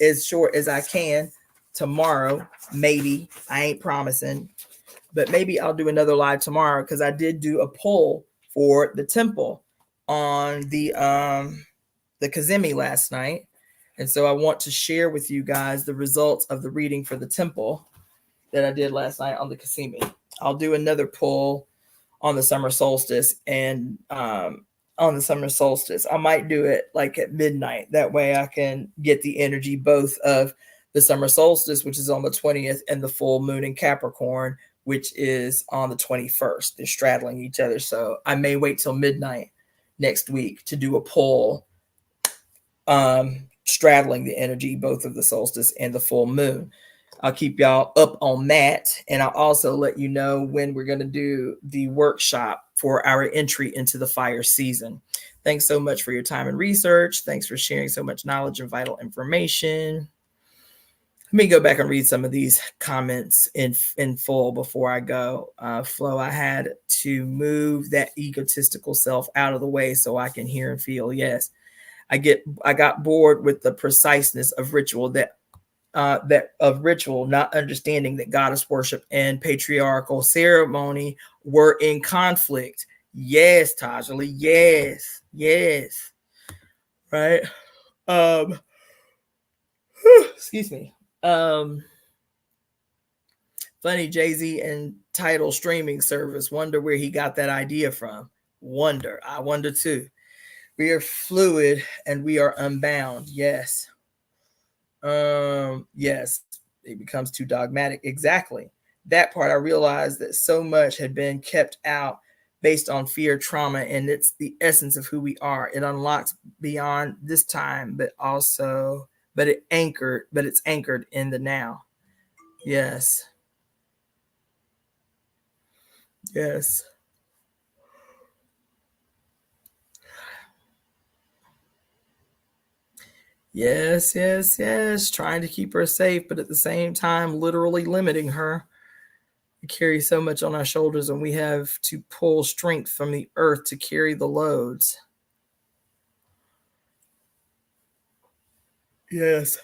as short as I can tomorrow. Maybe. I ain't promising, but maybe I'll do another live tomorrow, because I did do a poll for the temple on the Kazemi last night. And so I want to share with you guys the results of the reading for the temple that I did last night on the Kazemi. I'll do another poll on the summer solstice, and on the summer solstice, I might do it like at midnight. That way I can get the energy both of the summer solstice, which is on the 20th, and the full moon in Capricorn, which is on the 21st. They're straddling each other. So I may wait till midnight next week to do a poll straddling the energy both of the solstice and the full moon. I'll keep y'all up on that, and I'll also let you know when we're going to do the workshop for our entry into the fire season. Thanks so much for your time and research. Thanks for sharing so much knowledge and vital information. Let me go back and read some of these comments in full before I go. Flo, I had to move that egotistical self out of the way so I can hear and feel. Yes. I got bored with the preciseness of ritual that that of ritual, not understanding that goddess worship and patriarchal ceremony were in conflict. Yes, Tajali, yes, right. Excuse me. Funny, Jay-Z and Tidal streaming service. Wonder where he got that idea from. I wonder too. We are fluid and we are unbound. Yes. Yes, it becomes too dogmatic. Exactly. That part, I realized that so much had been kept out based on fear, trauma, and it's the essence of who we are. It unlocks beyond this time, but it's anchored in the now. Yes. Yes. Yes. Trying to keep her safe, but at the same time, literally limiting her. We carry so much on our shoulders, and we have to pull strength from the earth to carry the loads. Yes.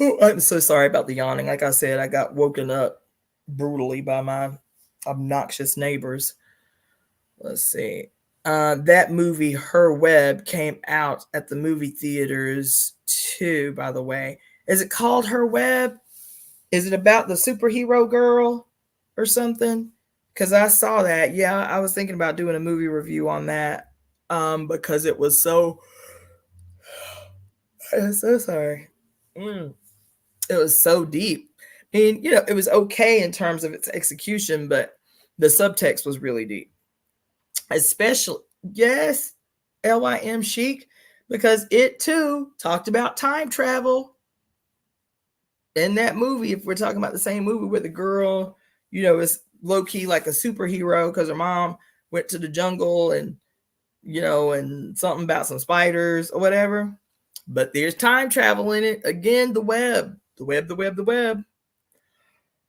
Oh, I'm so sorry about the yawning. Like I said, I got woken up brutally by my obnoxious neighbors. Let's see. That movie, Her Web, came out at the movie theaters too, by the way. Is it called Her Web? Is it about the superhero girl or something? Because I saw that. Yeah, I was thinking about doing a movie review on that because it was so. I'm so sorry. It was so deep. I mean, it was okay in terms of its execution, but the subtext was really deep. Especially, yes, LYM Chic, because it too talked about time travel in that movie. If we're talking about the same movie where the girl, is low key like a superhero because her mom went to the jungle and, and something about some spiders or whatever. But there's time travel in it. Again, the web.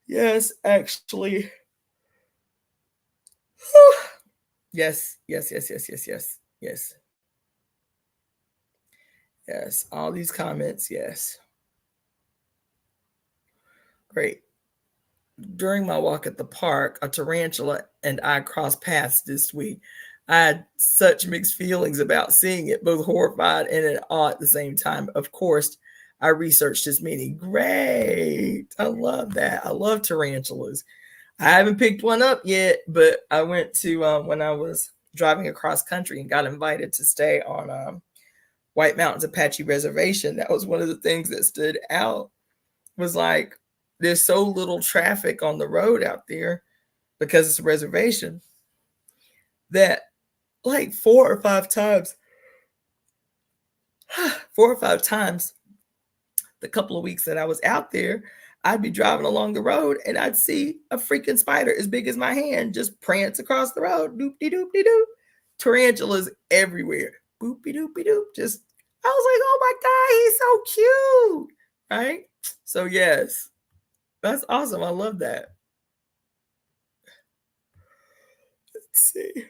Yes, actually. Yes. Yes, all these comments, yes. Great. During my walk at the park, a tarantula and I crossed paths this week. I had such mixed feelings about seeing it, both horrified and in awe at the same time. Of course, I researched his meaning. Great. I love that. I love tarantulas. I haven't picked one up yet, but I went to when I was driving across country and got invited to stay on White Mountains Apache Reservation. That was one of the things that stood out, was like there's so little traffic on the road out there because it's a reservation that like 4 or 5 times the couple of weeks that I was out there, I'd be driving along the road and I'd see a freaking spider as big as my hand just prance across the road. Doop-de-doop-de-doop. Tarantulas everywhere. Boop-de-doop-de-doop. Just, I was like, oh my God, he's so cute. Right? So yes, that's awesome. I love that. Let's see.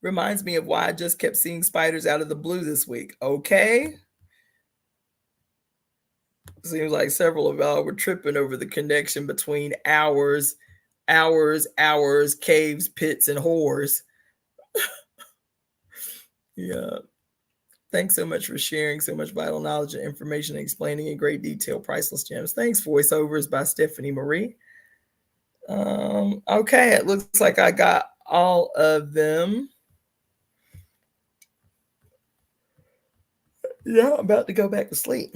Reminds me of why I just kept seeing spiders out of the blue this week. Okay. Seems like several of y'all were tripping over the connection between hours, caves, pits, and whores. Yeah. Thanks so much for sharing so much vital knowledge and information and explaining in great detail priceless gems. Thanks. Voiceovers by Stephanie Marie. Okay, it looks like I got all of them. Yeah, I'm about to go back to sleep.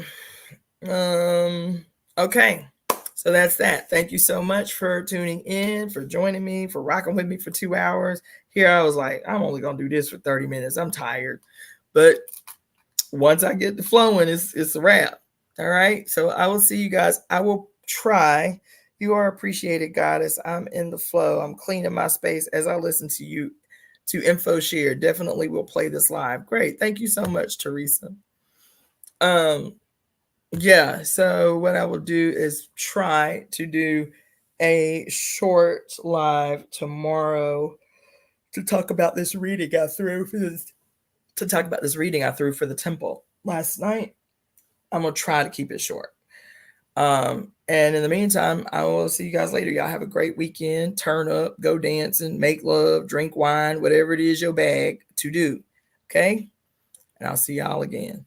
Okay, so that's that. Thank you so much for tuning in, for joining me, for rocking with me for 2 hours. Here I was like, I'm only gonna do this for 30 minutes. I'm tired, but once I get the flowing, it's a wrap. All right, so I will see you guys. I will try. You are appreciated, goddess. I'm in the flow. I'm cleaning my space as I listen to you. To info share, definitely will play this live. Great, thank you so much, Teresa. Yeah, so what I will do is try to do a short live tomorrow to talk about this reading I threw for this to talk about this reading I threw for the temple last night. I'm going to try to keep it short. And in the meantime, I will see you guys later. Y'all have a great weekend. Turn up, go dancing, make love, drink wine, whatever it is your bag to do. Okay? And I'll see y'all again.